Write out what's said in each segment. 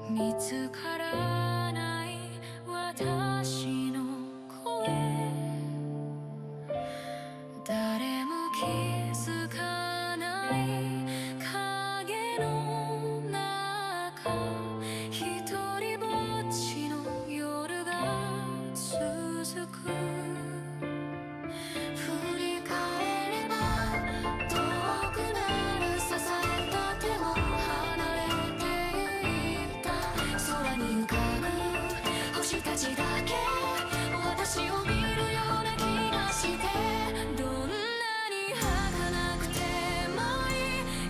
見つからない私の声、誰も気づかない影の中、一人ぼっちの夜が続く。振り返れば遠くなる支えた手も離れていた。空に浮かぶ星たちだけ私を見るような気がして、どんなに儚くてもい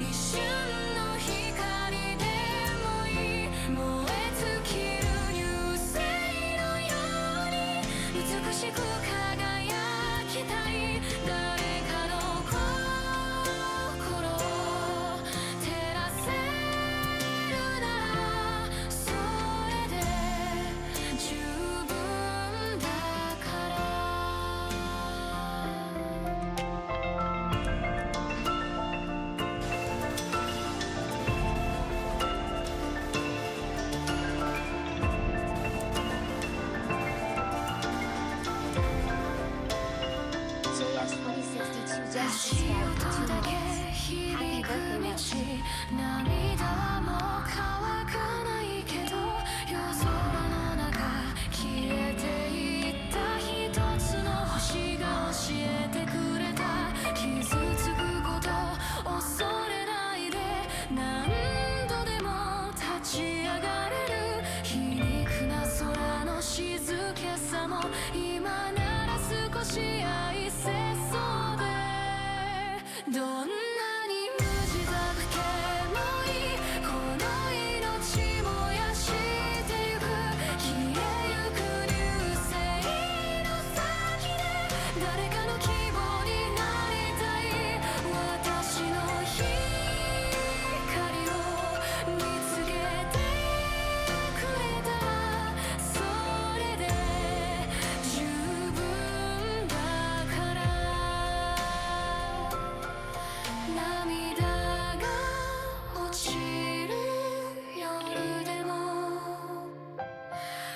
い、一瞬の光でもいい、燃え尽きる流星のように美しく輝きたい。誰かの心を照らせるならそれで十分だから。JS2062 Just 足 subscribed to 音 2 だけ months. 響 Happy く birthday, 道、 Nelson. 涙も乾かないけど夜空の中消えていった一つの星が教えてくれた。傷つくこと恐れないで、何度でも立ち上がれる。皮肉な空の静けさも今なら少し愛せそうで、どんなに無自覚でもいい、この命燃やしてゆく。消えゆく流星の先で誰かの希望になりたい。私の光を見つけてくれたらそれで十分だから。涙が落ちる夜でも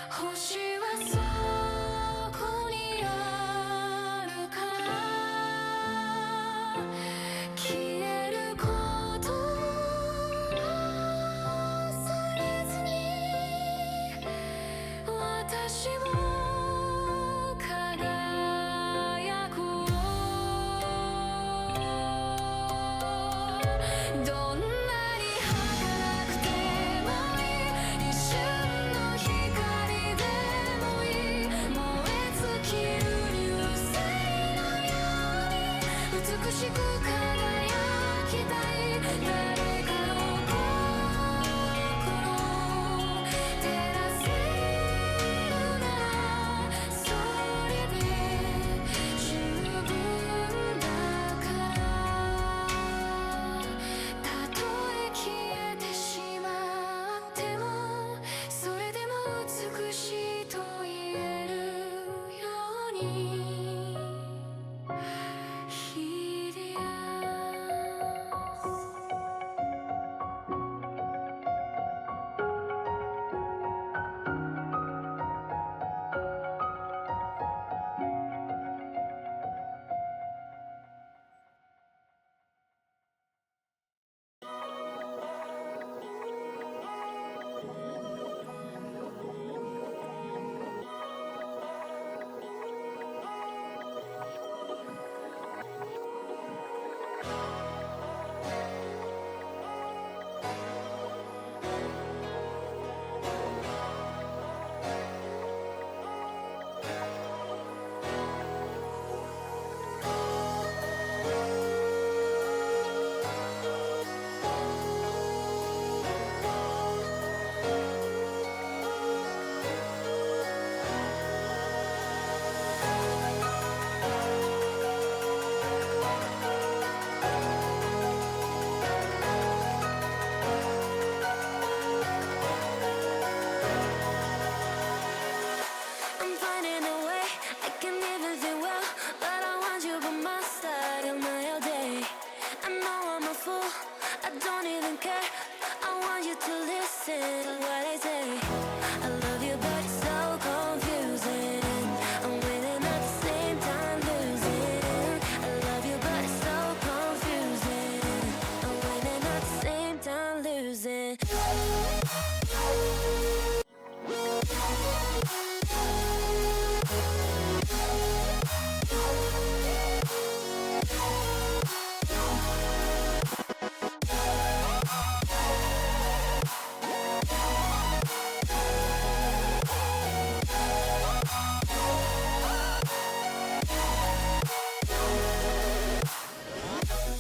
星はそこにあるから、消えること恐れずに私も輝こう。どんなに儚くてもいい、一瞬の光で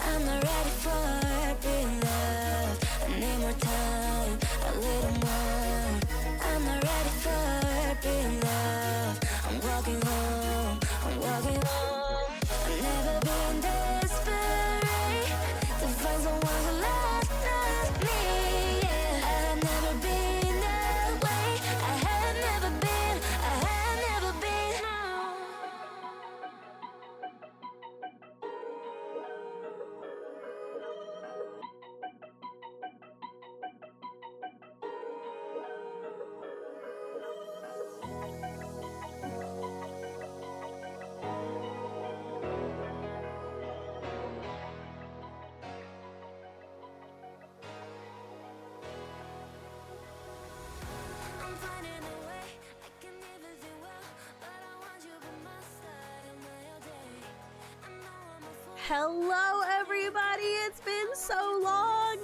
I'm not ready for being loved. I need more time, a little more. I'm not ready for being loved. I'm walking home, I'm walking home. I've never been desperate to find someone who loves me. Yeah. I've never been that way. I have never been, I have never been. No. I'm finding a way. I can never do well, but I want you by my side on my all day. I know I'm a fool. Hello, everybody. It's been so long.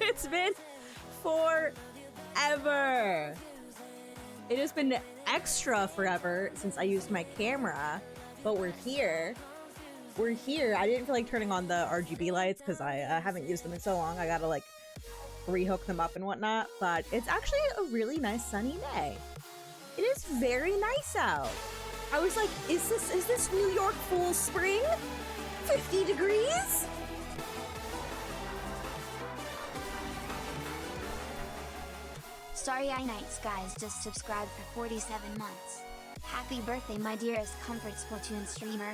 It's been forever. It has been extra forever since I used my camera, but we're here. We're here. I didn't feel like turning on the RGB lights because I haven't used them in so long. I gotta like rehook them up and whatnot, but it's actually a really nice sunny day. It is very nice out. I was like, is this New York full spring? 50 degrees? Starry-Eye Nights guys just subscribed for 47 months. Happy birthday, my dearest comfort Splatoon streamer.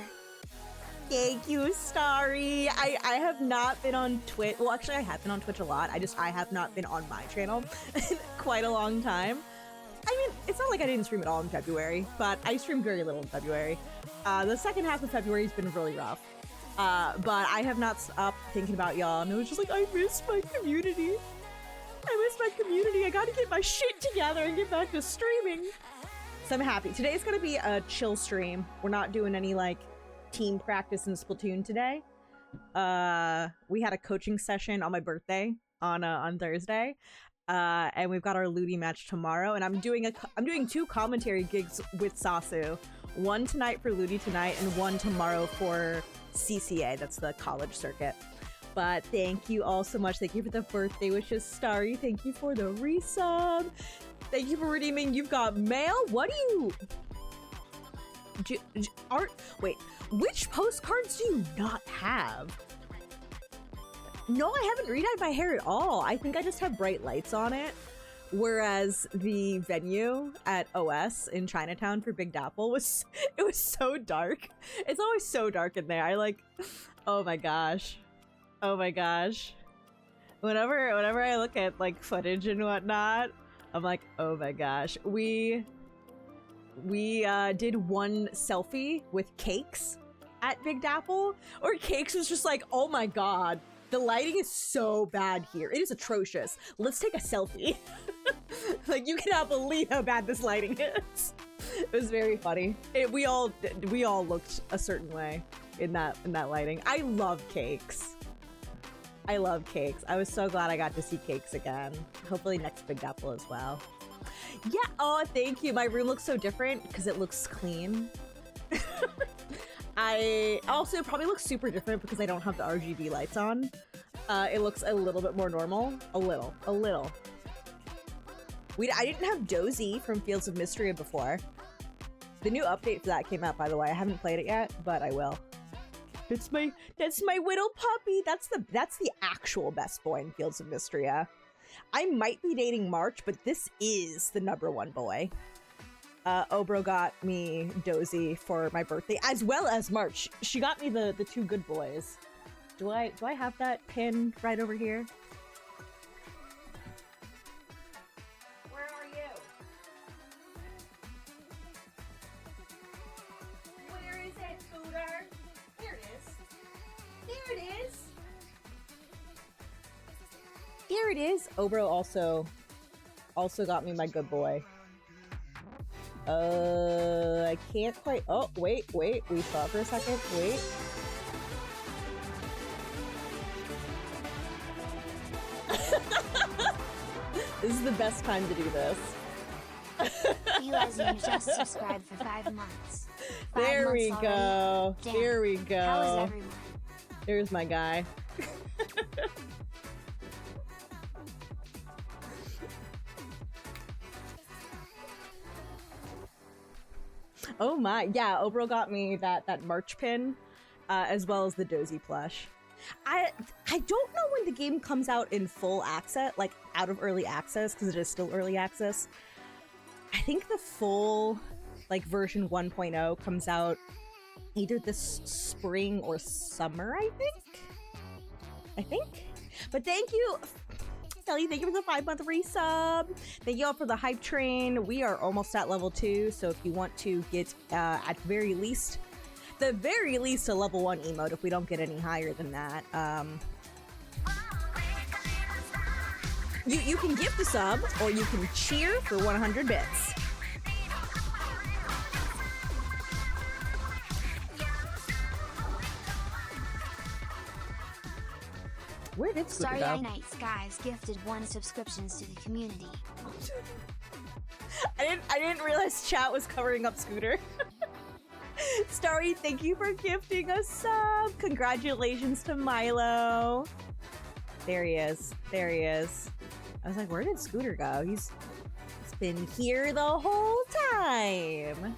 Thank you, Starry. I have not been on Twitch. Well, actually, I have been on Twitch a lot. I have not been on my channel in quite a long time. I mean, it's not like I didn't stream at all in February, but I streamed very little in February. The second half of February has been really rough. But I have not stopped thinking about y'all, and it was just like, I miss my community. I miss my community. I gotta get my shit together and get back to streaming. So I'm happy. Today's gonna be a chill stream. We're not doing any like team practice in Splatoon today. We had a coaching session on my birthday on Thursday. And we've got our Ludi match tomorrow, and I'm doing 2 commentary gigs with Sasu. One tonight for Ludi tonight, and one tomorrow for CCA. That's the college circuit. But thank you all so much. Thank you for the birthday wishes, Starry. Thank you for the resub. Thank you for redeeming. You've got mail. What do you? Wait. Which postcards do you not have? No, I haven't re-dyed my hair at all. I think I just have bright lights on it. Whereas the venue at OS in Chinatown for Big Dapple was so dark. It's always so dark in there. Oh my gosh. Oh my gosh. Whenever I look at like footage and whatnot, I'm like, oh my gosh. We did one selfie with Cakes at Big Dapple, or Cakes was just like, oh my god. The lighting is so bad here. It is atrocious. Let's take a selfie. Like, you cannot believe how bad this lighting is. It was very funny. We all looked a certain way in that lighting. I love Cakes. I love Cakes. I was so glad I got to see Cakes again. Hopefully next Big Apple as well. Yeah, oh, thank you. My room looks so different because it looks clean. I also, it probably looks super different because I don't have the RGB lights on. It looks a little bit more normal. A little. I didn't have Dozy from Fields of Mystery before. The new update for that came out, by the way. I haven't played it yet, but I will. That's my little puppy. That's the actual best boy in Fields of Mysteria. I might be dating March, but this is the #1 boy. Obro got me Dozy for my birthday, as well as March. She got me the 2 good boys. Do I have that pin right over here? Where are you? Where is it, Scooter? There it is. There it is. Here it is. Obro also also got me my good boy. I can't quite. Oh, wait. We saw for a second. Wait. This is the best time to do this. You as you just subscribed for 5 months. There we go. Damn. There we go. How is everyone? There's my guy. Oh my, yeah, Obro got me that March pin, as well as the Dozy plush. I don't know when the game comes out in full access, like out of early access, because it is still early access. I think the full, like, version 1.0 comes out either this spring or summer, I think. But thank you, Kelly, thank you for the 5-month resub. Thank you all for the hype train. We are almost at level 2, so if you want to get, at the very least, a level 1 emote, if we don't get any higher than that, you can gift a sub, or you can cheer for 100 bits. Where did Scooter Starry go? Night Skies gifted 1 subscriptions to the community. I didn't realize chat was covering up Scooter. Starry, thank you for gifting a sub. Congratulations to Milo. There he is. I was like, where did Scooter go? He's been here the whole time.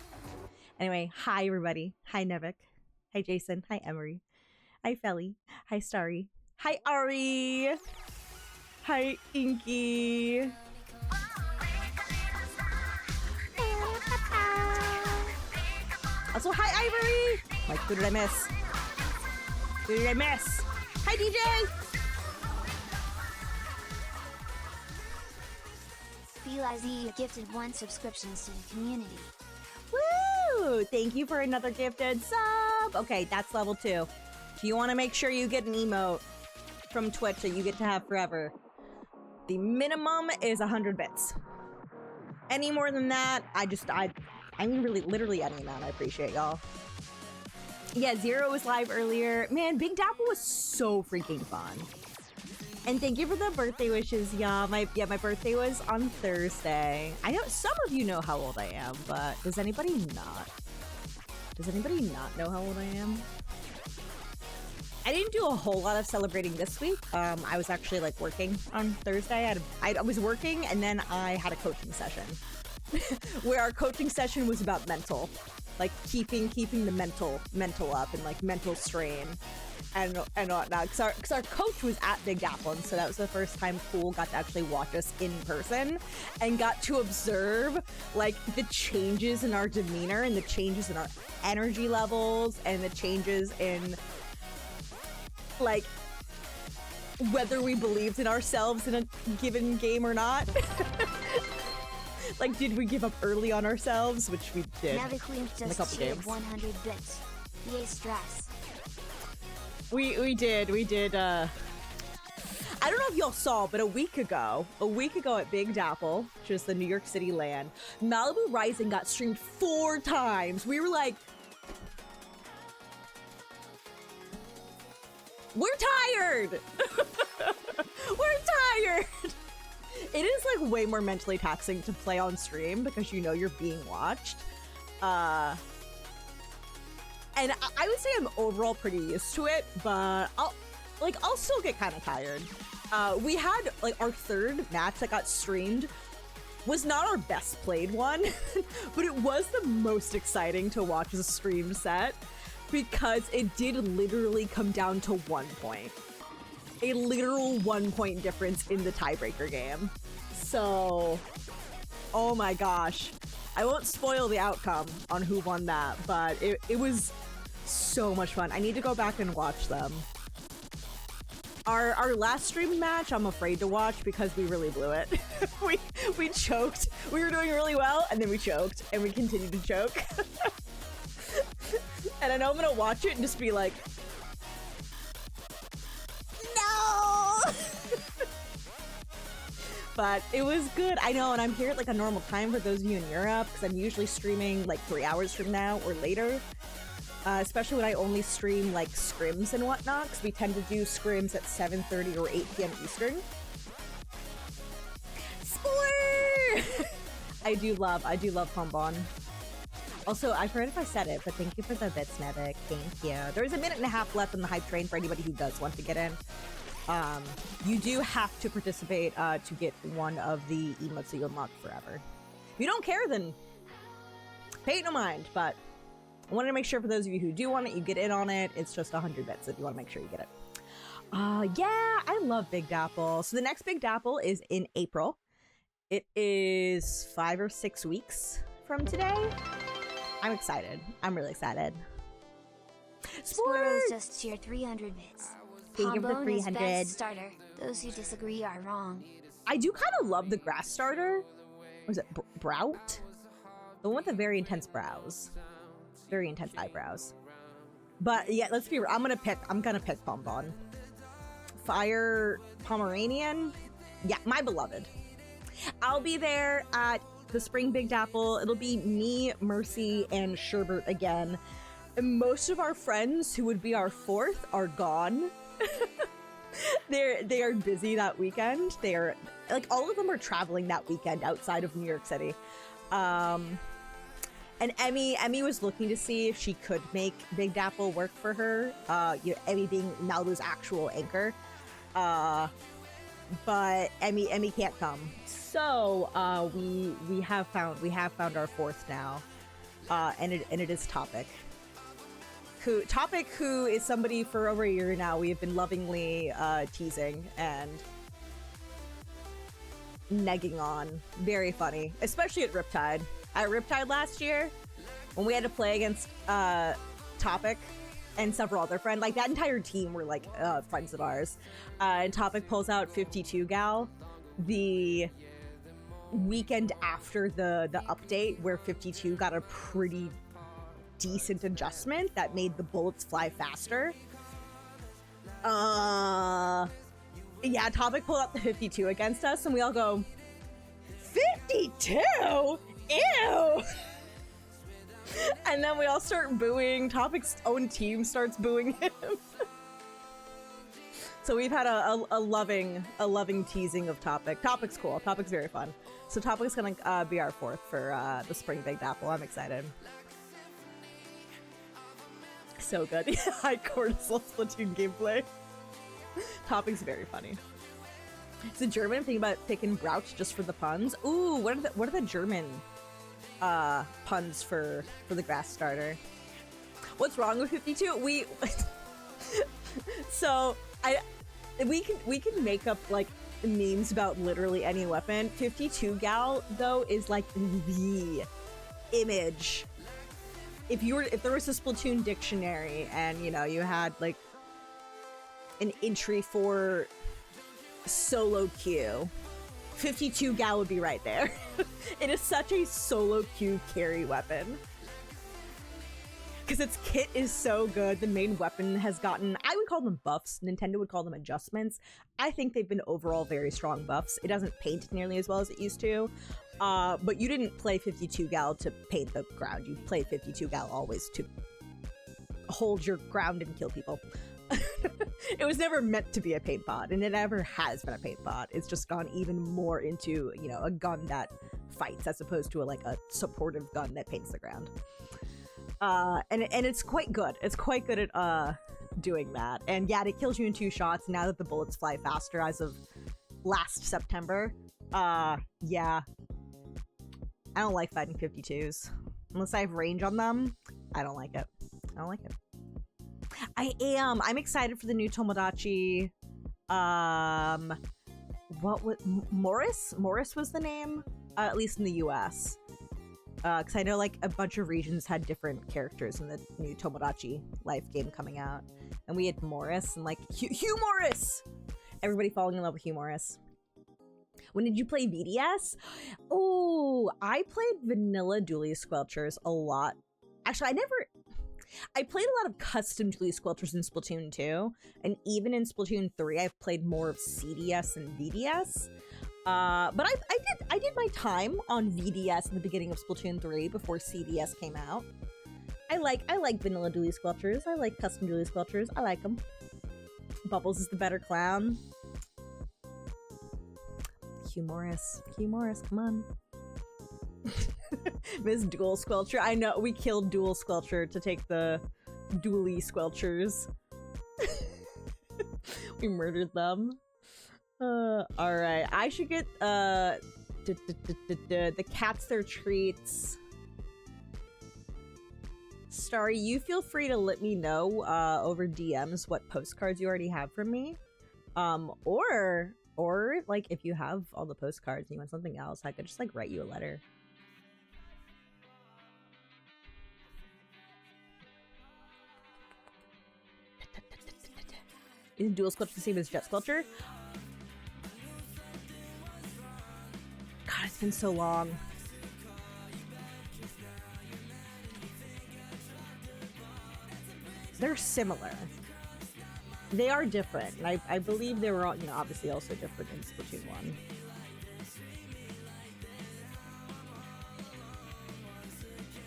Anyway, hi everybody. Hi Nevik. Hi Jason. Hi Emery. Hi Felly. Hi Starry. Hi Ari. Hi Inky. Also, hi Ivory. Like, who did I miss? Hi DJ. BLIZ gifted 1 subscriptions to the community. Woo! Thank you for another gifted sub. Okay, that's level 2. If you want to make sure you get an emote from Twitch that you get to have forever, the minimum is 100 bits. Any more than that, I mean, really, literally any amount. I appreciate y'all. Yeah, Zero was live earlier. Man, Big Dapple was so freaking fun. And thank you for the birthday wishes, y'all. My birthday was on Thursday. I know some of you know how old I am, but does anybody not? Does anybody not know how old I am? I didn't do a whole lot of celebrating this week. I was actually like working on Thursday. I was working, and then I had a coaching session where our coaching session was about mental, like keeping the mental up and like mental strain and whatnot. Because our coach was at Big Apple, and so that was the first time Cool got to actually watch us in person and got to observe like the changes in our demeanor and the changes in our energy levels and the changes in like whether we believed in ourselves in a given game or not. Like, did we give up early on ourselves, which we did Now the Queen in a just couple cheered games. 100 bits. Yay stress. We did. I don't know if y'all saw, but a week ago at Big Dapple, which is the New York City LAN, Malibu Rising got streamed 4 times. We were like, we're tired. We're tired. It is like way more mentally taxing to play on stream because you know you're being watched. And I would say I'm overall pretty used to it, but I'll still get kind of tired. We had like our 3rd match that got streamed was not our best played one, but it was the most exciting to watch as a streamed set because it did literally come down to 1 point. A literal 1 point difference in the tiebreaker game. So, oh my gosh. I won't spoil the outcome on who won that, but it was so much fun. I need to go back and watch them. Our last stream match, I'm afraid to watch because we really blew it. we choked. We were doing really well, and then we choked, and we continued to choke. And I know I'm gonna watch it and just be like, no! But it was good. I know, and I'm here at like a normal time for those of you in Europe, because I'm usually streaming like 3 hours from now or later. Especially when I only stream like scrims and whatnot, because we tend to do scrims at 7:30 or 8 p.m. Eastern. Spoiler! I do love Pombon. Also, I forget if I said it, but thank you for the bits, Nevik. Thank you. There's a minute and a half left on the hype train for anybody who does want to get in. You do have to participate to get one of the emotes that you unlock forever. If you don't care, then pay it no mind, but I wanted to make sure for those of you who do want it, you get in on it. It's just 100 bits if you want to make sure you get it. Yeah, I love Big Dapple. So the next Big Dapple is in April. It is 5 or 6 weeks from today. I'm excited. I'm really excited. Spoilers just cheered 300 bits. Thank you for Pombon is 300. best starter. Those who disagree are wrong. I do kind of love the grass starter. Was it Brout? The one with the very intense brows. Very intense eyebrows. But yeah, let's be real. I'm gonna pick Pombon. Fire Pomeranian. Yeah, my beloved. I'll be there at the Spring Big Dapple. It'll be me, Mercy, and Sherbert again. And most of our friends who would be our fourth are gone. They are busy that weekend. They are like all of them are traveling that weekend outside of New York City. And Emmy was looking to see if she could make Big Dapple work for her. Emmy being Nalu's actual anchor. But Emmy can't come. So we have found our fourth now. And it is Topic. Who is somebody for over a year now we have been lovingly teasing and negging on. Very funny, especially at Riptide. At Riptide last year, when we had to play against Topic and several other friends, like that entire team were like friends of ours. And Topic pulls out 52 Gal the weekend after the update, where 52 got a pretty decent adjustment that made the bullets fly faster. Yeah, Topic pulled up the 52 against us, and we all go, 52? Ew! And then we all start booing. Topic's own team starts booing him. So we've had a loving teasing of Topic. Topic's cool. Topic's very fun. So Topic's gonna be our fourth for the Spring Big Dapple. I'm excited. So good. High cortisol Splatoon gameplay. Topic's very funny. It's a German thinking about picking Brout just for the puns. Ooh, what are the German puns for the grass starter? What's wrong with 52? We can make up like memes about literally any weapon. 52 Gal though is like the image. If there was a Splatoon dictionary and you had like an entry for solo queue, 52 Gal would be right there. It is such a solo queue carry weapon. Because its kit is so good. The main weapon has gotten, I would call them buffs. Nintendo would call them adjustments. I think they've been overall very strong buffs. It doesn't paint nearly as well as it used to. But you didn't play 52 Gal to paint the ground. You played 52 Gal always to hold your ground and kill people. It was never meant to be a paint bot, and it never has been a paint bot. It's just gone even more into, a gun that fights as opposed to a supportive gun that paints the ground. And it's quite good. It's quite good at doing that. And yeah, it kills you in 2 shots now that the bullets fly faster as of last September. Yeah. I don't like fighting 52s. Unless I have range on them, I don't like it. I don't like it. I'm excited for the new Tomodachi. What was Morris? Morris was the name, at least in the US. Because I know a bunch of regions had different characters in the new Tomodachi Life game coming out, and we had Morris and Hugh Morris. Everybody falling in love with Hugh Morris. When did you play VDS? Oh, I played vanilla Dually Squelchers a lot. Actually, I played a lot of custom Dually Squelchers in Splatoon 2, and even in Splatoon 3, I've played more of CDS and VDS. But I did my time on VDS in the beginning of Splatoon 3 before CDS came out. I like vanilla Dually Squelchers. I like custom Dually Squelchers. I like them. Bubbles is the better clown. Q Morris, come on. Miss Dual Squelcher. I know, we killed Dual Squelcher to take the Dually Squelchers. We murdered them. Alright. I should get, the cats their treats. Starry, you feel free to let me know, over DMs what postcards you already have from me. Or, like, if you have all the postcards and you want something else, I could just, like, write you a letter. Is Dual Squelcher the same as Jet Squelcher? God, it's been so long. They're similar. They are different. And I believe they were all, you know, obviously also different in Splatoon 1.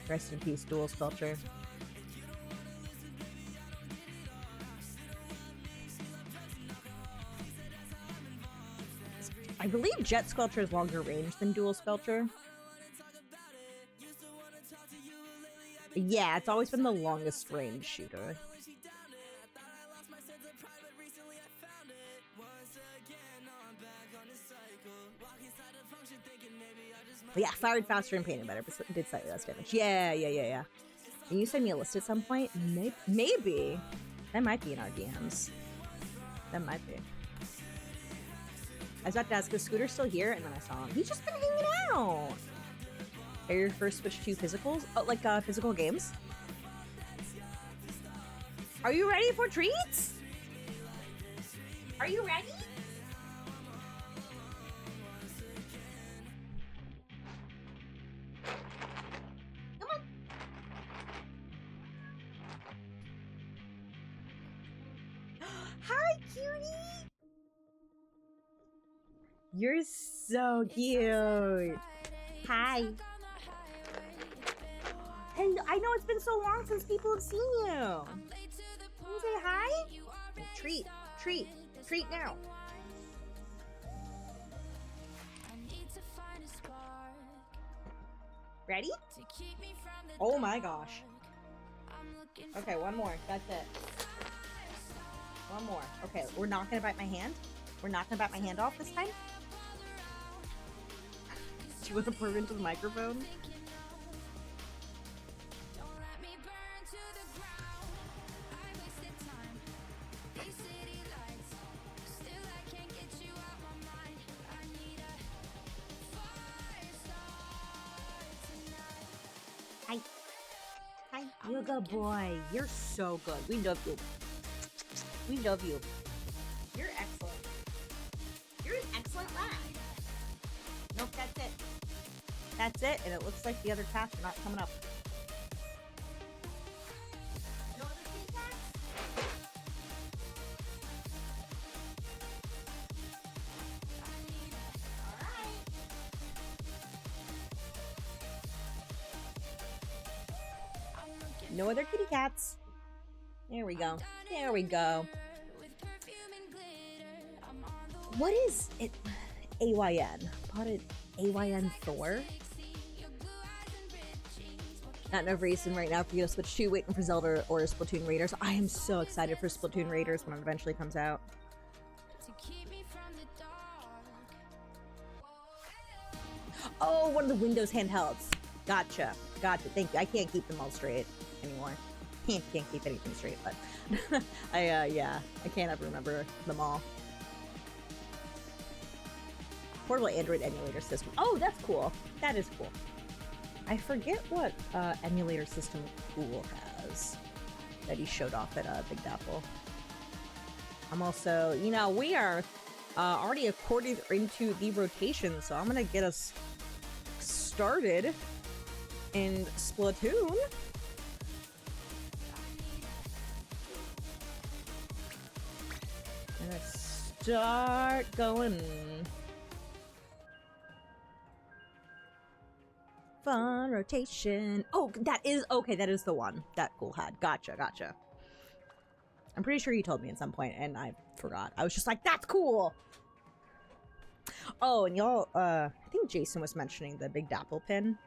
Rest in peace, Dual Squelcher. I believe Jet Squelcher is longer range than Dual Squelcher. Yeah, it's always been the longest range shooter. But yeah, fired faster and painted better, but did slightly less damage. Yeah. Can you send me a list at some point? Maybe. That might be in our DMs. That might be. I was about to ask, is Scooter still here? And then I saw him. He's just been hanging out! Are your first Switch 2 physicals? Oh, like, physical games? Are you ready for treats? Are you ready? Come on. Hi, cutie! You're so cute. Hi. And I know it's been so long since people have seen you. Can you say hi? Treat now. Ready? Oh my gosh. Okay, one more. That's it. One more. Okay, we're not gonna bite my hand. We're not gonna bite my hand off this time. Do you want to pour into the microphone? Hi. You're a good boy. You're so good. We love you. We love you. You're excellent. You're an excellent lad. Nope, that's it. That's it, and it looks like the other cats are not coming up. No other kitty cats? Alright. No other kitty cats. There we go. There we go. What is it? AYN. Bought it AYN Thor? Not enough reason right now for you to switch to waiting for Zelda or Splatoon Raiders. I am so excited for Splatoon Raiders when it eventually comes out. Oh, one of the Windows handhelds. Gotcha. Thank you. I can't keep them all straight anymore. Can't keep anything straight, but yeah, I can't ever remember them all. Portable Android emulator system. Oh, that's cool. That is cool. I forget what emulator system Cool has that he showed off at Big Apple. I'm also, you know, we are already a quarter into the rotation, so I'm gonna get us started in Splatoon. And let's start going. fun rotation. Oh, that is okay. That is the one that Ghoul had. Gotcha, gotcha. I'm pretty sure he told me at some point, and I forgot. I was just like, that's cool. Oh, and y'all, I think Jason was mentioning the Big Dapple pin.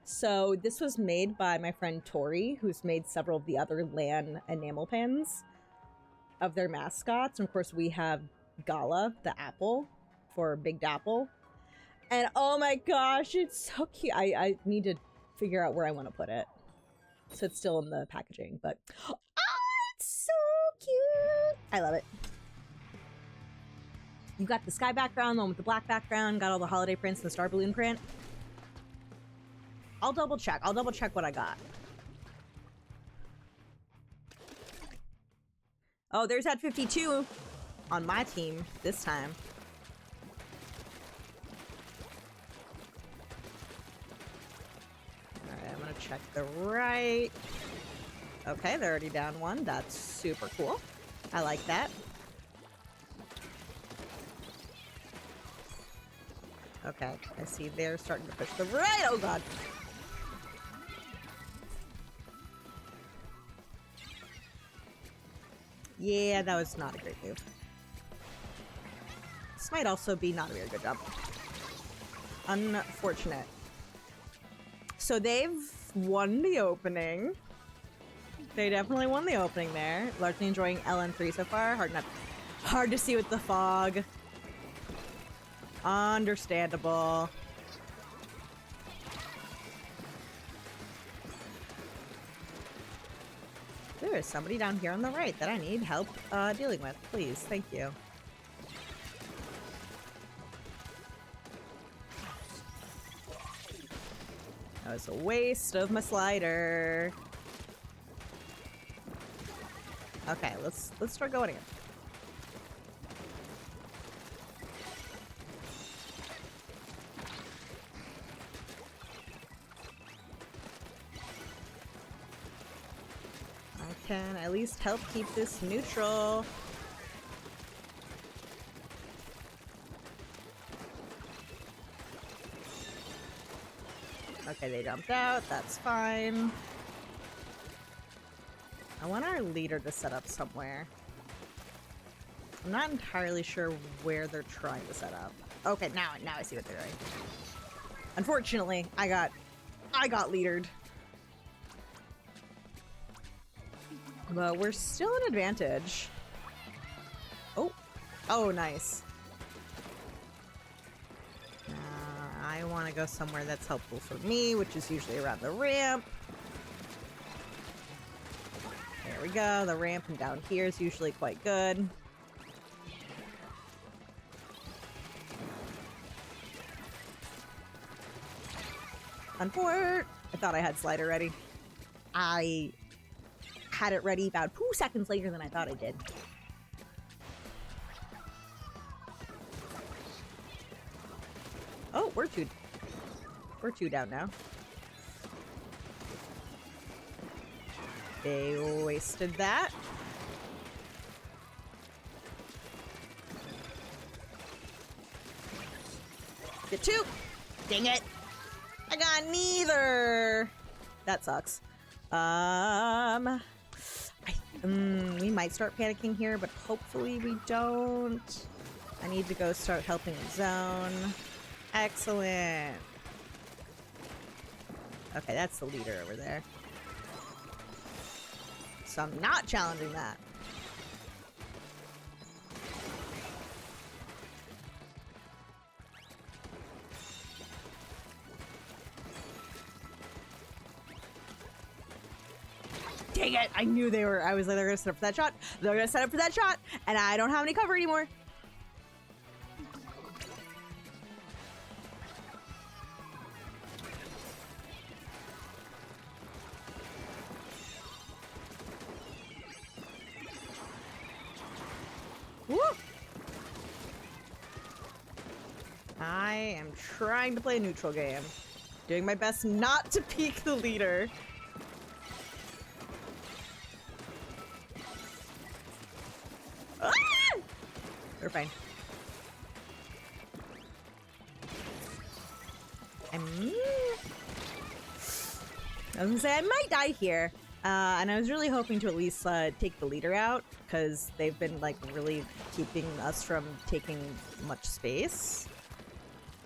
So this was made by my friend Tori, who's made several of the other LAN enamel pins of their mascots. And of course, we have Gala, the apple, for Big Dapple. And oh my gosh, it's so cute. I need to figure out where I want to put it. So it's still in the packaging, but oh, it's so cute. I love it. You got the sky background, the one with the black background, got all the holiday prints and the star balloon print. I'll double check. I'll double check what I got. Oh, there's that 52 on my team this time. Alright, I'm gonna check the right. Okay, they're already down one. That's super cool. I like that. Okay, I see they're starting to push the right. Oh god. Yeah, that was not a great move. This might also be not a very good jump. Unfortunate. So they've won the opening. They definitely won the opening there. Largely enjoying LN3 so far. Hard to see with the fog. Understandable. There is somebody down here on the right that I need help dealing with. Please, thank you. That was a waste of my slider. Okay, let's start going again. I can at least help keep this neutral. Okay, they jumped out. That's fine. I want our leader to set up somewhere. I'm not entirely sure where they're trying to set up. Okay, now I see what they're doing. Unfortunately, I got leadered. But we're still an advantage. Oh, nice. I want to go somewhere that's helpful for me, which is usually around the ramp. There we go. The ramp and down here is usually quite good. Unfortunate. I thought I had slider ready. I had it ready about 2 seconds later than I thought I did. Oh, we're two down now. They wasted that. Get 2. Dang it. I got neither. That sucks. We might start panicking here, but hopefully we don't. I need to go start helping in zone. Excellent. Okay, that's the leader over there. So I'm not challenging that. Dang it! I knew they were. I was like, they're gonna set up for that shot. They're gonna set up for that shot, and I don't have any cover anymore. Woo! I am trying to play a neutral game. Doing my best not to peek the leader. Ah! They're fine. I was gonna say I might die here, and I was really hoping to at least take the leader out because they've been like really keeping us from taking much space.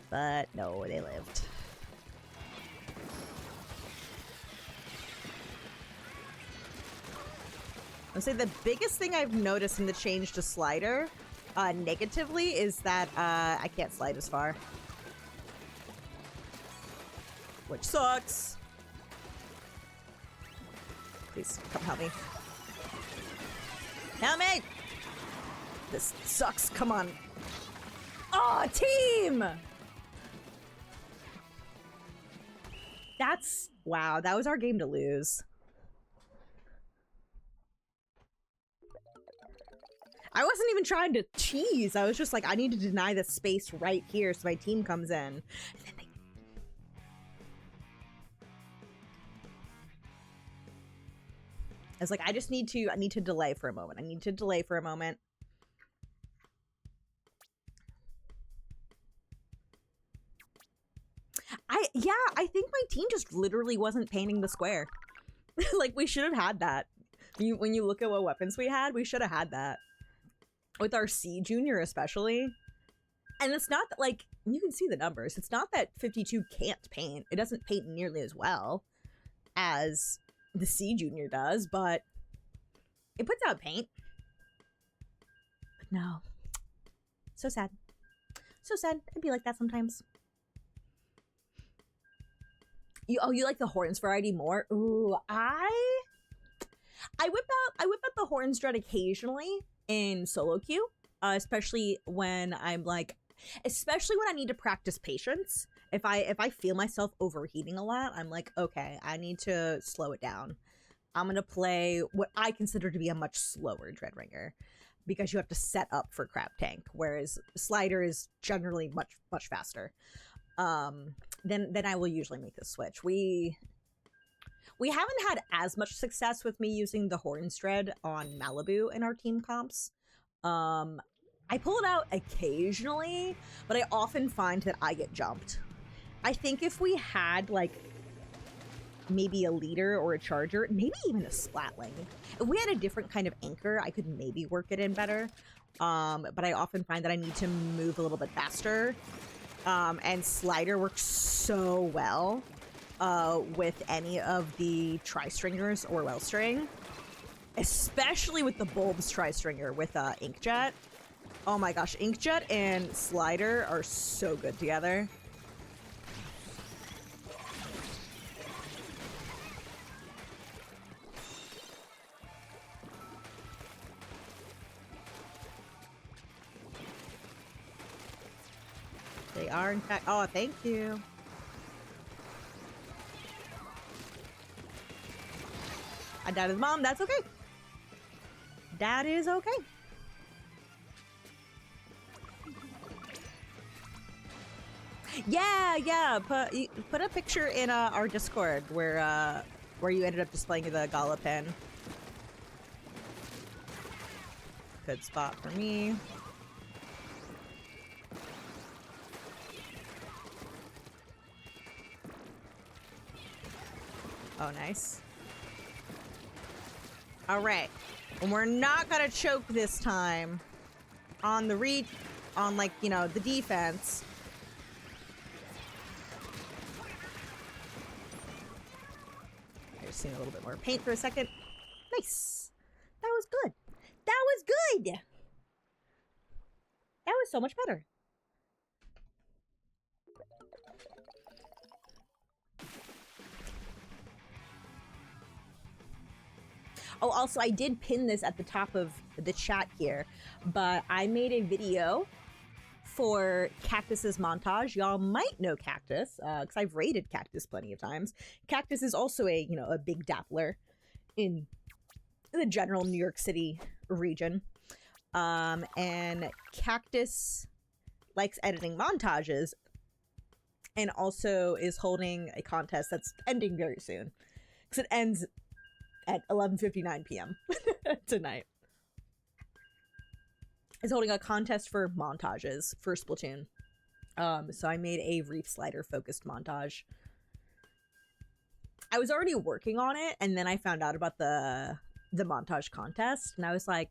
But no, they lived. I'll say the biggest thing I've noticed in the change to slider, negatively, is that I can't slide as far. Which sucks. Please, come help me. Help me! This sucks, come on. Oh, team! That's... wow, that was our game to lose. I wasn't even trying to cheese. I was just like, I need to deny the space right here so my team comes in. And then they... I was like, I need to delay for a moment. I need to delay for a moment. I think my team just literally wasn't painting the square. Like, we should have had that. When you look at what weapons we had, we should have had that. With our C Junior especially. And it's not that, like, you can see the numbers. It's not that 52 can't paint. It doesn't paint nearly as well as the C Junior does, but it puts out paint. But no. So sad. So sad. It'd be like that sometimes. You like the horns variety more? Ooh, I whip out the horns dread occasionally in solo queue, especially when I'm like, especially when I need to practice patience. If I feel myself overheating a lot, I'm like, okay, I need to slow it down. I'm gonna play what I consider to be a much slower Dreadringer, because you have to set up for crab tank, whereas slider is generally much faster. Then I will usually make the switch. We haven't had as much success with me using the Horns Dread on Malibu in our team comps. I pull it out occasionally, but I often find that I get jumped. I think if we had, like, maybe a leader or a charger, maybe even a splatling. If we had a different kind of anchor, I could maybe work it in better. But I often find that I need to move a little bit faster. And slider works so well with any of the tri-stringers or wellstring. Especially with the bulbs tri-stringer with Inkjet. Oh my gosh, Inkjet and slider are so good together. They are, in fact. Oh, thank you. I died his mom. That's okay. That is okay. Yeah. Put a picture in our Discord where you ended up displaying the gala pin. Good spot for me. Oh, nice. All right. And we're not gonna choke this time on the like, you know, the defense. I just seen a little bit more paint for a second. Nice. That was good. That was good. That was so much better. Oh, also, I did pin this at the top of the chat here, but I made a video for Cactus's montage. Y'all might know Cactus, because I've raided Cactus plenty of times. Cactus is also a, you know, a big dappler in the general New York City region. And Cactus likes editing montages and also is holding a contest that's ending very soon, because it ends at 11:59 p.m. tonight. Is holding a contest for montages for Splatoon. So I made a reef slider focused montage. I was already working on it, and then I found out about the montage contest, and I was like,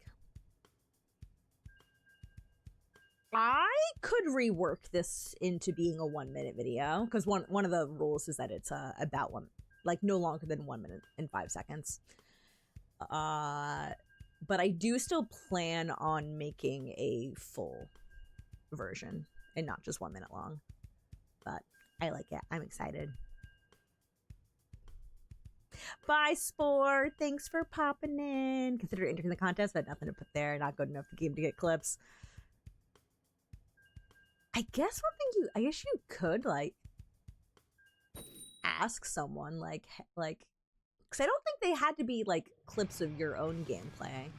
I could rework this into being a 1 minute video, because one of the rules is that it's about no longer than 1 minute and 5 seconds. But I do still plan on making a full version and not just 1 minute long. But I like it. I'm excited. Bye, Spore. Thanks for popping in. Consider entering the contest, but nothing to put there. Not good enough to game to get clips. I guess I guess you could, like, ask someone, like, because I don't think they had to be, like, clips of your own gameplay.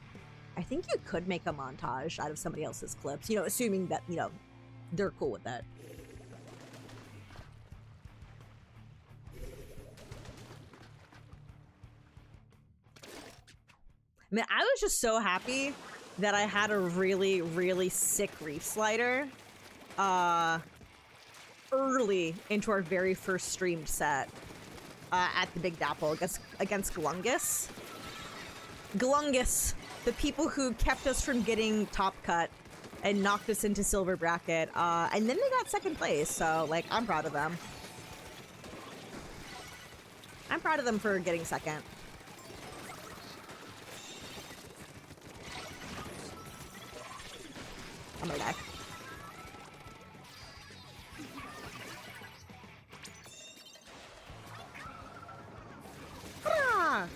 I think you could make a montage out of somebody else's clips, you know, assuming that, you know, they're cool with that. I mean, I was just so happy that I had a really, really sick reef slider early into our very first streamed set at the Big Dapple against Glungus. Glungus, the people who kept us from getting top cut and knocked us into silver bracket, and then they got second place, so, like, I'm proud of them. I'm proud of them for getting second. I'm gonna die. Ah!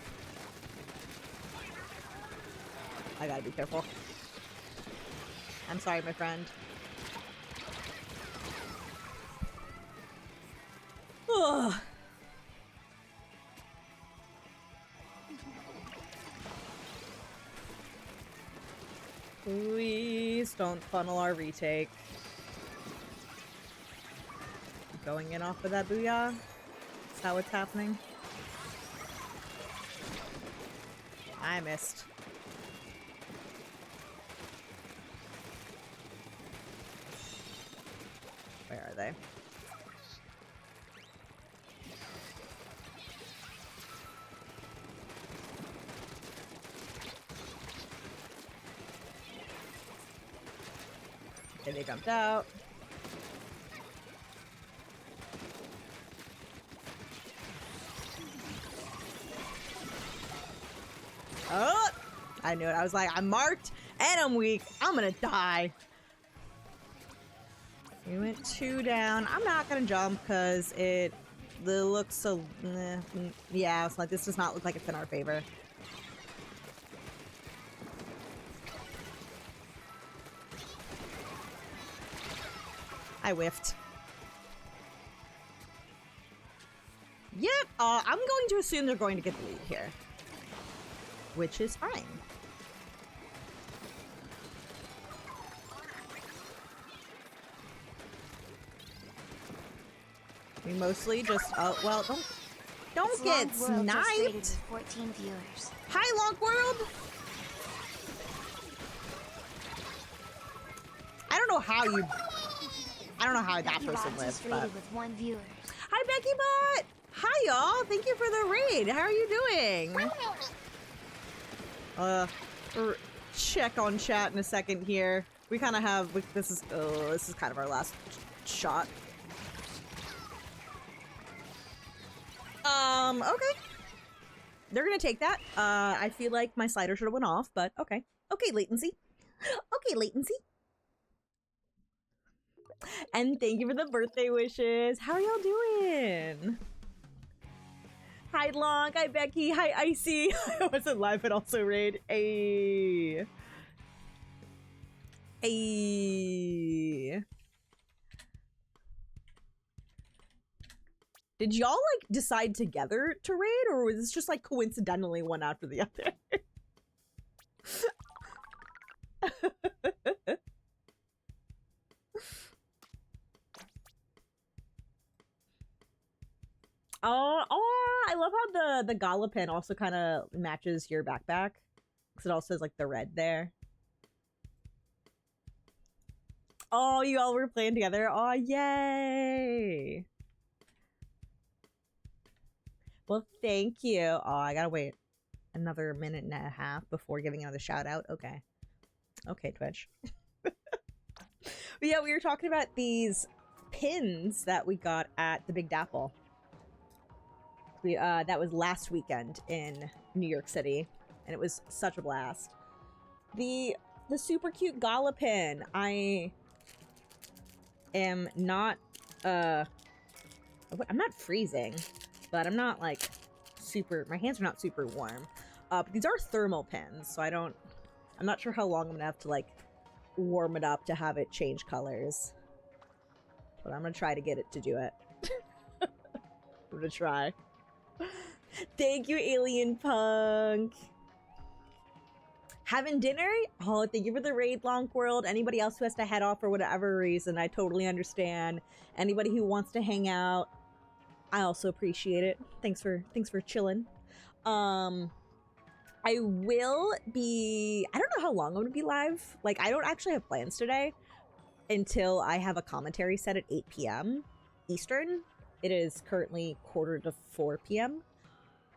I gotta be careful. I'm sorry, my friend. Ugh. Please don't funnel our retake. Going in off of that booyah? Is that what's happening? I missed. Where are they? Okay, they jumped out. Oh! I knew it. I was like, I'm marked and I'm weak. I'm gonna die. We went 2 down. I'm not gonna jump because it looks so... yeah, it's like, this does not look like it's in our favor. I whiffed. Yep, I'm going to assume they're going to get the lead here. Which is fine. We mostly just, well, don't get sniped. 14 viewers. Hi, Long World. I don't know how that person lived, but... with 1 viewer. Hi, Becky Bot. Hi, y'all. Thank you for the raid. How are you doing? Check on chat in a second here. We kind of have, this is kind of our last shot. Okay. They're gonna take that. I feel like my slider should have went off, but okay. Okay, latency. Okay, latency. And thank you for the birthday wishes. How are y'all doing? Hi, Long. Hi, Becky. Hi, Icy. I wasn't live, but also raid. Ayy. Ayy. Did y'all, like, decide together to raid, or was this just, like, coincidentally one after the other? I love how the gala pin also kind of matches your backpack, because it also has, like, the red there. Oh, you all were playing together? Oh, yay! Well, thank you. Oh, I gotta wait another minute and a half before giving another shout out. Okay. Okay, Twitch. But yeah, we were talking about these pins that we got at the Big Dapple. That was last weekend in New York City, and it was such a blast. The super cute gala pin. I am not I'm not freezing, but I'm not like super, my hands are not super warm. But these are thermal pins, so I'm not sure how long I'm gonna have to like warm it up to have it change colors. But I'm gonna try to get it to do it. I'm gonna try. Thank you, Alien Punk. Having dinner? Oh, thank you for the raid, Long World. Anybody else who has to head off for whatever reason, I totally understand. Anybody who wants to hang out, I also appreciate it. Thanks for chilling. I will be, I don't know how long I'm gonna be live. Like, I don't actually have plans today until I have a commentary set at 8 p.m. Eastern. It is currently 3:45 p.m.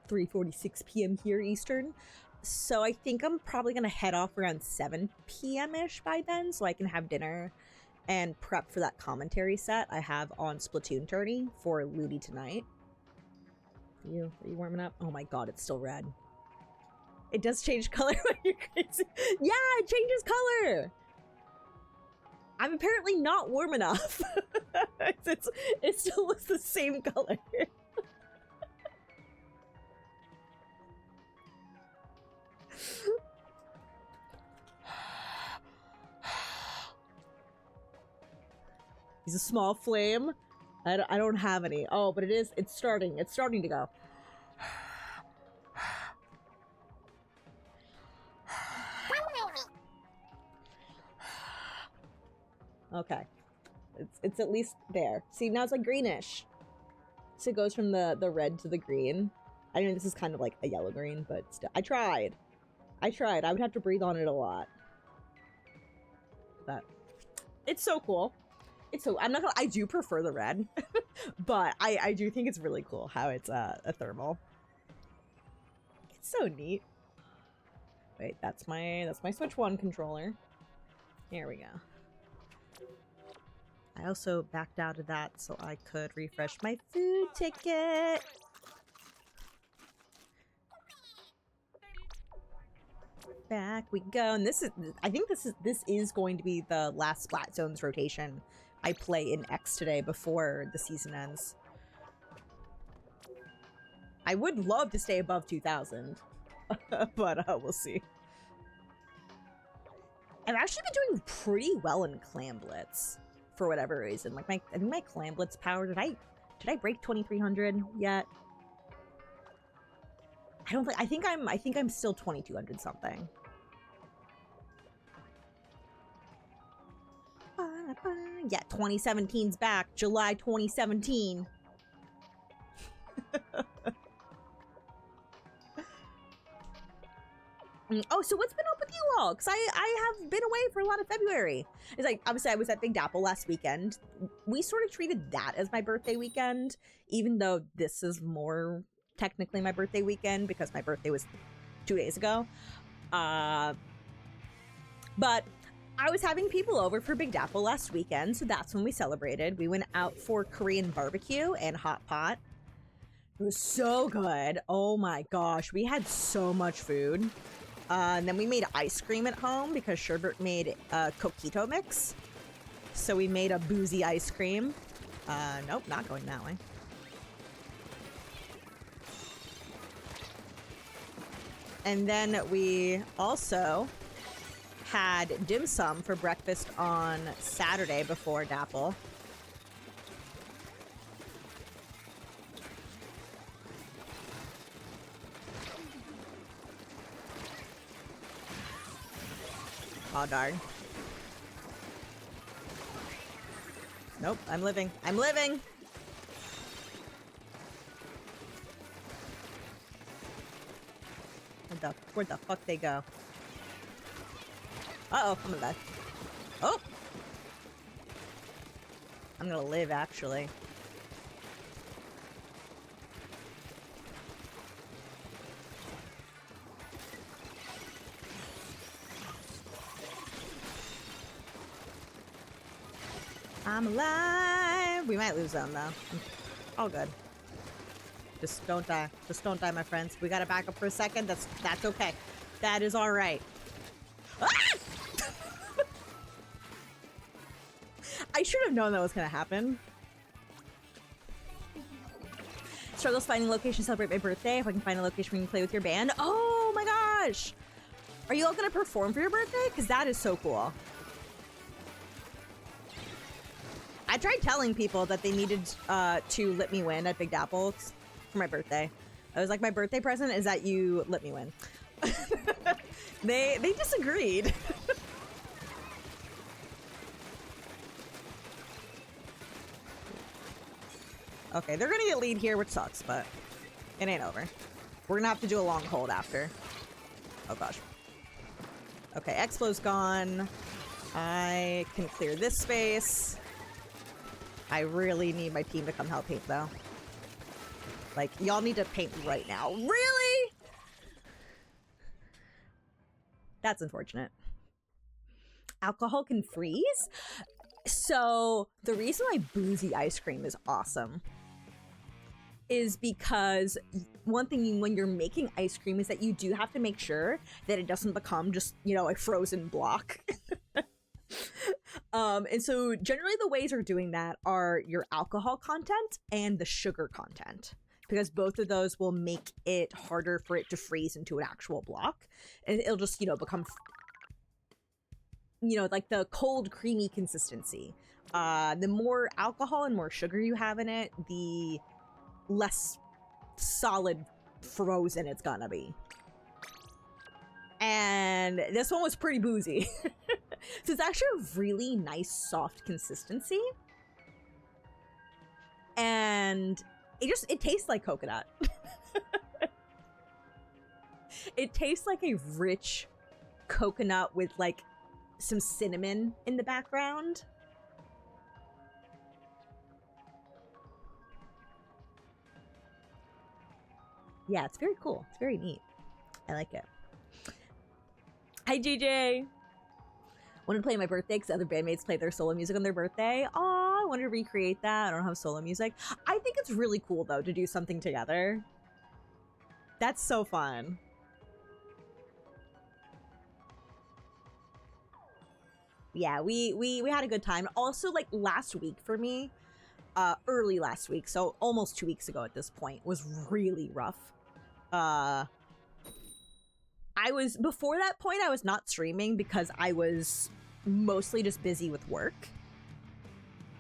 3:46 p.m. here Eastern. So I think I'm probably gonna head off around 7 p.m.-ish by then, so I can have dinner and prep for that commentary set I have on Splatoon tourney for Ludi tonight. Are you warming up? Oh my god, it's still red. It does change color when you're crazy. Yeah, it changes color! I'm apparently not warm enough. It still looks the same color. He's a small flame. I don't have any. Oh, but it's starting to go. Okay. It's at least there. See, now it's like greenish. So it goes from the red to the green. I know this is kind of like a yellow green, but still, I tried. I would have to breathe on it a lot. But it's so cool. I'm not gonna, I do prefer the red, but I do think it's really cool how it's a thermal. It's so neat. Wait, that's my Switch 1 controller. Here we go. I also backed out of that so I could refresh my food ticket. Back we go, and I think this is going to be the last Splat Zones rotation I play in X today before the season ends. I would love to stay above 2,000, but we'll see. I've actually been doing pretty well in Clam Blitz for whatever reason. Like I think my Clam Blitz power, did I break 2,300 yet? I think I'm still 2,200 something. Yeah, 2017's back. July 2017. Oh, so what's been up with you all? Because I have been away for a lot of February. It's like, obviously I was at Big Dapple last weekend. We sort of treated that as my birthday weekend, even though this is more technically my birthday weekend because my birthday was 2 days ago. But I was having people over for Big Dapple last weekend, so that's when we celebrated. We went out for Korean barbecue and hot pot. It was so good. Oh my gosh, we had so much food. And then we made ice cream at home because Sherbert made a coquito mix. So we made a boozy ice cream. Nope, not going that way. And then we also had dim sum for breakfast on Saturday before Dapple. Oh, darn. Nope, I'm living. I'm living! Where'd the fuck they go? Uh-oh, I'm gonna die. Oh! I'm gonna live, actually. I'm alive! We might lose them, though. All good. Just don't die. Just don't die, my friends. We gotta back up for a second. That's okay. That is alright. Ah! I should have known that was gonna happen. Struggles finding a location to celebrate my birthday. If I can find a location where you can play with your band. Oh my gosh! Are you all gonna perform for your birthday? Because that is so cool. I tried telling people that they needed to let me win at Big Apple for my birthday. I was like, my birthday present is that you let me win. They disagreed. Okay, they're gonna get lead here, which sucks, but it ain't over. We're gonna have to do a long hold after. Oh gosh. Okay, Explo's gone. I can clear this space. I really need my team to come help paint, though. Like, y'all need to paint right now. Really? That's unfortunate. Alcohol can freeze? So, the reason why boozy ice cream is awesome is because one thing when you're making ice cream is that you do have to make sure that it doesn't become just, you know, a frozen block. And so generally the ways we're doing that are your alcohol content and the sugar content, because both of those will make it harder for it to freeze into an actual block, and it'll just, you know, become, you know, like the cold creamy consistency. The more alcohol and more sugar you have in it, the less solid frozen it's gonna be. And this one was pretty boozy. So it's actually a really nice soft consistency. And it tastes like coconut. It tastes like a rich coconut with like some cinnamon in the background. Yeah, it's very cool. It's very neat. I like it. Hi, JJ. Wanted to play my birthday because other bandmates play their solo music on their birthday. Aw, I wanted to recreate that. I don't have solo music. I think it's really cool, though, to do something together. That's so fun. Yeah, we had a good time. Also, like, last week for me, early last week, so almost 2 weeks ago at this point, was really rough. Before that point, I was not streaming because I was mostly just busy with work.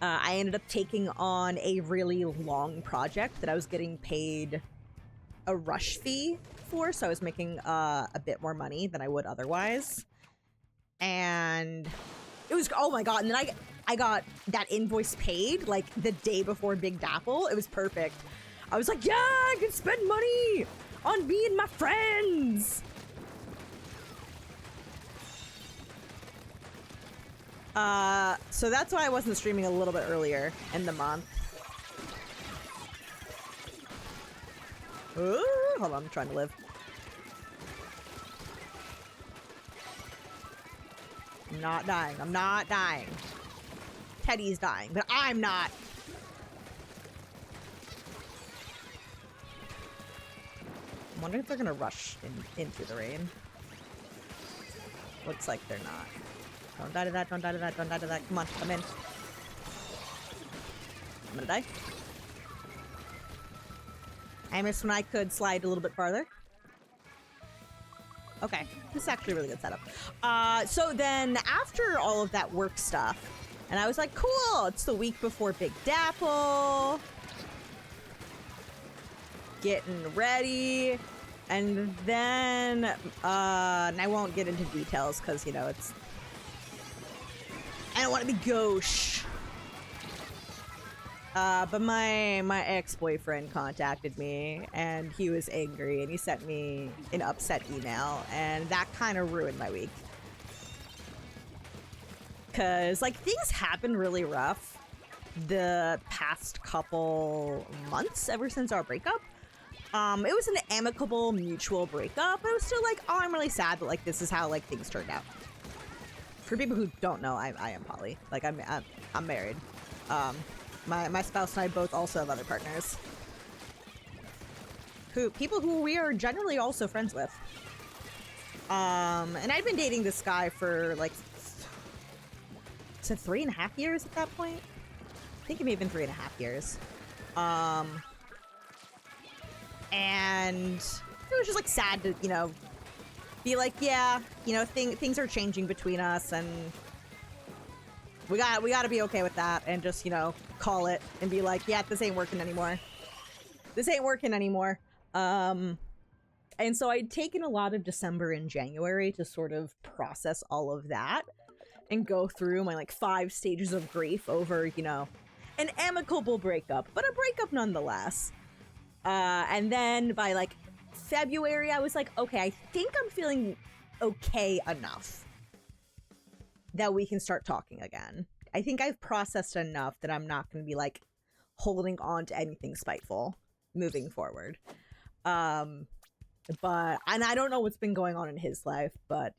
I ended up taking on a really long project that I was getting paid a rush fee for, so I was making a bit more money than I would otherwise. And it was, oh my god, and then I got that invoice paid like the day before Big Dapple. It was perfect. I was like, yeah, I can spend money on me and my friends. So that's why I wasn't streaming a little bit earlier in the month. Ooh, hold on, I'm trying to live. I'm not dying. I'm not dying. Teddy's dying, but I'm not. I'm wondering if they're gonna rush into the rain. Looks like they're not. Don't die to that, don't die to that, don't die to that. Come on, come in. I'm gonna die. I missed when I could slide a little bit farther. Okay, this is actually a really good setup. So then after all of that work stuff, and I was like, cool, it's the week before Big Dapple. Getting ready. And then, and I won't get into details because, you know, it's, I don't want to be gauche. But my ex-boyfriend contacted me, and he was angry, and he sent me an upset email, and that kind of ruined my week. Because, like, things happened really rough, the past couple months ever since our breakup. It was an amicable, mutual breakup, but it was still like, oh, I'm really sad that like this is how like things turned out. For people who don't know, I am poly. Like I'm married. My spouse and I both also have other partners. People who we are generally also friends with. And I'd been dating this guy for like, is it 3.5 years at that point? I think it may have been 3.5 years. And it was just like sad to, you know, be like, yeah, you know, things are changing between us, and we got to be okay with that, and just, you know, call it and be like, yeah, this ain't working anymore. This ain't working anymore. And so I'd taken a lot of December and January to sort of process all of that and go through my like 5 stages of grief over, you know, an amicable breakup, but a breakup nonetheless. And then by like February, I was like, okay, I think I'm feeling okay enough that we can start talking again. I think I've processed enough that I'm not going to be like holding on to anything spiteful moving forward. But, and I don't know what's been going on in his life, but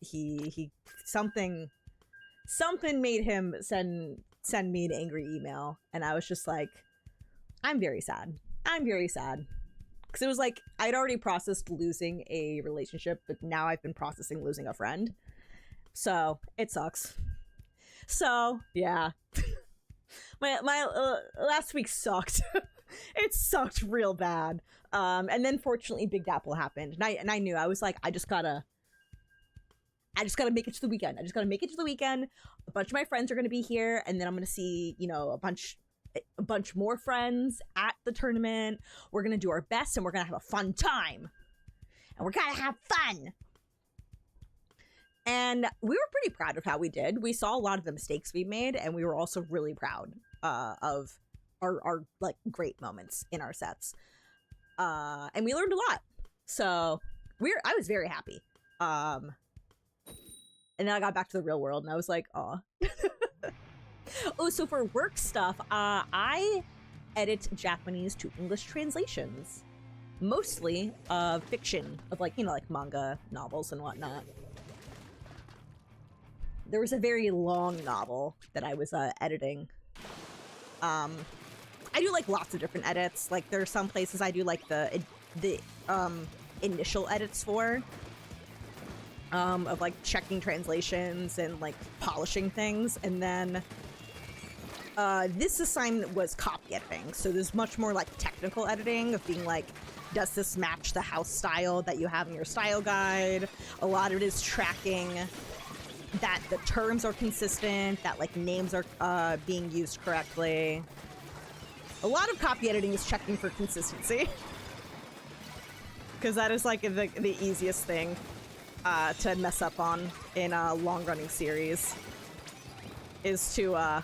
something made him send me an angry email, and I was just like, I'm very sad. I'm very sad. Because it was like, I'd already processed losing a relationship, but now I've been processing losing a friend. So, it sucks. So, yeah. my last week sucked. It sucked real bad. And then fortunately Big Apple happened. And I knew, I was like, I just gotta make it to the weekend. I just gotta make it to the weekend. A bunch of my friends are gonna be here, and then I'm gonna see, you know, a bunch more friends at the tournament. We're gonna do our best, and we're gonna have a fun time. And we're gonna have fun. And we were pretty proud of how we did. We saw a lot of the mistakes we made, and we were also really proud of our like great moments in our sets. And we learned a lot. So I was very happy. And then I got back to the real world, and I was like, aw. Oh, so for work stuff, I edit Japanese to English translations. Mostly of fiction, of like, you know, like manga, novels, and whatnot. There was a very long novel that I was editing. I do like lots of different edits. Like there are some places I do like the initial edits for. Of like checking translations and like polishing things, and then this assignment was copy editing, so there's much more like technical editing of being like, does this match the house style that you have in your style guide? A lot of it is tracking that the terms are consistent, that like names are being used correctly. A lot of copy editing is checking for consistency, because that is like the easiest thing to mess up on in a long-running series, is to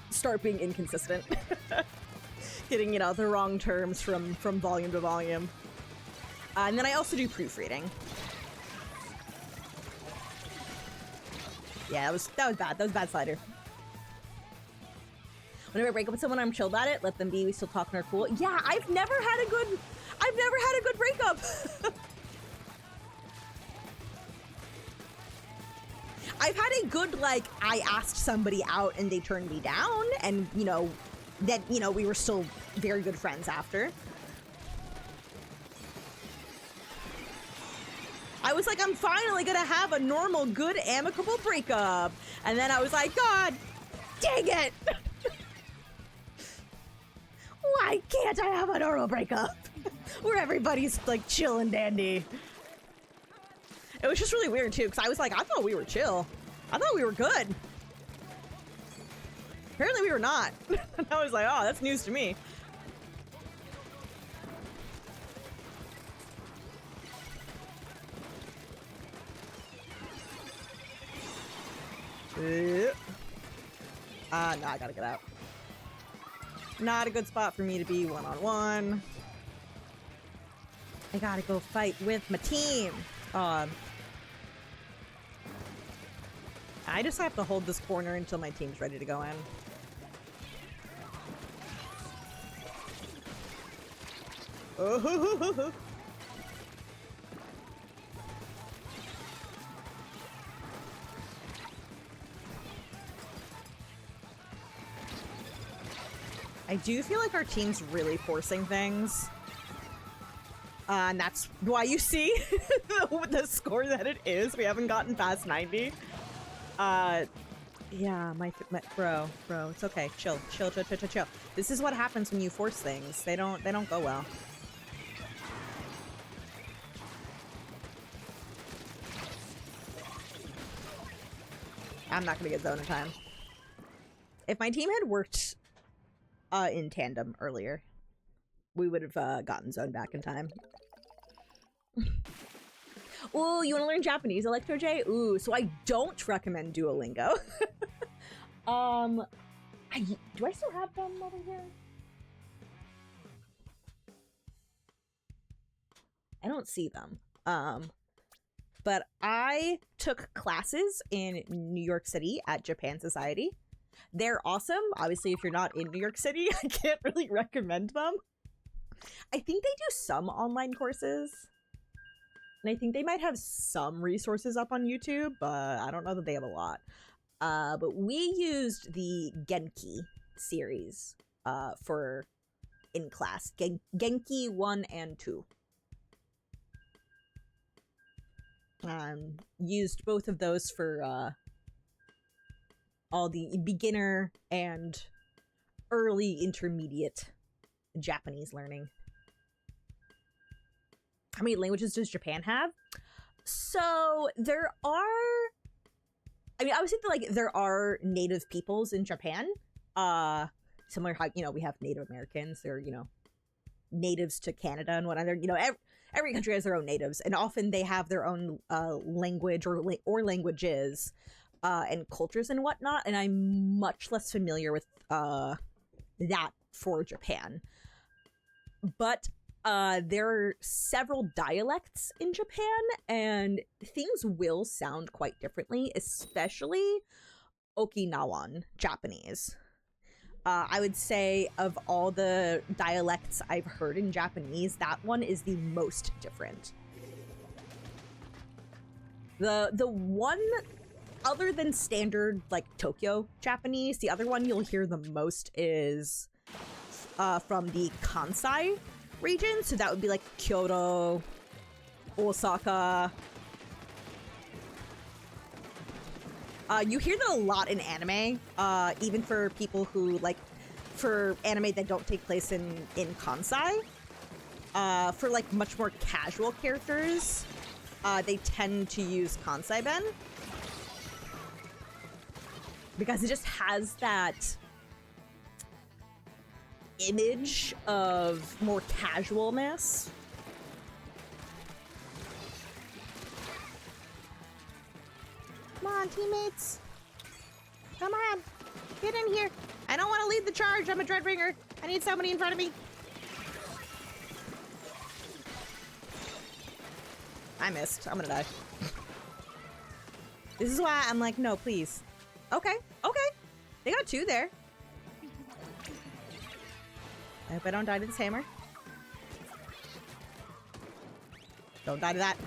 start being inconsistent. Getting, you know, the wrong terms from volume to volume. And then I also do proofreading. Yeah, that was bad. That was bad slider. Whenever I break up with someone, I'm chilled about it. Let them be. We still talk and are cool. Yeah, I've never had a good breakup. I've had a good, like, I asked somebody out and they turned me down, and, you know, that, you know, we were still very good friends after. I was like, I'm finally gonna have a normal, good, amicable breakup. And then I was like, God, dang it! Why can't I have a normal breakup? Where everybody's, like, chill and dandy. It was just really weird, too, because I was like, I thought we were chill. I thought we were good. Apparently we were not. I was like, oh, that's news to me. No, I gotta get out. Not a good spot for me to be one-on-one. I gotta go fight with my team. I just have to hold this corner until my team's ready to go in. Oh. I do feel like our team's really forcing things. And that's why you see the score that it is. We haven't gotten past 90. Yeah, my bro, it's okay. Chill. This is what happens when you force things. They don't go well. I'm not gonna get zone in time. If my team had worked in tandem earlier, we would have gotten zone back in time. Ooh, you want to learn Japanese, Electro J? Ooh, so I don't recommend Duolingo. Do I still have them over here? I don't see them. But I took classes in New York City at Japan Society. They're awesome. Obviously, if you're not in New York City, I can't really recommend them. I think they do some online courses. And I think they might have some resources up on YouTube, but I don't know that they have a lot. But we used the Genki series for in class. Genki 1 and 2. Used both of those for all the beginner and early intermediate Japanese learning. How many languages does Japan have? So there are, I mean, obviously, like, there are native peoples in Japan. Similar how, you know, we have Native Americans. They're, you know, natives to Canada and whatnot. You know, every country has their own natives, and often they have their own language or languages and cultures and whatnot. And I'm much less familiar with that for Japan. But there are several dialects in Japan, and things will sound quite differently, especially Okinawan Japanese. I would say of all the dialects I've heard in Japanese, that one is the most different. The one other than standard, like, Tokyo Japanese, the other one you'll hear the most is from the Kansai region. So that would be like Kyoto, Osaka. You hear that a lot in anime, even for people who, like, for anime that don't take place in Kansai. For, like, much more casual characters, they tend to use Kansai-ben. Because it just has that image of more casualness. Come on, teammates. Come on. Get in here. I don't want to lead the charge. I'm a Dreadbringer. I need somebody in front of me. I missed. I'm gonna die. This is why I'm like, no, please. Okay. Okay. They got 2 there. I hope I don't die to this hammer. Don't die to that.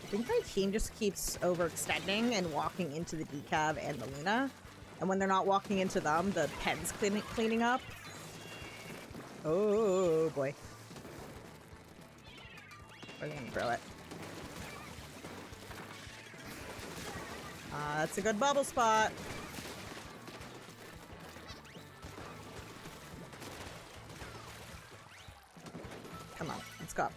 I think my team just keeps overextending and walking into the decav and the Luna. And when they're not walking into them, the pen's cleaning up. Oh boy. We're gonna throw it. That's a good bubble spot. Come on, let's go.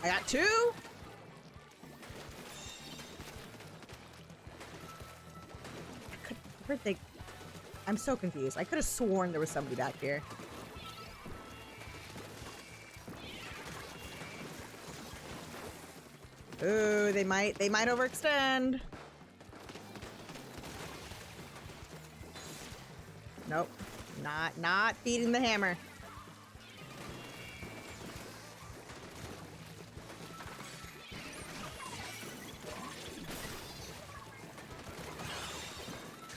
I got 2. Where'd they... I'm so confused. I could have sworn there was somebody back here. Ooh, they might overextend. Nope. Not feeding the hammer.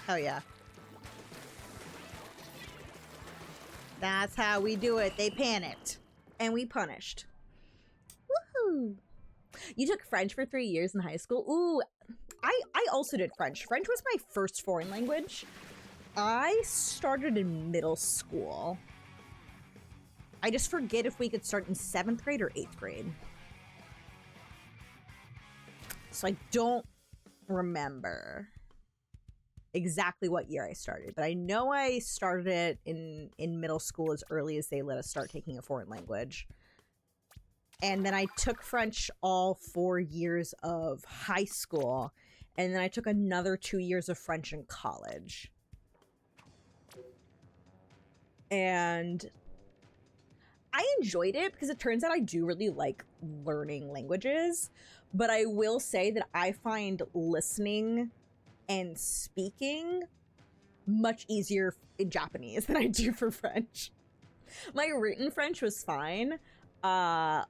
Hell yeah. That's how we do it. They panicked. And we punished. Woohoo! You took French for 3 years in high school? Ooh, I also did French. French was my first foreign language. I started in middle school. I just forget if we could start in 7th grade or 8th grade. So I don't remember exactly what year I started, but I know I started it in middle school as early as they let us start taking a foreign language. And then I took French all 4 years of high school, and then I took another 2 years of French in college. And I enjoyed it because it turns out I do really like learning languages, but I will say that I find listening and speaking much easier in Japanese than I do for French. My written French was fine, and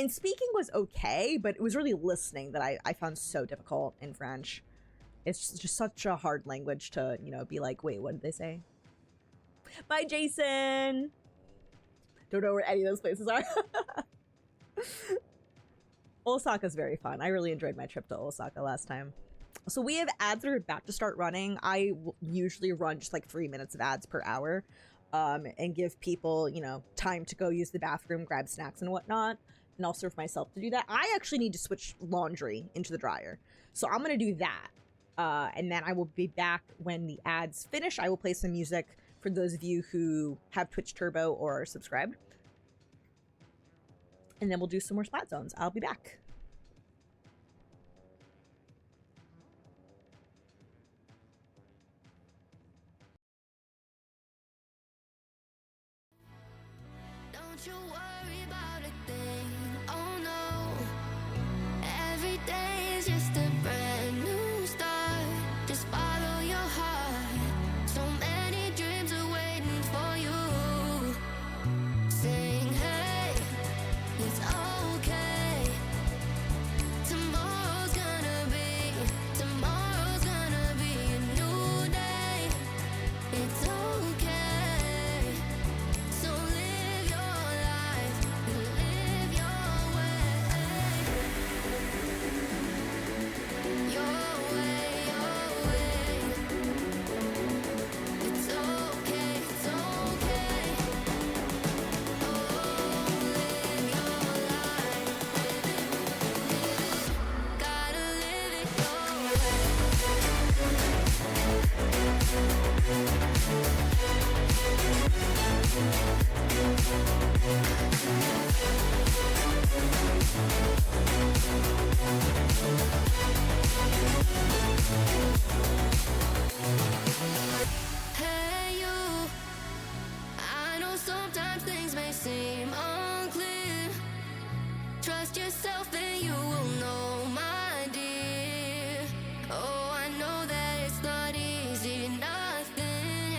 speaking was okay, but it was really listening that I found so difficult in French. It's just such a hard language to, you know, be like, wait, what did they say? Bye, Jason! Don't know where any of those places are. Osaka's very fun. I really enjoyed my trip to Osaka last time. So we have ads that are about to start running. I usually run just like 3 minutes of ads per hour, and give people, you know, time to go use the bathroom, grab snacks and whatnot, and also for myself to do that. I actually need to switch laundry into the dryer. So I'm going to do that. And then I will be back when the ads finish. I will play some music for those of you who have Twitch Turbo or are subscribed. And then we'll do some more Splat Zones. I'll be back. Don't you worry about a thing, oh no. Every day is just a brand new start. Just follow your heart. So many dreams are waiting for you. Sing, hey, it's okay. Tomorrow's gonna be a new day. It's okay. So live your life and live your way. Your way, your way. It's okay, it's okay. Oh, live your life. Gotta live it your way. Hey you, I know sometimes things may seem unclear. Trust yourself and you will know, my dear. Oh, I know that it's not easy, nothing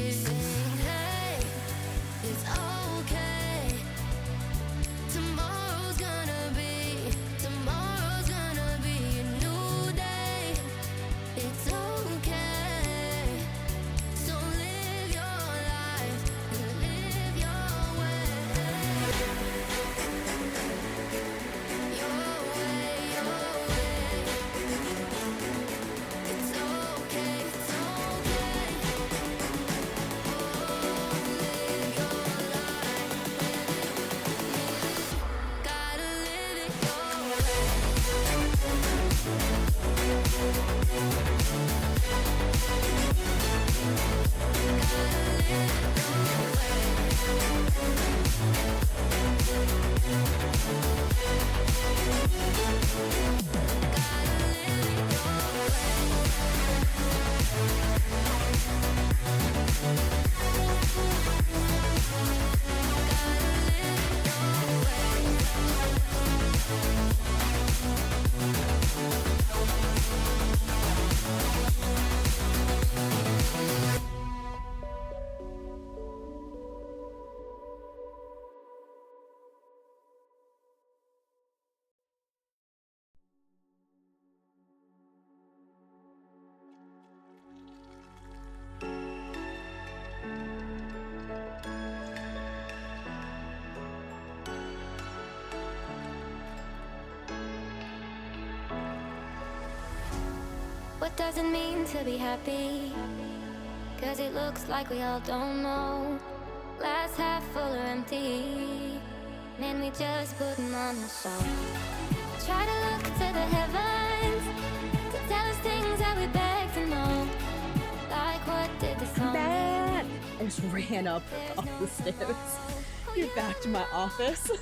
is. Sing, hey, it's okay. Tomorrow's gonna be doesn't mean to be happy, 'cause it looks like we all don't know. Glass half full or empty, man, we just putting on the show. Try to look to the heavens to tell us things that we beg to know. Like what did the song Bad. mean? I just ran up the stairs. Get back to my office.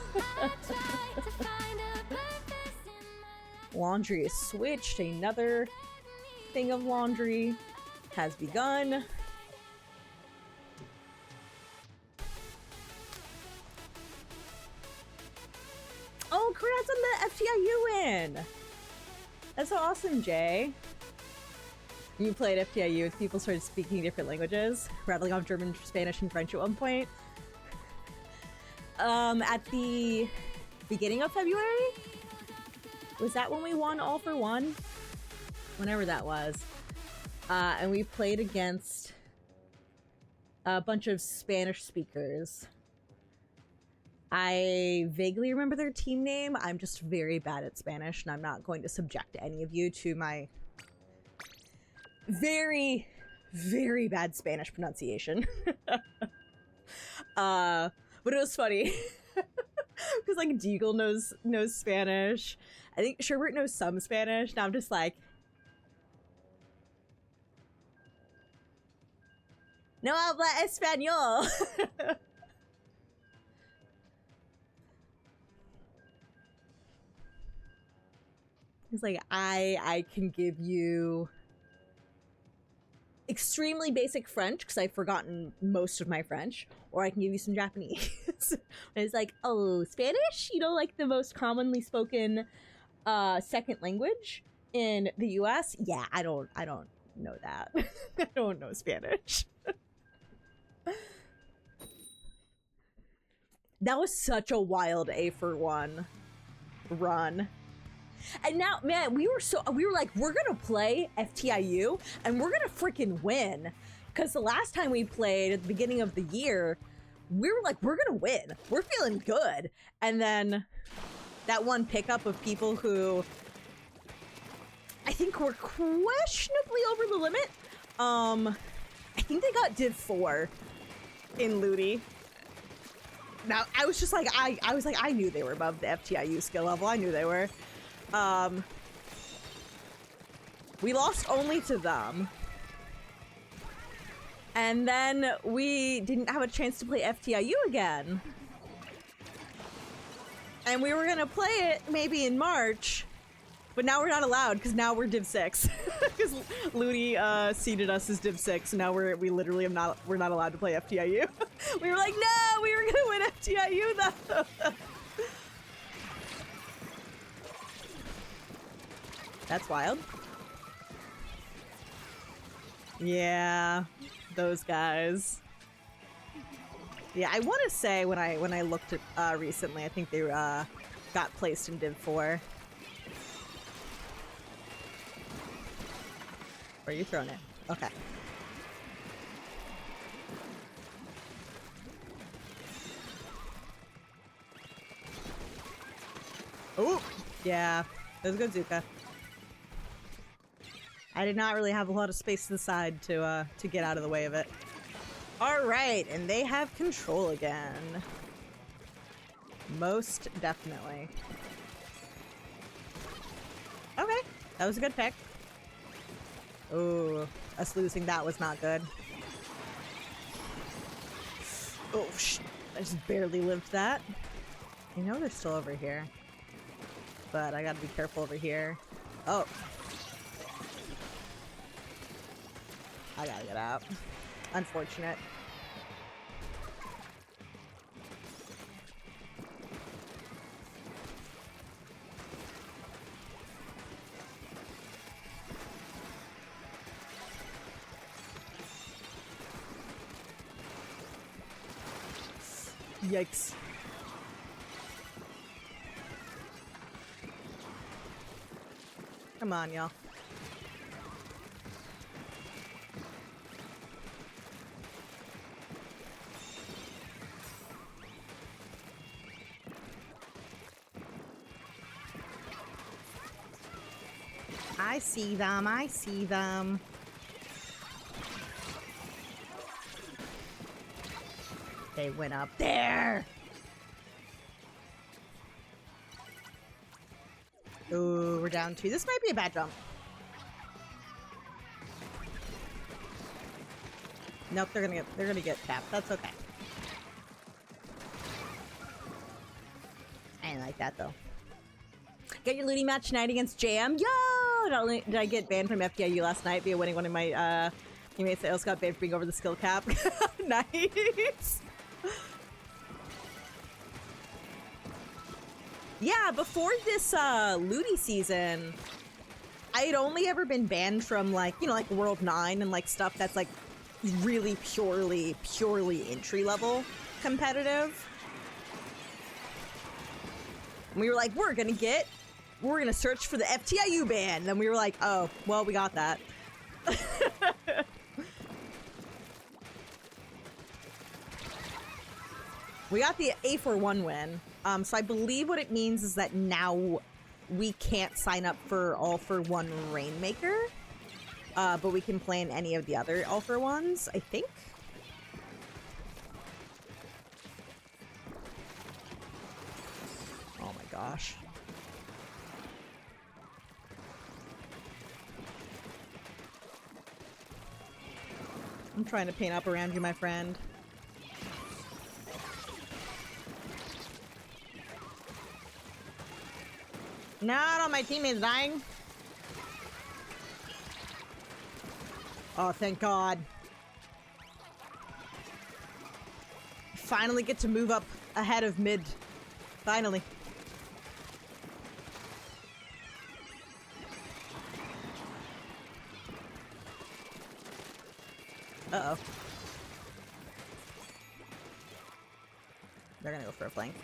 Laundry is switched. Another thing of laundry has begun. Oh, congrats on the FTIU win! That's so awesome, Jay. You played FTIU, people started speaking different languages, rattling off German, Spanish, and French at one point. At the beginning of February? Was that when we won All for One? Whenever that was. And we played against a bunch of Spanish speakers. I vaguely remember their team name. I'm just very bad at Spanish, and I'm not going to subject any of you to my very, very bad Spanish pronunciation. But it was funny. Because, like, Deagle knows Spanish. I think Sherbert knows some Spanish, and I'm just like... No habla español! It's like, I can give you extremely basic French, because I've forgotten most of my French, or I can give you some Japanese. It's like, oh, Spanish? You know, like the most commonly spoken second language in the US? Yeah, I don't know that. I don't know Spanish. That was such a wild A for 1 run. And now, man, we were like, we're gonna play FTIU and we're gonna freaking win. Because the last time we played at the beginning of the year, we were like, we're gonna win. We're feeling good. And then that one pickup of people who I think were questionably over the limit. I think they got Div 4 in Ludi. Now, I was just like, I was like, I knew they were above the FTIU skill level. I knew they were. We lost only to them. And then we didn't have a chance to play FTIU again. And we were gonna play it maybe in March, but now we're not allowed because now we're Div 6. Because Ludi seeded us as Div 6, and now we literally we're not allowed to play FTIU. We were like, no, we were gonna win FTIU though. That's wild. Yeah, those guys. Yeah, I want to say when I looked at recently, I think they got placed in Div 4. Where are you throwing it? Okay. Oh, yeah, that was a good Zuka. I did not really have a lot of space to the side to get out of the way of it. All right, and they have control again. Most definitely. Okay, that was a good pick. Oh, us losing that was not good. Oh, I just barely lived that. I know they're still over here, but I gotta be careful over here. Oh. I gotta get out. Unfortunate. Yikes. Come on, y'all. I see them. I see them. They went up there. Ooh, we're down 2. This might be a bad jump. Nope, they're gonna get tapped. That's okay. I didn't like that though. Get your looting match tonight against JM. Yo! Not only did I get banned from FTIU last night via winning one of my teammates, I also got banned for being over the skill cap. Nice. Yeah, before this looty season, I had only ever been banned from like, you know, like World 9 and like stuff that's like really purely entry level competitive. And we were like, we're gonna search for the FTIU ban. And then we were like, oh, well, we got that. We got the A41 win. So I believe what it means is that now we can't sign up for All for One Rainmaker, but we can play in any of the other All for Ones, I think. Oh my gosh. I'm trying to paint up around you, my friend. No, my teammate's dying. Oh, thank God. Finally get to move up ahead of mid. Finally. Uh-oh. They're gonna go for a flank.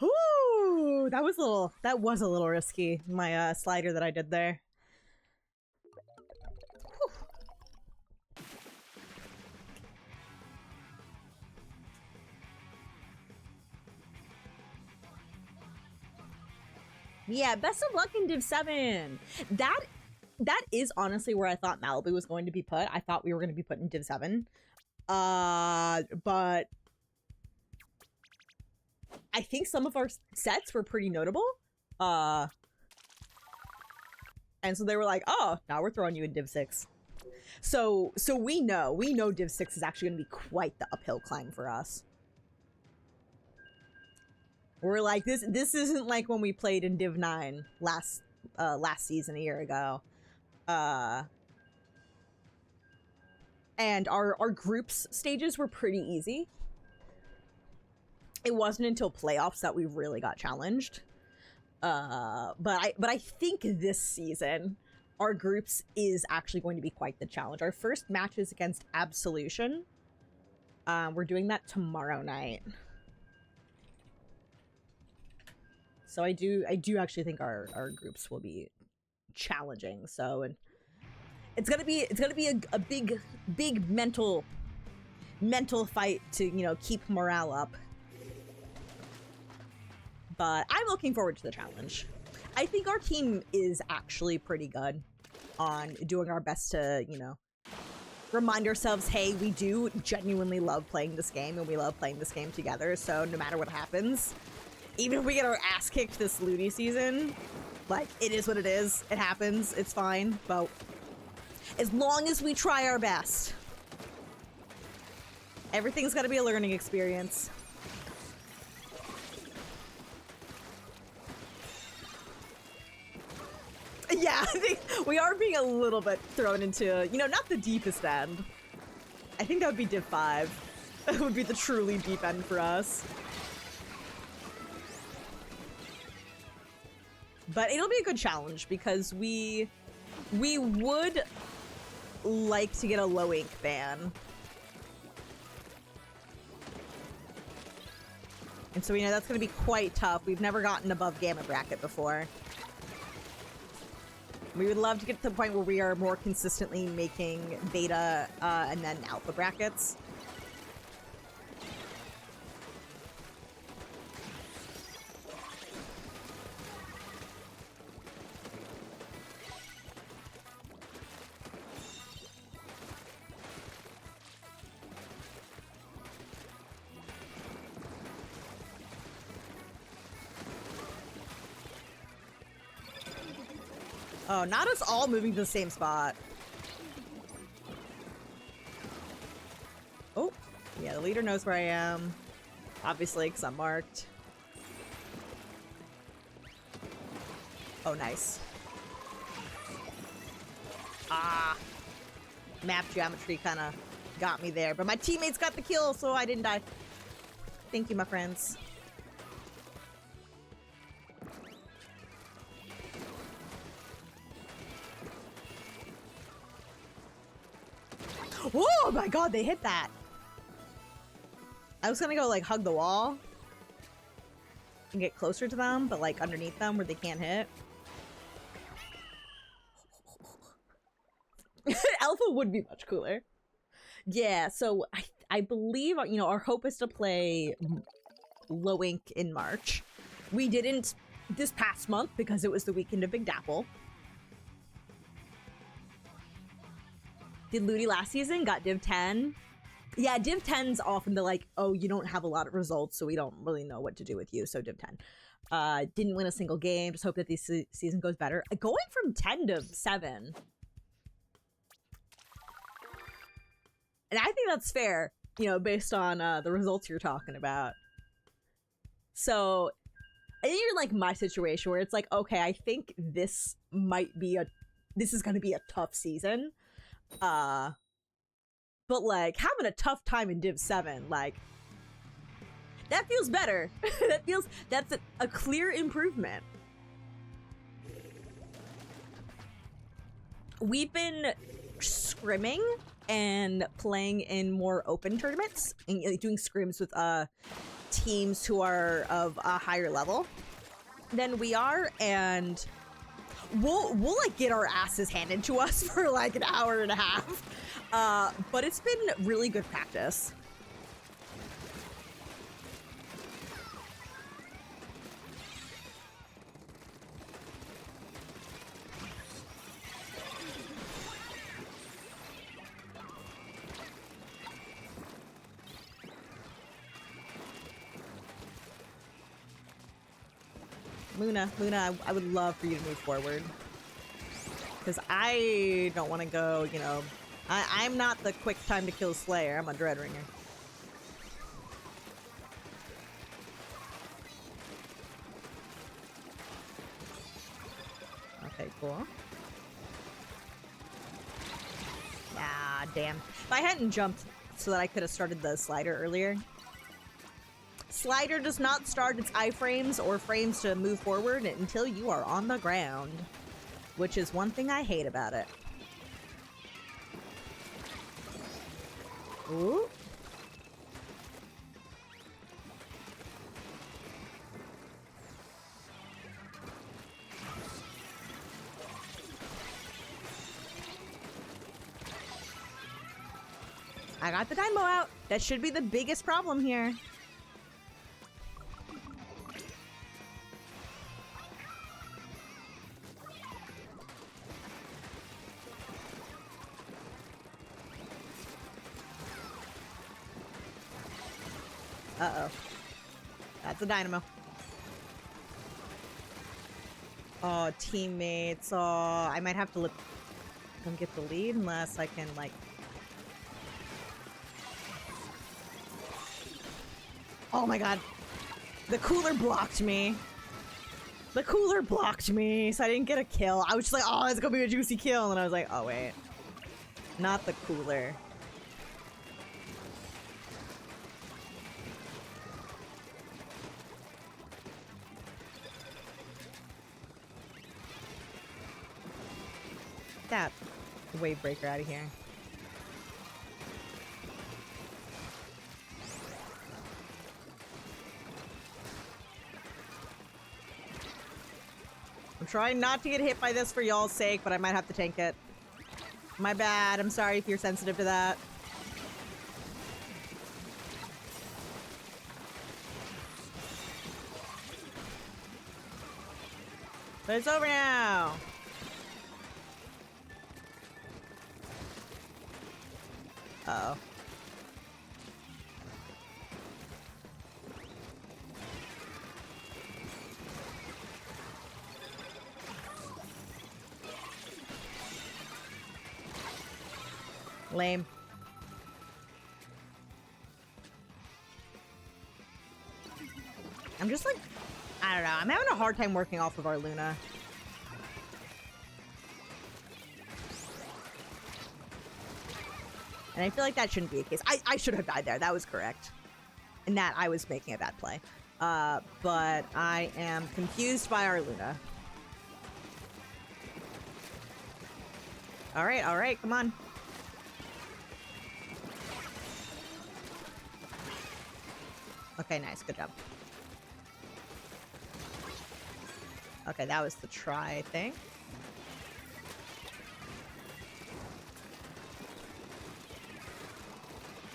Whoo! That was a little risky, my slider that I did there. Yeah, best of luck in Div 7. That is honestly where I thought Malibu was going to be put. I thought we were going to be put in Div 7. But I think some of our sets were pretty notable. And so they were like, "Oh, now we're throwing you in Div 6." So we know Div 6 is actually going to be quite the uphill climb for us. We're like, this isn't like when we played in Div 9 last season a year ago. And our groups stages were pretty easy. It wasn't until playoffs that we really got challenged. But I think this season our groups is actually going to be quite the challenge. Our first match is against Absolution. We're doing that tomorrow night. So I do actually think our groups will be challenging. So and it's gonna be a big mental fight to, you know, keep morale up. But I'm looking forward to the challenge. I think our team is actually pretty good on doing our best to, you know, remind ourselves, hey, we do genuinely love playing this game and we love playing this game together. So no matter what happens, even if we get our ass kicked this looty season, like, it is what it is. It happens. It's fine. But as long as we try our best, everything's got to be a learning experience. Yeah, I think we are being a little bit thrown into, you know, not the deepest end. I think that would be Div 5. That would be the truly deep end for us. But it'll be a good challenge because we would like to get a low ink ban. And so we know that's going to be quite tough. We've never gotten above Gamma Bracket before. We would love to get to the point where we are more consistently making beta and then alpha brackets. Oh, not us all moving to the same spot. Oh, yeah, the leader knows where I am. Obviously, because I'm marked. Oh, nice. Ah. Map geometry kind of got me there. But my teammates got the kill, so I didn't die. Thank you, my friends. Oh my god, they hit that. I was gonna go like hug the wall and get closer to them, but like underneath them where they can't hit. Alpha would be much cooler. Yeah, so I believe, you know, our hope is to play Low Ink in March. We didn't this past month because it was the weekend of Big Dapple. Did Ludi last season? Got Div 10. Yeah, Div 10's often the like, oh, you don't have a lot of results, so we don't really know what to do with you, so Div 10. Didn't win a single game, just hope that this season goes better. Going from 10 to 7. And I think that's fair, you know, based on the results you're talking about. So, I think you're like my situation where it's like, okay, I think this is gonna be a tough season. But like having a tough time in Div 7, like that feels better. That's a clear improvement. We've been scrimming and playing in more open tournaments and doing scrims with teams who are of a higher level than we are, and we'll like get our asses handed to us for like an hour and a half. But it's been really good practice. Luna, I would love for you to move forward. Because I don't want to go, you know, I'm not the quick time to kill Slayer, I'm a Dreadringer. Okay, cool. Ah, damn. If I hadn't jumped so that I could have started the slider earlier. Slider does not start its iframes or frames to move forward until you are on the ground, which is one thing I hate about it. Ooh. I got the dynamo out. That should be the biggest problem here. Uh-oh. That's a dynamo. Oh, teammates. Oh, I might have to let them get the lead unless I can, like... Oh my god. The cooler blocked me. The cooler blocked me, so I didn't get a kill. I was just like, oh, it's gonna be a juicy kill. And I was like, oh, wait. Not the cooler. That wave breaker out of here. I'm trying not to get hit by this for y'all's sake, but I might have to tank it. My bad. I'm sorry if you're sensitive to that. But it's over now. Uh-oh. Lame. I'm just like, I don't know. I'm having a hard time working off of our Luna. And I feel like that shouldn't be the case. I should have died there. That was correct. And that I was making a bad play. But I am confused by our Luna. All right, come on. Okay, nice, good job. Okay, that was the try, I think.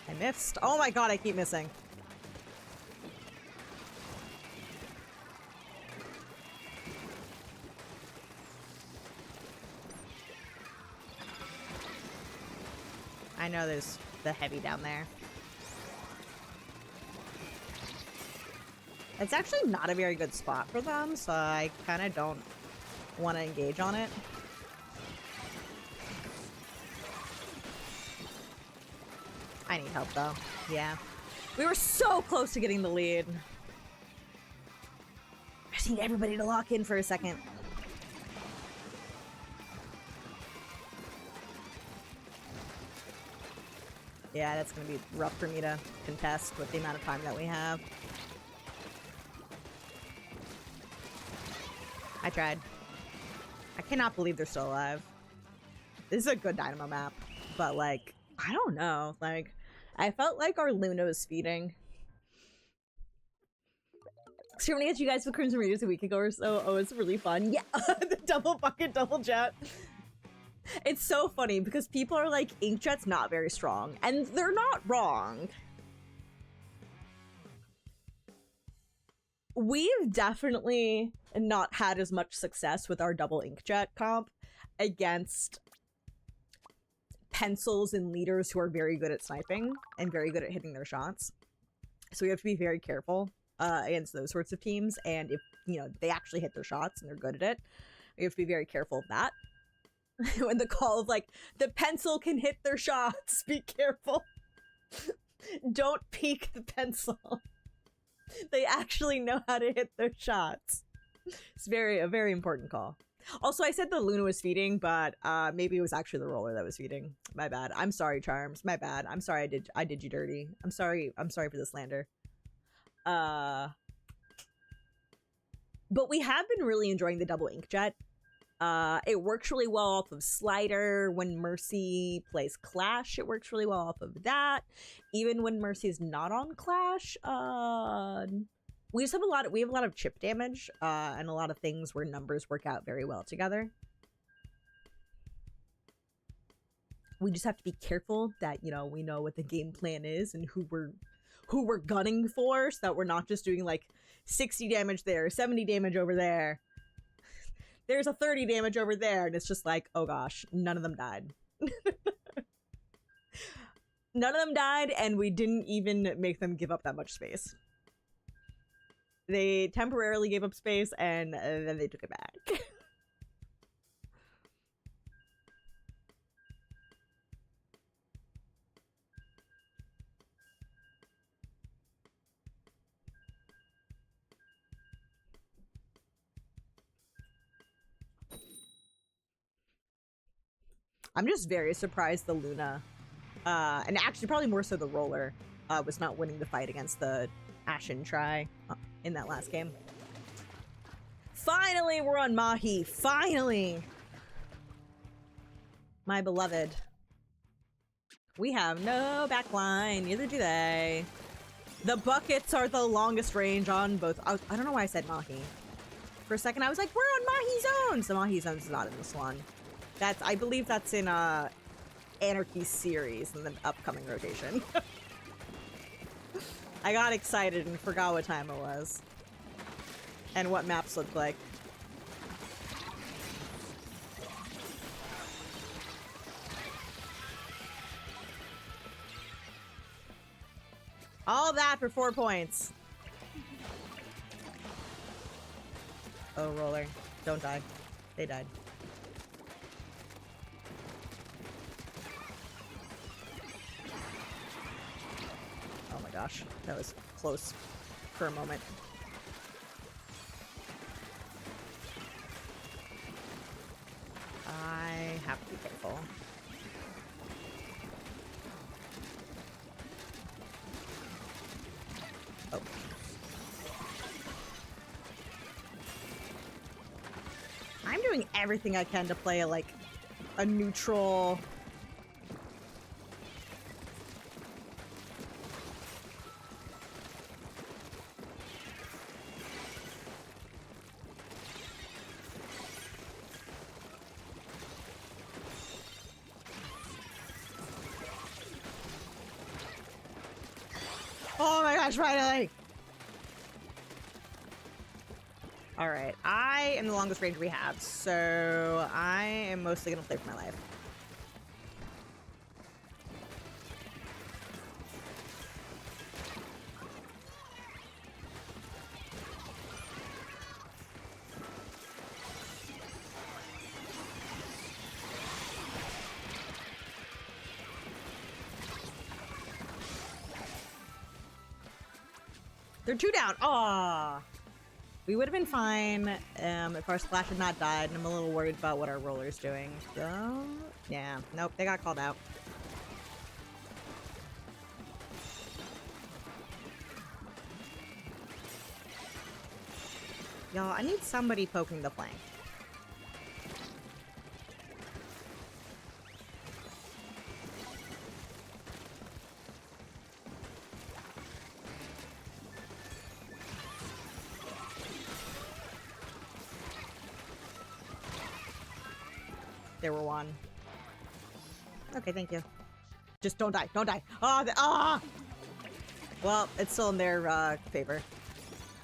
I missed. Oh my god, I keep missing. I know there's the heavy down there. It's actually not a very good spot for them, so I kind of don't want to engage on it. I need help, though. Yeah. We were so close to getting the lead. I just need everybody to lock in for a second. Yeah, that's going to be rough for me to contest with the amount of time that we have. I tried. I cannot believe they're still alive. This is a good Dynamo map, but like, I don't know. Like, I felt like our Luna was feeding. Streaming at you guys with Crimson Readers a week ago or so. Oh, it's really fun. Yeah, the double bucket, double jet. It's so funny because people are like, Inkjet's not very strong, and they're not wrong. We've definitely not had as much success with our double Inkjet comp against pencils and leaders who are very good at sniping and very good at hitting their shots. So we have to be very careful against those sorts of teams, and if, you know, they actually hit their shots and they're good at it, we have to be very careful of that. When the call of like, the pencil can hit their shots, be careful. Don't peek the pencil. They actually know how to hit their shots. It's a very important call. Also, I said the Luna was feeding, but maybe it was actually the roller that was feeding. My bad. I'm sorry, Charms. My bad. I'm sorry I did you dirty. I'm sorry for the slander. But we have been really enjoying the double Inkjet. It works really well off of Slider. When Mercy plays Clash, it works really well off of that. Even when Mercy's not on Clash, we just have a lot of chip damage, and a lot of things where numbers work out very well together. We just have to be careful that, you know, we know what the game plan is and who we're gunning for, so that we're not just doing like 60 damage there, 70 damage over there. There's a 30 damage over there, and it's just like, oh gosh, none of them died. None of them died, and we didn't even make them give up that much space. They temporarily gave up space, and then they took it back. I'm just very surprised the Luna, and actually probably more so the roller, was not winning the fight against the Ashen Try in that last game. Finally, we're on Mahi. Finally! My beloved. We have no backline, neither do they. The buckets are the longest range on both. I don't know why I said Mahi. For a second, I was like, we're on Mahi Zones! The Mahi Zones is not in this one. I believe that's in Anarchy series in the upcoming rotation. I got excited and forgot what time it was. And what maps looked like. All that for 4 points. Oh, roller. Don't die. They died. Oh my gosh. That was close for a moment. I have to be careful. Oh. I'm doing everything I can to play like a neutral. Oh my gosh, finally! Alright, I am the longest range we have, so I am mostly gonna play for my life. They're 2 down. Aww. We would have been fine if our splash had not died, and I'm a little worried about what our roller's doing. So, yeah. Nope, they got called out. Y'all, I need somebody poking the flank. There were 1. Okay, thank you. Just don't die. Don't die. Oh, well, it's still in their favor.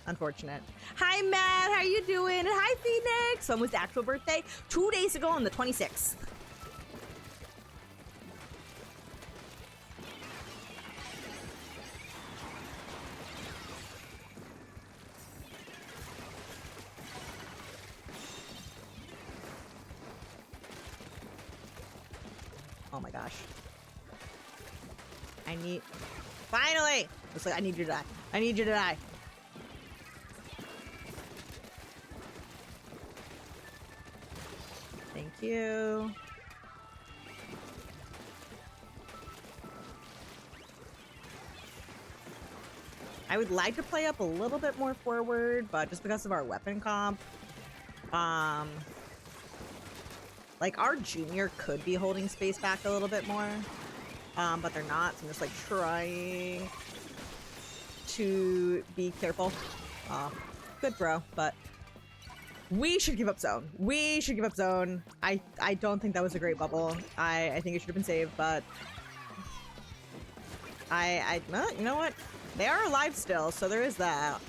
Unfortunate. Hi, Matt. How you doing? And hi, Phoenix. When was the actual birthday? 2 days ago on the 26th. Oh my gosh. I need... Finally! Looks like I need you to die. I need you to die. Thank you. I would like to play up a little bit more forward, but just because of our weapon comp, like our junior could be holding space back a little bit more, but they're not. So I'm just like trying to be careful. Good bro, but we should give up zone. We should give up zone. I don't think that was a great bubble. I think it should have been saved, but well, you know what? They are alive still, so there is that.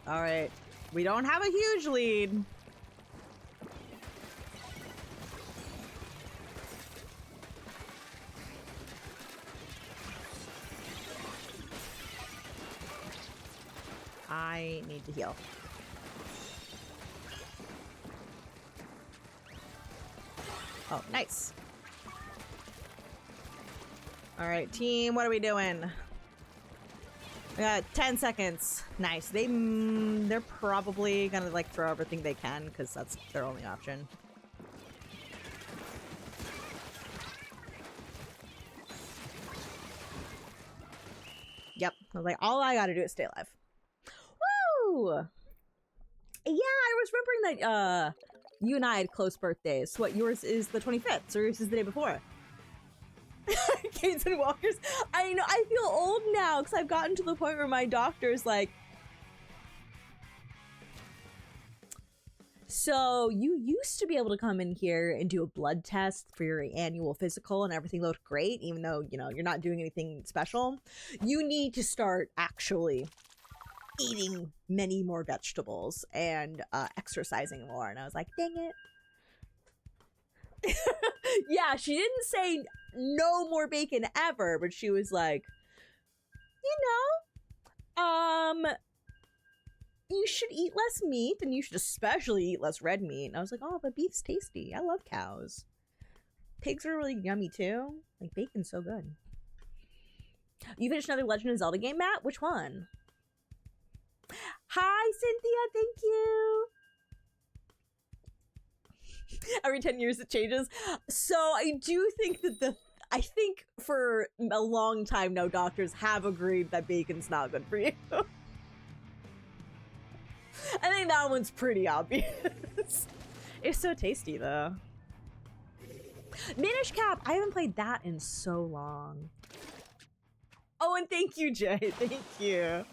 All right, we don't have a huge lead. I need to heal. Oh, nice. All right, team, what are we doing? We got 10 seconds. Nice. They're probably gonna like throw everything they can because that's their only option. Yep. I was like, all I gotta do is stay alive. Woo! Yeah, I was remembering that You and I had close birthdays. What, yours is the 25th, so yours is the day before. Canes and walkers. I know, I feel old now because I've gotten to the point where my doctor's like, so you used to be able to come in here and do a blood test for your annual physical and everything looked great, even though, you know, you're not doing anything special. You need to start actually eating many more vegetables and exercising more. And I was like, dang it. Yeah, she didn't say no more bacon ever, but she was like, you know, you should eat less meat, and you should especially eat less red meat. And I was like, oh, but beef's tasty. I love cows. Pigs are really yummy too. Like, bacon's so good. You finished another Legend of Zelda game, Matt? Which one? Hi, Cynthia, thank you. Every 10 years it changes. So I do think that I think for a long time now, doctors have agreed that bacon's not good for you. I think that one's pretty obvious. It's so tasty, though. Minish Cap! I haven't played that in so long. Oh, and thank you, Jay. Thank you.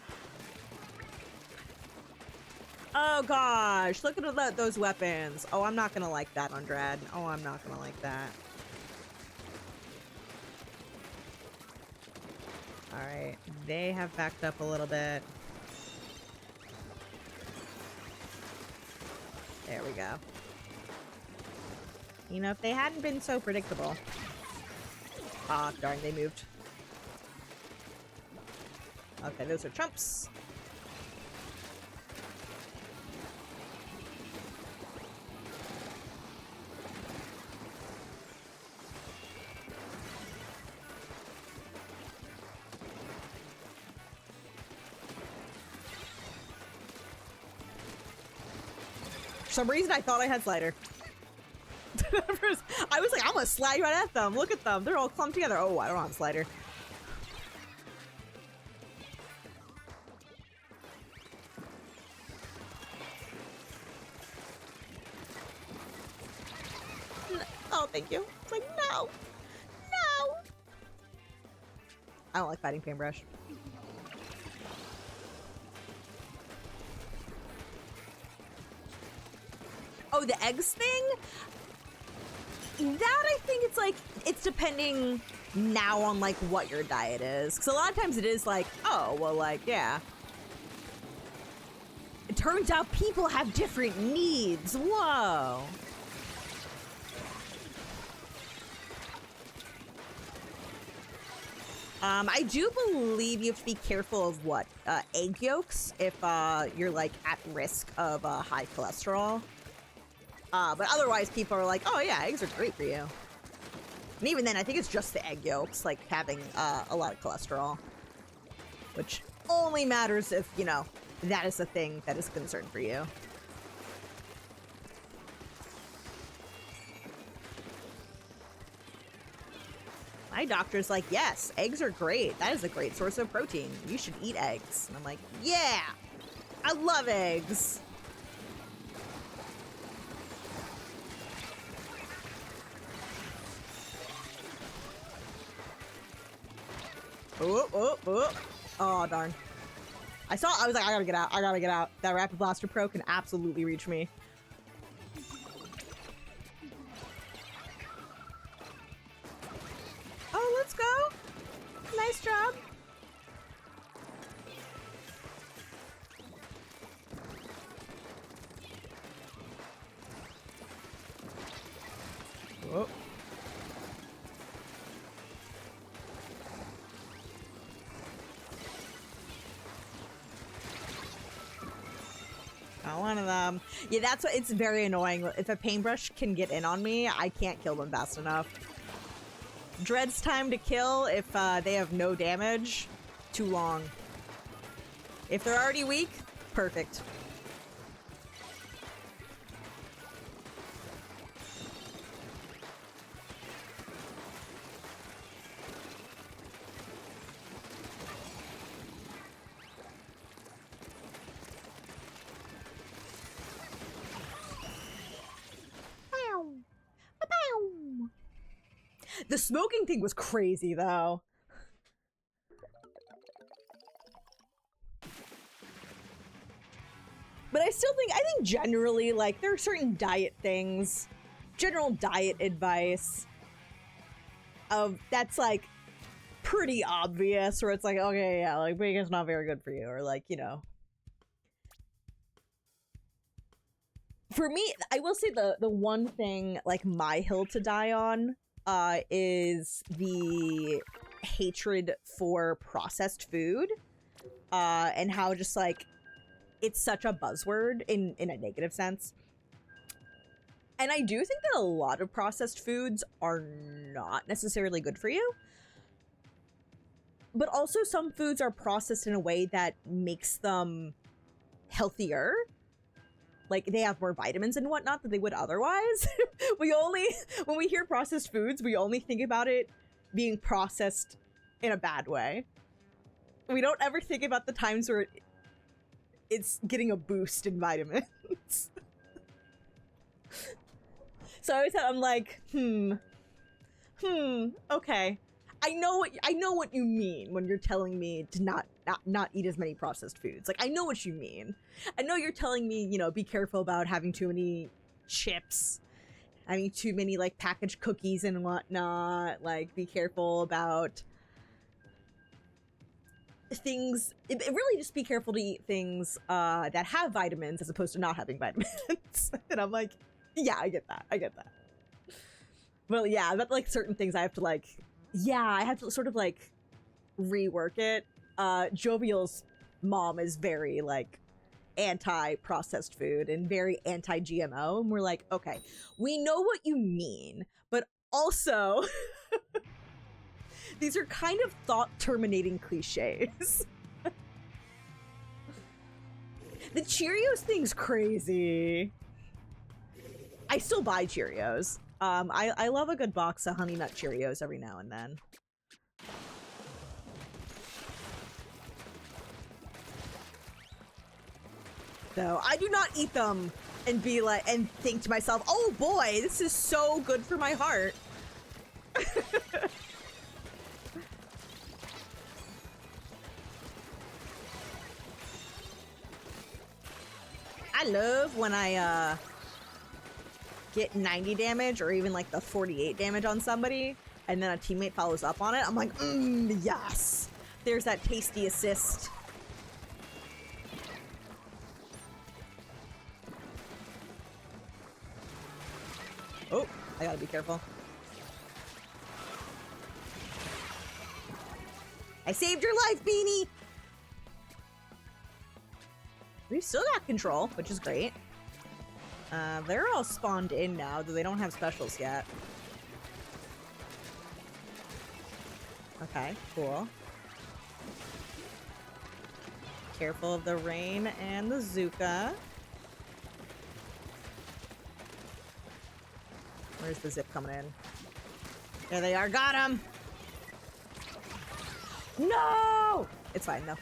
Oh, gosh. Look at those weapons. Oh, I'm not gonna like that on Dread. Oh, I'm not gonna like that. Alright. They have backed up a little bit. There we go. You know, if they hadn't been so predictable. Ah, darn, they moved. Okay, those are chumps. For some reason, I thought I had Slider. I was like, I'm gonna slide right at them. Look at them. They're all clumped together. Oh, I don't have Slider. Oh, thank you. It's like, no. No. I don't like fighting Paintbrush. Oh, the eggs thing? That, I think it's like, it's depending now on like what your diet is. Because a lot of times it is like, oh, well, like, yeah. It turns out people have different needs. Whoa. I do believe you have to be careful of what? Egg yolks if you're like at risk of high cholesterol. But otherwise, people are like, oh yeah, eggs are great for you. And even then, I think it's just the egg yolks, like having a lot of cholesterol. Which only matters if, you know, that is a thing that is a concern for you. My doctor's like, yes, eggs are great. That is a great source of protein. You should eat eggs. And I'm like, yeah, I love eggs. Oh, oh, oh. Oh, darn. I was like, I gotta get out. I gotta get out. That Rapid Blaster Pro can absolutely reach me. Oh, let's go. Nice job. Oh. Got one of them. Yeah, that's what, it's very annoying. If a paintbrush can get in on me, I can't kill them fast enough. Dread's time to kill if they have no damage, too long. If they're already weak, perfect. The smoking thing was crazy, though. But I think generally, like, there are certain diet things, general diet advice of that's like pretty obvious, where it's like, okay, yeah, like bacon's not very good for you, or like, you know. For me, I will say the one thing, like, my hill to die on is the hatred for processed food, and how just like it's such a buzzword in a negative sense. And I do think that a lot of processed foods are not necessarily good for you. But also some foods are processed in a way that makes them healthier. Like, they have more vitamins and whatnot than they would otherwise. When we hear processed foods, we only think about it being processed in a bad way. We don't ever think about the times where it's getting a boost in vitamins. So I'm like, okay. I know what you mean when you're telling me to not eat as many processed foods. Like, I know what you mean. I know you're telling me, you know, be careful about having too many chips, having too many, like, packaged cookies and whatnot. Like, be careful about things. It really just be careful to eat things that have vitamins as opposed to not having vitamins. And I'm like, yeah, I get that. Well, yeah, but like certain things I have to like, I have to sort of like rework it. Jovial's mom is very like anti-processed food and very anti-GMO, and we're like, okay, we know what you mean, but also these are kind of thought-terminating cliches. The Cheerios thing's crazy. I still buy Cheerios. I love a good box of Honey Nut Cheerios every now and then. So I do not eat them and be like, and think to myself, oh boy, this is so good for my heart. I love when I get 90 damage or even like the 48 damage on somebody and then a teammate follows up on it. I'm like, yes, there's that tasty assist. Oh, I gotta be careful. I saved your life, Beanie! We've still got control, which is great. They're all spawned in now, though they don't have specials yet. Okay, cool. Careful of the rain and the Zuka. Where's the zip coming in? There they are, got him! No! It's fine, though.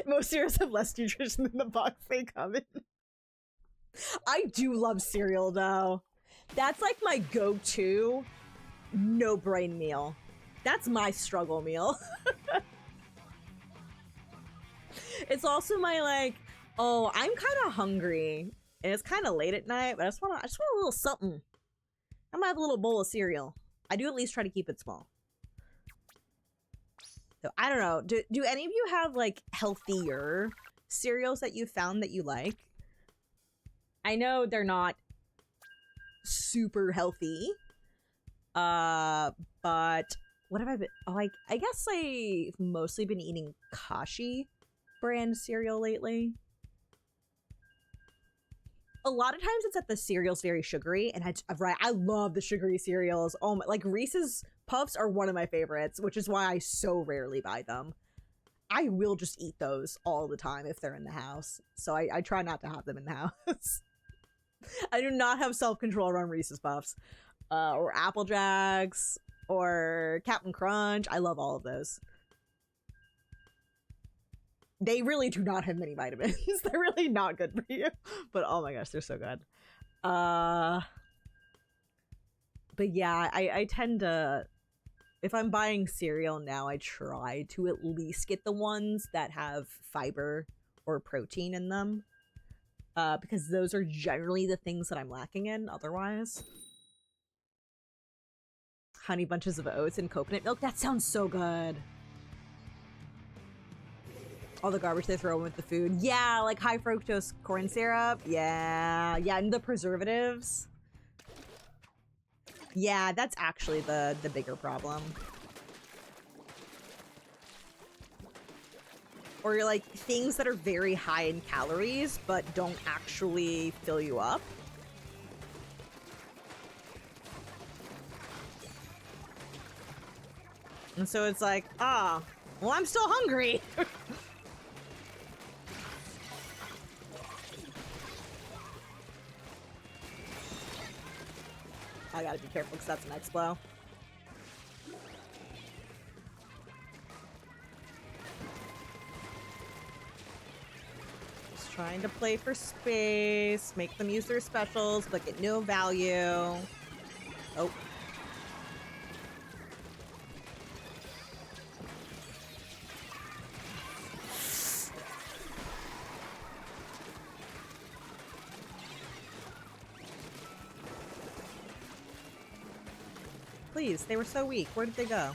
Most cereals have less nutrition than the box they come in. I do love cereal, though. That's like my go-to no-brain meal. That's my struggle meal. It's also my, like, oh, I'm kind of hungry, and it's kind of late at night, but I just want a little something. I'm gonna have a little bowl of cereal. I do at least try to keep it small. So I don't know. Do any of you have like healthier cereals that you found that you like? I know they're not super healthy. But what have I been? Oh, I guess I've mostly been eating Kashi brand cereal lately. A lot of times it's that the cereal's very sugary, and I love the sugary cereals. Oh my, like Reese's Puffs are one of my favorites, which is why I so rarely buy them. I will just eat those all the time if they're in the house. So I try not to have them in the house. I do not have self-control around Reese's Puffs. Or Apple Jacks, or Captain Crunch. I love all of those. They really do not have many vitamins. They're really not good for you. But oh my gosh, they're so good. But yeah, I tend to, if I'm buying cereal now, I try to at least get the ones that have fiber or protein in them. Because those are generally the things that I'm lacking in otherwise. Honey bunches of oats and coconut milk. That sounds so good. All the garbage they throw in with the food. Yeah, like high fructose corn syrup. Yeah, and the preservatives. Yeah, that's actually the bigger problem. Or like things that are very high in calories but don't actually fill you up. And so it's like, well, I'm still hungry. I gotta be careful because that's an X-Blow. Just trying to play for space, make them use their specials, but get no value. Oh. Please, they were so weak. Where did they go?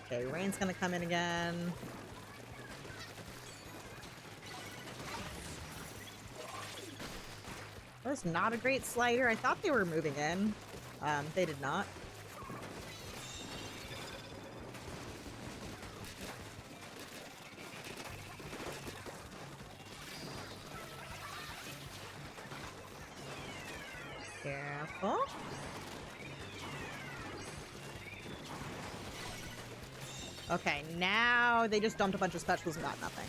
Okay, rain's gonna come in again. That was not a great slider. I thought they were moving in. They did not. Careful. Okay, now they just dumped a bunch of specials and got nothing.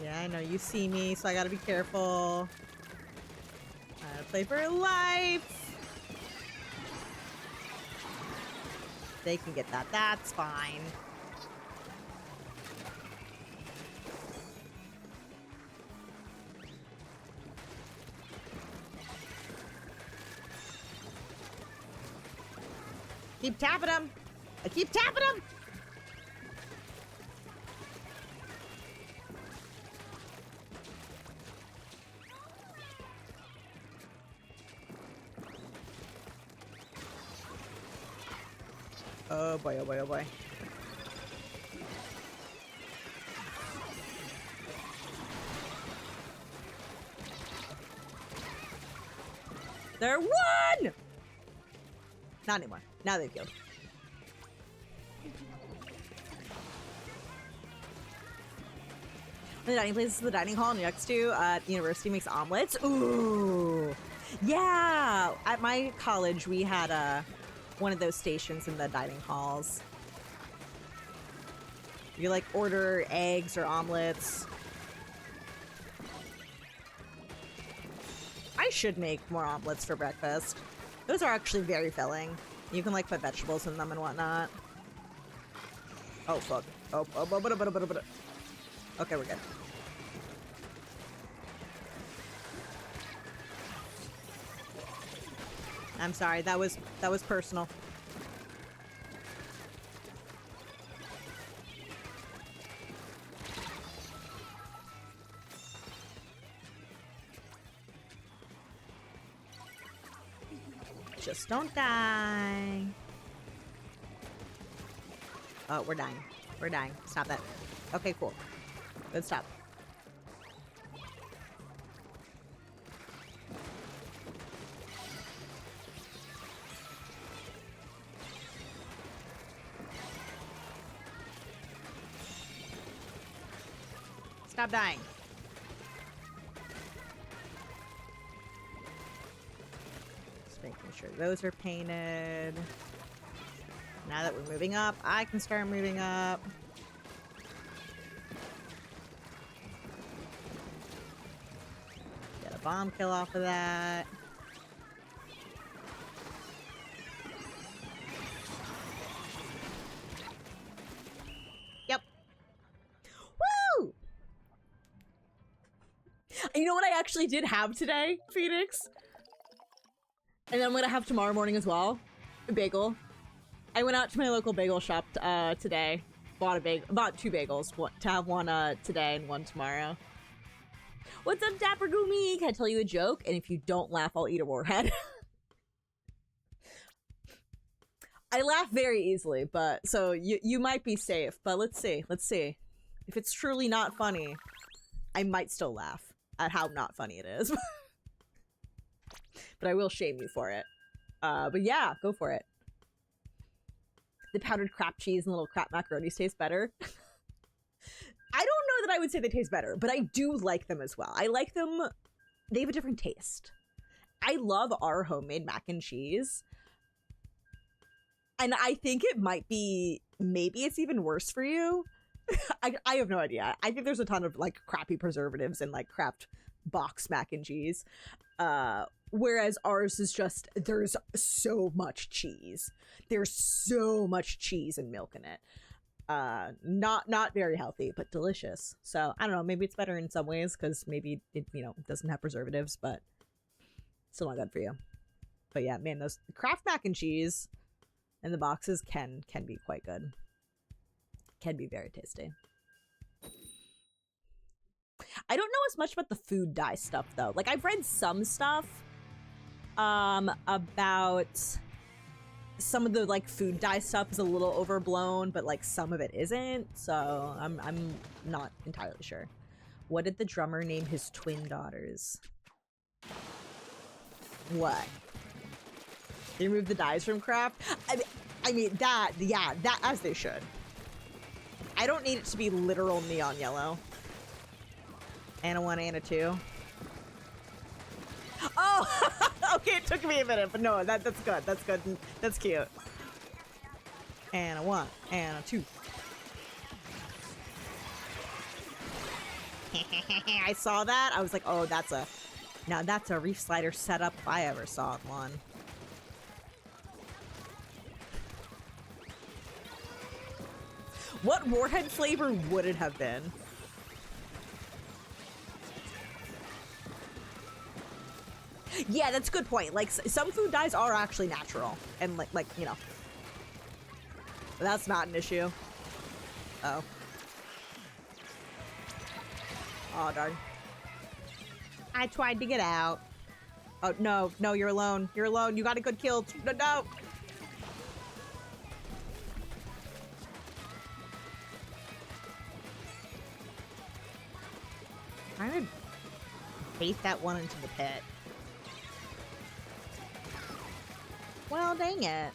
Yeah, I know you see me, so I gotta be careful. I gotta play for life. They can get that. That's fine. Keep tapping him. I keep tapping him. Oh boy, oh boy, oh boy. They're one! Not anymore. Now they've killed. The dining place is the dining hall next to the university makes omelets. Ooh. Yeah. At my college, we had one of those stations in the dining halls. You like order eggs or omelets. I should make more omelets for breakfast. Those are actually very filling. You can like put vegetables in them and whatnot. Oh fuck. Oh. Okay, we're good. I'm sorry. That was personal. Just don't die. Oh, we're dying. We're dying. Stop that. Okay, cool. Good stop. Stop dying. Just making sure those are painted. Now that we're moving up, I can start moving up. Get a bomb kill off of that. Yep. Woo! You know what I actually did have today, Phoenix? And I'm gonna have tomorrow morning as well. A bagel. I went out to my local bagel shop today. Bought two bagels. To have one today and one tomorrow. What's up, Dapper Gumi? Can I tell you a joke? And if you don't laugh, I'll eat a warhead. I laugh very easily, but so you might be safe. But let's see. Let's see. If it's truly not funny, I might still laugh at how not funny it is. But I will shame you for it. But yeah, go for it. The powdered crap cheese and little crap macaronis taste better. I don't know that I would say they taste better, but I do like them as well. I like them. They have a different taste. I love our homemade mac and cheese. And I think it might be, maybe it's even worse for you. I have no idea. I think there's a ton of like crappy preservatives and like crap box mac and cheese. Whereas ours is just, there's so much cheese. There's so much cheese and milk in it. Not very healthy, but delicious. So I don't know, maybe it's better in some ways because maybe it, you know, doesn't have preservatives, but still not good for you. But yeah, man, those Kraft mac and cheese in the boxes can be quite good. Can be very tasty. I don't know as much about the food dye stuff though. Like I've read some stuff about some of the like food dye stuff is a little overblown, but like some of it isn't. So I'm not entirely sure. What did the drummer name his twin daughters? What? They removed the dyes from craft? I mean that, yeah, that as they should. I don't need it to be literal neon yellow. Anna 1, Anna 2. Oh! Okay, it took me a minute, but no, that's good. That's good. That's cute. Anna 1, Anna 2. I saw that. I was like, oh, now that's a Reef Slider setup if I ever saw one. What warhead flavor would it have been? Yeah, that's a good point. Like, some food dyes are actually natural. And, like you know. That's not an issue. Oh. Oh, darn. I tried to get out. Oh, no. No, you're alone. You're alone. You got a good kill. No, no. I'm trying to bait that one into the pit. Well, dang it.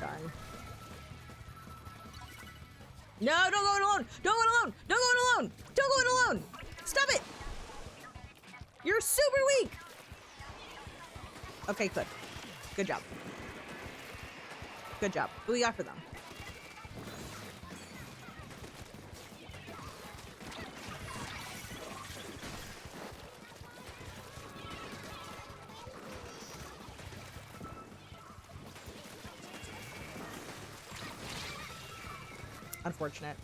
Darn. No, don't go it alone! Don't go it alone! Don't go it alone! Don't go it alone! Stop it! You're super weak! Okay, good. Good job. Good job. What do we got for them? Unfortunate.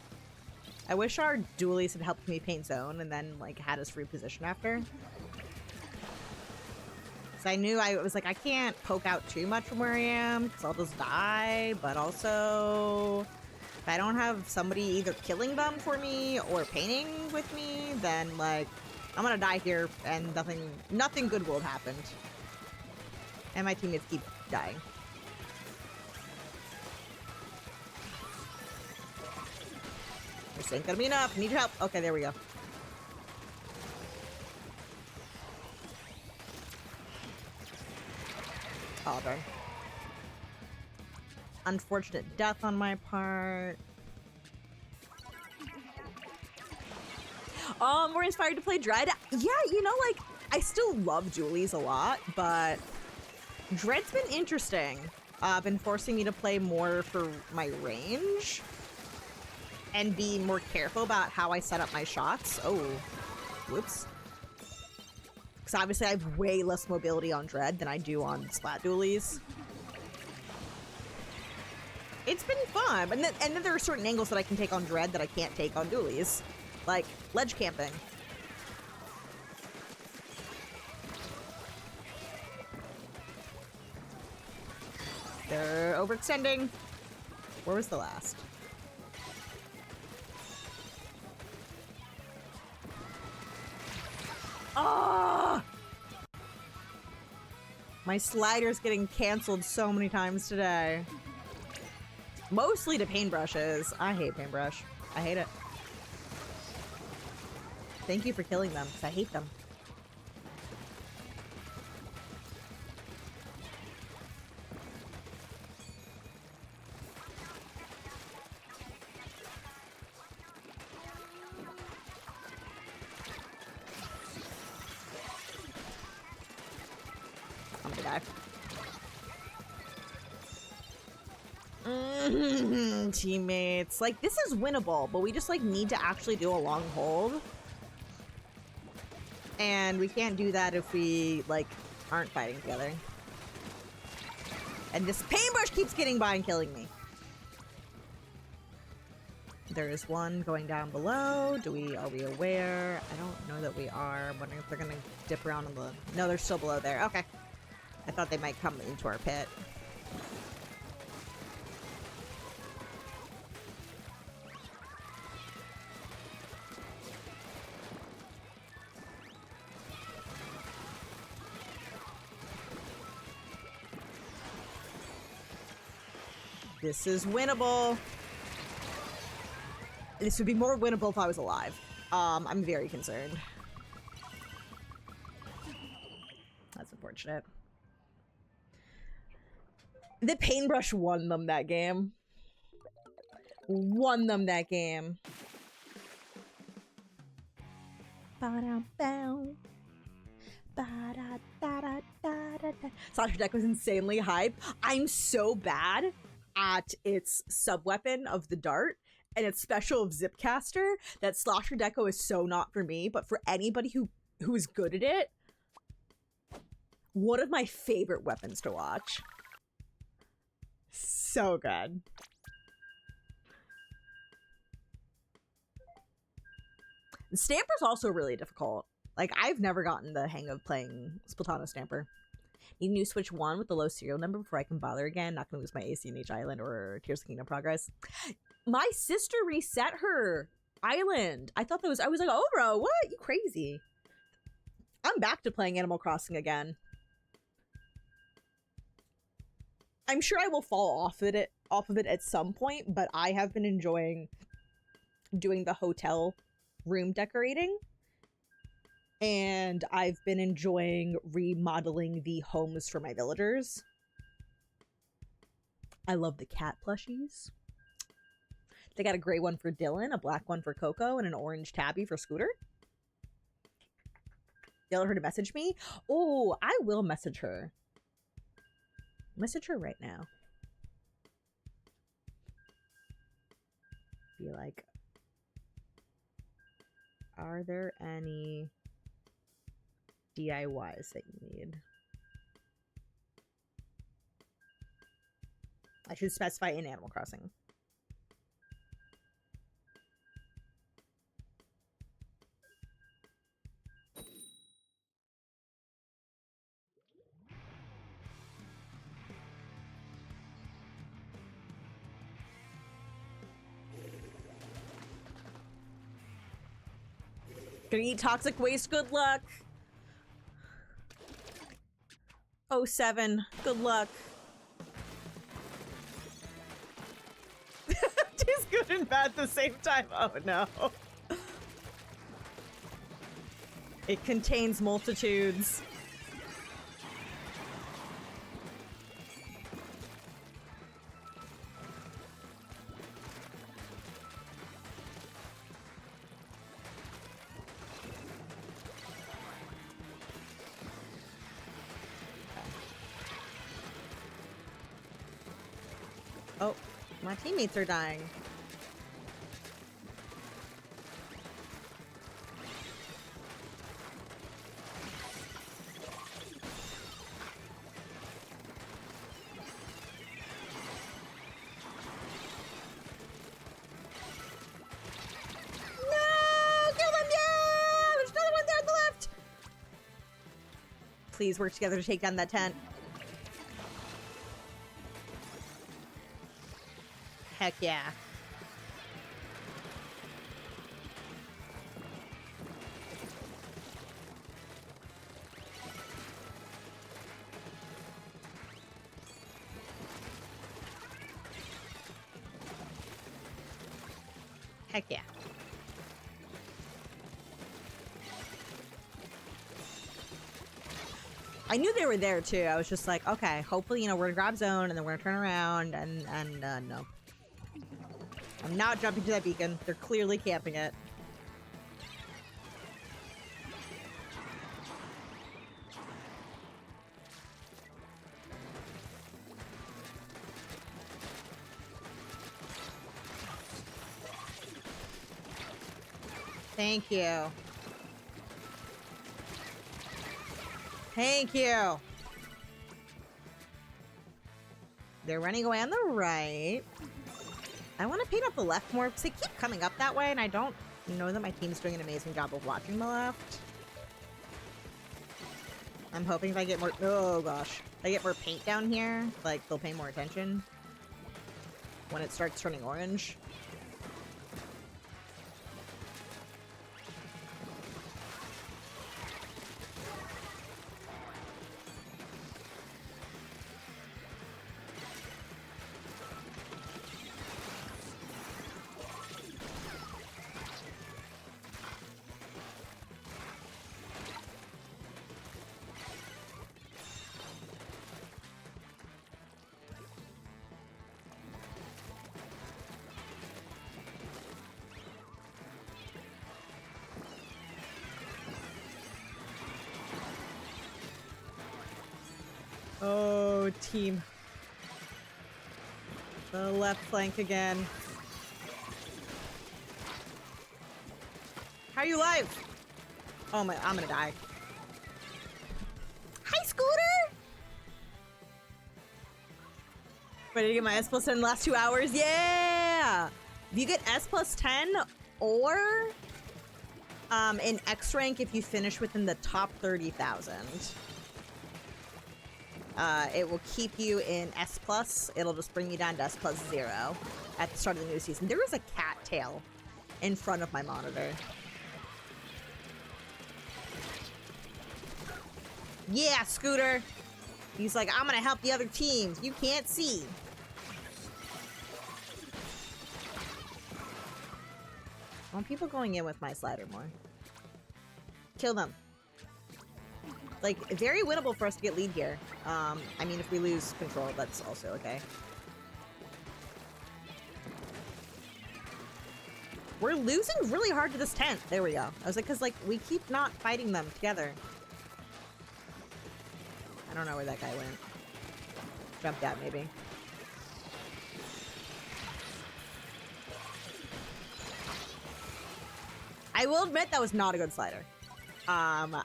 I wish our dualies had helped me paint zone and then like had us reposition after. So I knew I was like, I can't poke out too much from where I am because I'll just die. But also, if I don't have somebody either killing them for me or painting with me, then like I'm gonna die here and nothing good will have happened. And my teammates keep dying. This ain't gonna be enough. Need your help. Okay, there we go. Oh, darn. Unfortunate death on my part. We're inspired to play Dread. Yeah, you know, like, I still love dualies a lot, but Dread's been interesting. Been forcing me to play more for my range and be more careful about how I set up my shots. Oh, whoops. Because obviously I have way less mobility on Dread than I do on Splat dualies. It's been fun, and then there are certain angles that I can take on Dread that I can't take on dualies, like ledge camping. They're overextending. Where was the last? Ah! My slider's getting canceled so many times today. Mostly to paintbrushes. I hate paintbrush. I hate it. Thank you for killing them, because I hate them. I'm gonna die. Teammates. Like, this is winnable, but we just, like, need to actually do a long hold. And we can't do that if we, like, aren't fighting together. And this paintbrush keeps getting by and killing me. There is one going down below. Are we aware? I don't know that we are. I'm wondering if they're gonna dip around in the... No, they're still below there. Okay. I thought they might come into our pit. This is winnable. This would be more winnable if I was alive. I'm very concerned. That's unfortunate. The paintbrush won them that game. Won them that game. Slasher deck was insanely hype. I'm so bad at its sub-weapon of the dart and its special of Zipcaster that Slosher Deco is so not for me, but for anybody who is good at it, one of my favorite weapons to watch. So good. The Stamper's also really difficult. Like, I've never gotten the hang of playing Splatoon Stamper. Need a new Switch 1 with the low serial number before I can bother again. Not gonna lose my ACNH Island or Tears of Kingdom Progress. My sister reset her island. I was like, oh bro, what? You crazy. I'm back to playing Animal Crossing again. I'm sure I will fall off of it at some point, but I have been enjoying doing the hotel room decorating. And I've been enjoying remodeling the homes for my villagers. I love the cat plushies. They got a gray one for Dylan, a black one for Coco, and an orange tabby for Scooter. Yell at her to message me? Oh, I will message her. Message her right now. Be like, are there any DIYs that you need? I should specify in Animal Crossing. Gonna eat toxic waste, good luck. 07, good luck. Tastes good and bad at the same time. Oh no. It contains multitudes. Oh, my teammates are dying. Please work together to take down that tent. Heck yeah. Heck yeah. I knew they were there too. I was just like, okay, hopefully, you know, we're gonna grab zone and then we're gonna turn around and no. I'm not jumping to that beacon. They're clearly camping it. Thank you. Thank you. They're running away on the right. I want to paint up the left more because they keep coming up that way, and I don't know that my team's doing an amazing job of watching the left. I'm hoping if I get more... Oh, gosh. If I get more paint down here, like, they'll pay more attention when it starts turning orange. Oh, team. The left flank again. How are you live? Oh my, I'm gonna die. Hi, Scooter! Ready to get my S plus 10 in the last 2 hours? Yeah! If you get S plus 10 or in X rank if you finish within the top 30,000. It will keep you in S plus. It'll just bring you down to S plus 0 at the start of the new season. There was a cat tail in front of my monitor. Yeah, Scooter! He's like, I'm gonna help the other teams. You can't see. I want people going in with my slider more. Kill them. Like, very winnable for us to get lead here. I mean, if we lose control, that's also okay. We're losing really hard to this tent. There we go. I was like, because, like, we keep not fighting them together. I don't know where that guy went. Jumped out, maybe. I will admit that was not a good slider. I'm not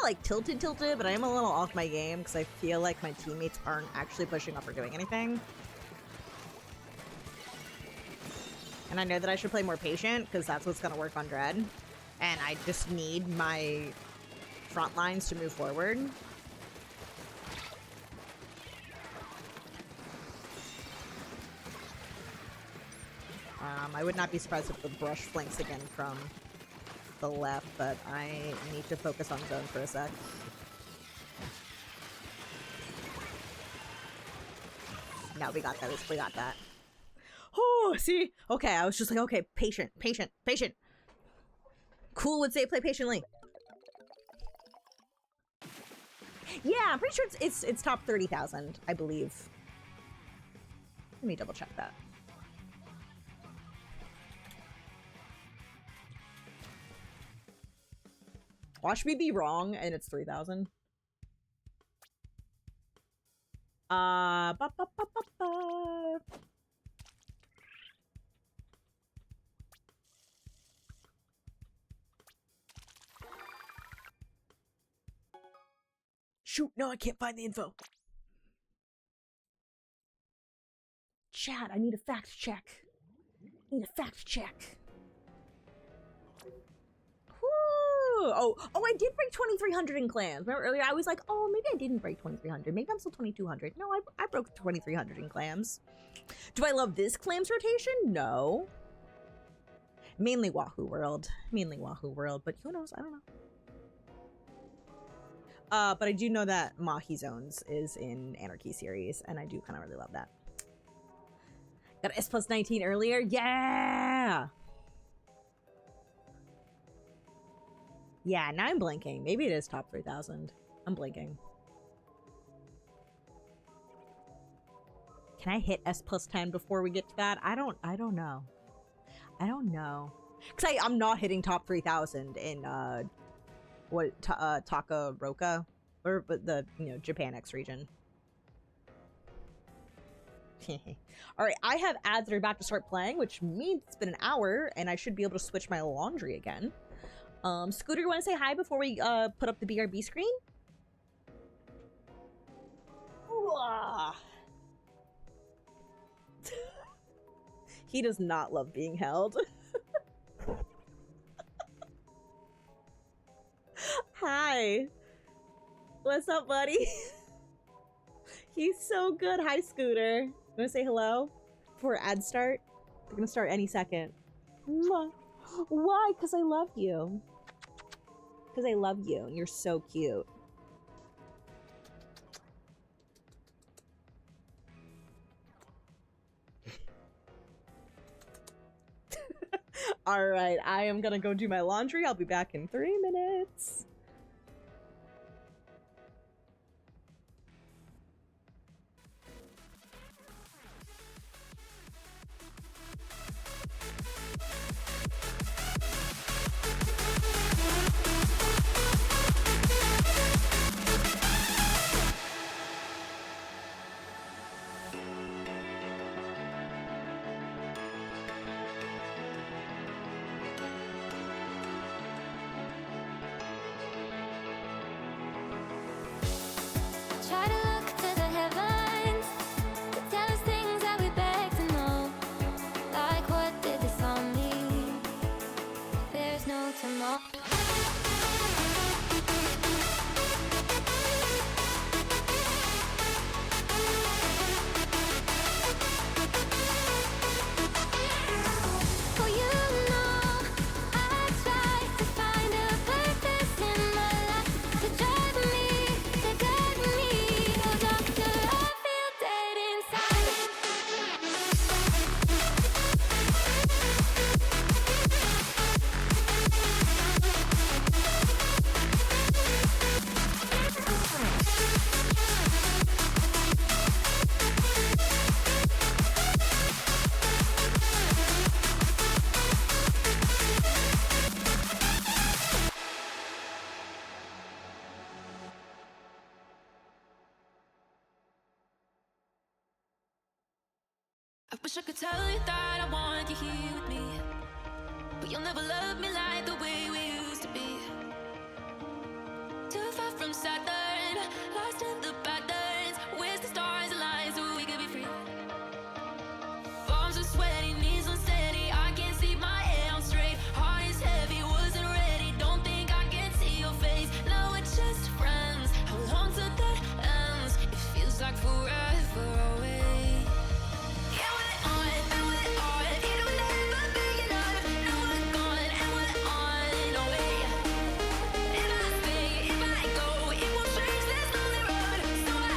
like tilted, but I am a little off my game because I feel like my teammates aren't actually pushing up or doing anything. And I know that I should play more patient because that's what's going to work on Dread. And I just need my front lines to move forward. I would not be surprised if the brush flanks again from the left, but I need to focus on zone for a sec. No, we got that. We got that. Oh, see? Okay, I was just like, okay, patient. Cool would say play patiently. Yeah, I'm pretty sure it's top 30,000, I believe. Let me double check that. Watch me be wrong and it's 3,000. No, I can't find the info. Chat, I need a fact check. Need a fact check. Oh, I did break 2,300 in clams. Remember earlier I was like, oh, maybe I didn't break 2,300. Maybe I'm still 2,200. No, I broke 2,300 in clams. Do I love this clams rotation? No. Mainly Wahoo World. Mainly Wahoo World, but who knows? I don't know. But I do know that Mahi Zones is in Anarchy series, and I do kind of really love that. Got S plus 19 earlier? Yeah! Yeah, now I'm blinking. Maybe it is top 3,000. I'm blinking. Can I hit S plus 10 before we get to that? I don't know. I don't know. Because I'm not hitting top 3,000 in, Takaroka? Or the, Japan X region. Alright, I have ads that are about to start playing, which means it's been an hour, and I should be able to switch my laundry again. Scooter, you want to say hi before we put up the BRB screen? He does not love being held. Hi. What's up, buddy? He's so good. Hi, Scooter. You want to say hello before ads start? They're going to start any second. Why? Because I love you. Because I love you, and you're so cute. Alright, I am gonna go do my laundry. I'll be back in 3 minutes. Try to look to the heavens to tell us things that we beg to know. Like what did this all mean? There's no tomorrow. Oh, you know, I tried to find a purpose in my life to drive me, to guide me. Oh, doctor, I feel dead inside. I wish I could tell you that I want you here with me, but you'll never love me like the way we used to be. Too far from Saturn, lost in the patterns. Where's the stars align so we could be free? Palms are sweaty, knees unsteady. I can't see my head on straight. Heart is heavy, wasn't ready. Don't think I can see your face. Now we're just friends. How long till that ends? It feels like forever away. So I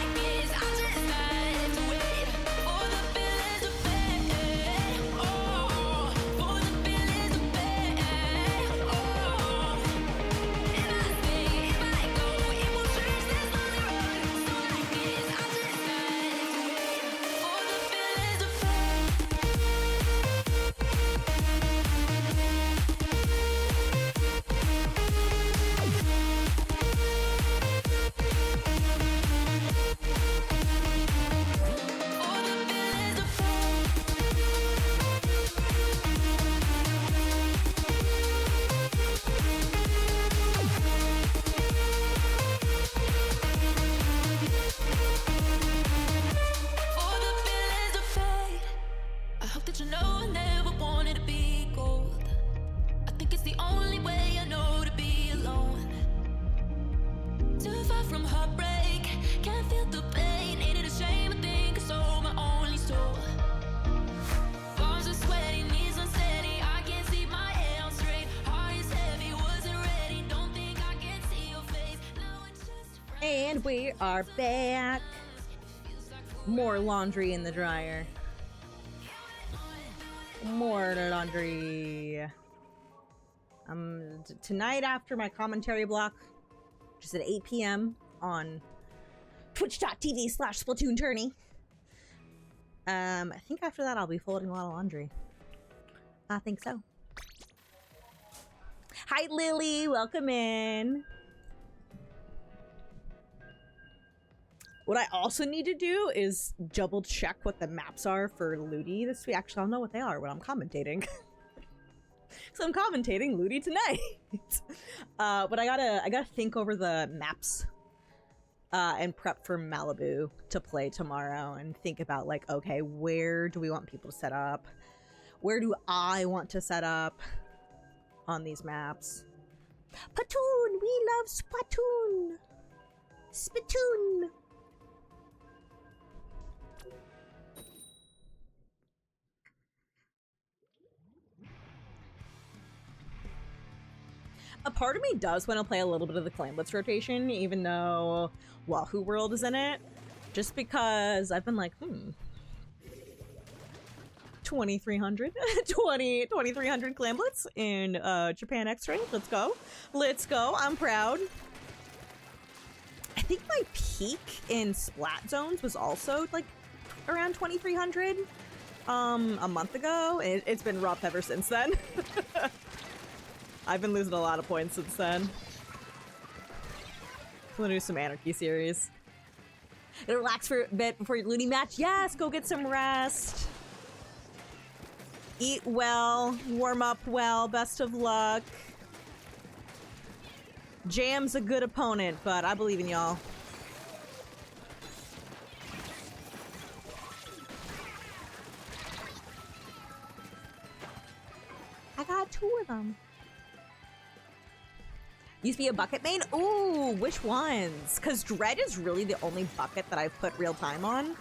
We are back. More laundry in the dryer. More laundry. Tonight after my commentary block, just at 8 p.m. on twitch.tv/Splatoon tourney. I think after that I'll be folding a lot of laundry. I think so. Hi Lily, welcome in. What I also need to do is double check what the maps are for Ludi this week. Actually, I'll know what they are when I'm commentating. So I'm commentating Ludi tonight. But I gotta think over the maps and prep for Malibu to play tomorrow and think about like, okay, where do we want people to set up? Where do I want to set up on these maps? Spatoon! We love Spatoon! Spatoon! A part of me does want to play a little bit of the Clamblitz rotation, even though Wahoo World is in it. Just because I've been like, 2,300 Clamblitz in Japan X-Ray. Let's go. Let's go. I'm proud. I think my peak in Splat Zones was also like around 2,300 a month ago. It's been rough ever since then. I've been losing a lot of points since then. I'm gonna do some Anarchy series. Gonna relax for a bit before your Looney match. Yes, go get some rest. Eat well, warm up well, best of luck. Jam's a good opponent, but I believe in y'all. I got 2 of them. Used to be a bucket main? Ooh, which ones? Because Dread is really the only bucket that I've put real time on.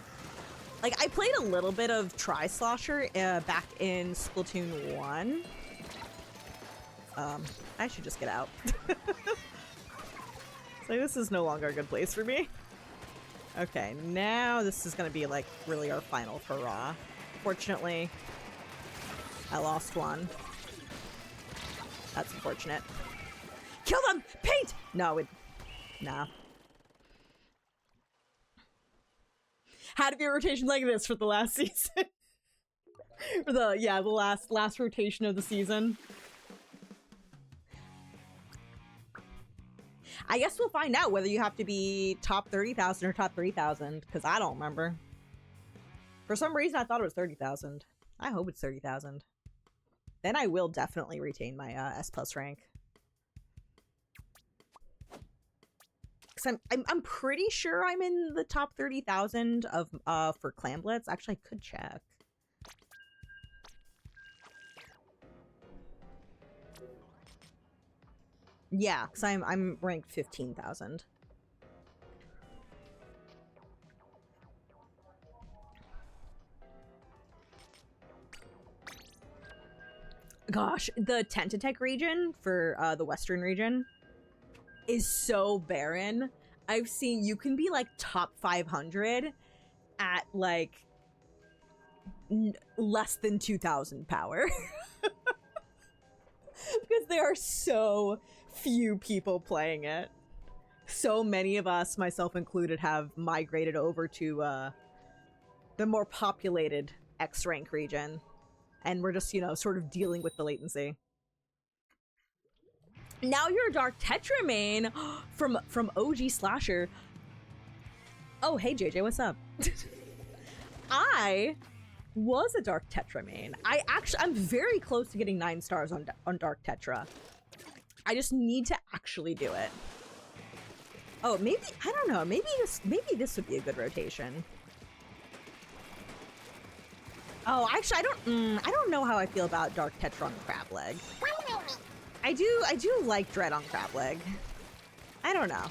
Like, I played a little bit of Tri-Slosher back in Splatoon 1. I should just get out. So this is no longer a good place for me. Okay, now this is gonna be like really our final hurrah. Fortunately, I lost one. That's unfortunate. Kill them! Paint! No, nah. Had to be a rotation like this for the last season. For the last rotation of the season. I guess we'll find out whether you have to be top 30,000 or top 3,000, because I don't remember. For some reason, I thought it was 30,000. I hope it's 30,000. Then I will definitely retain my S+ rank. Because I'm pretty sure I'm in the top 30,000 of for Clamblitz. Actually, I could check. Yeah, because I'm ranked 15,000. Gosh, the Tentatek region for the Western region is so barren. I've seen you can be like top 500 at like less than 2,000 power. Because there are so few people playing it. So many of us, myself included, have migrated over to the more populated X rank region. And we're just, you know, sort of dealing with the latency. Now you're a Dark Tetra main from OG Slasher. Oh, hey JJ, what's up? I was a Dark Tetra main. I'm very close to getting 9 stars on Dark Tetra. I just need to actually do it. Oh, maybe, I don't know, maybe this would be a good rotation. Oh, actually, I don't know how I feel about Dark Tetra on Crab Leg. I do like Dread on Crab Leg. I don't know.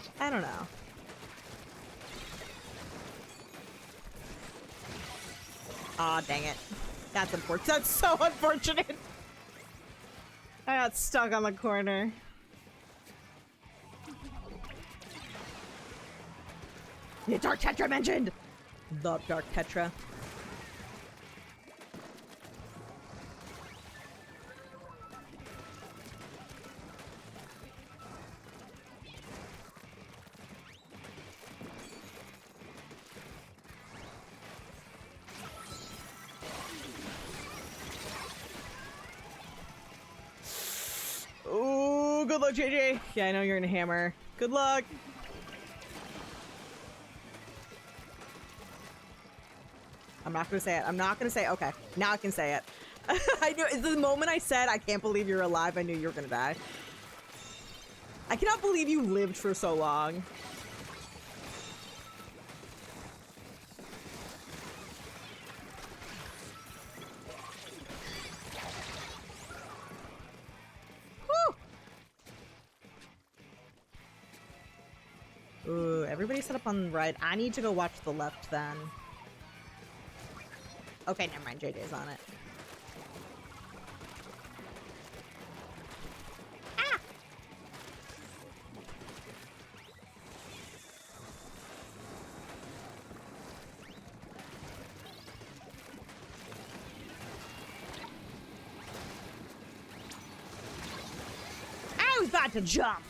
Aw, dang it. That's unfortunate. That's so unfortunate. I got stuck on the corner. The Dark Tetra mentioned! The Dark Tetra. Ooh, good luck, JJ. Yeah, I know you're in a hammer. Good luck. I'm not gonna say it. I'm not gonna say it. Okay, now I can say it. I knew the moment I said, I can't believe you're alive, I knew you were gonna die. I cannot believe you lived for so long. Whew. Ooh, everybody set up on the right. I need to go watch the left then. Okay, never mind. JJ's on it. Ah! I was about to jump.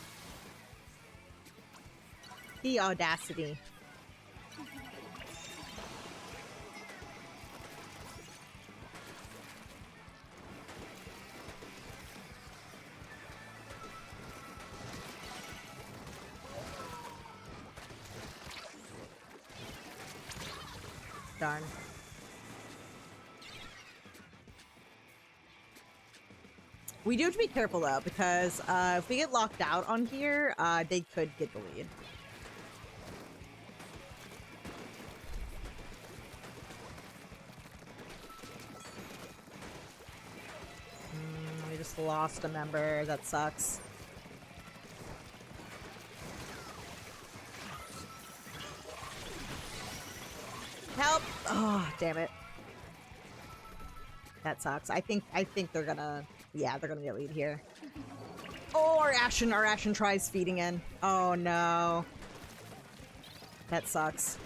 The audacity. Darn. We do have to be careful though, because if we get locked out on here, they could get the lead. We just lost a member. That sucks. Help! Oh, damn it. That sucks. I think they're gonna, yeah, they're gonna get lead here. Oh, our Ashen tries feeding in. Oh no. That sucks.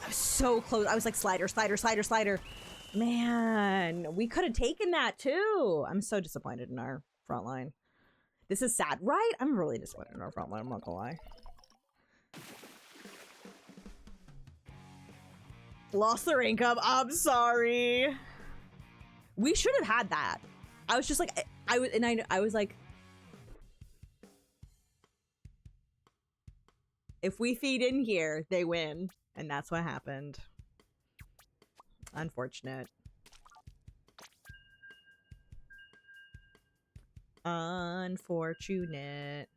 I was so close. I was like, slider, slider, slider, slider. Man, we could have taken that too. I'm so disappointed in our front line. This is sad, right? I'm really disappointed in our front line, I'm not gonna lie. Lost the rank up. I'm sorry. We should have had that. I was just like, I was like, if we feed in here, they win. And that's what happened. Unfortunate. Unfortunate.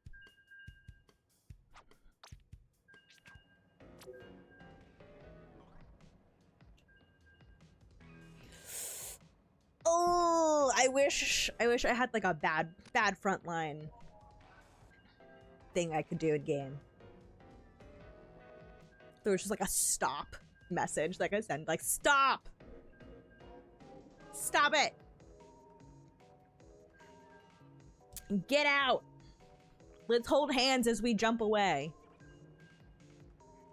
Oh, I wish I had like a bad frontline thing I could do in game. There was just like a stop message like I sent, like stop! Stop it! Get out! Let's hold hands as we jump away.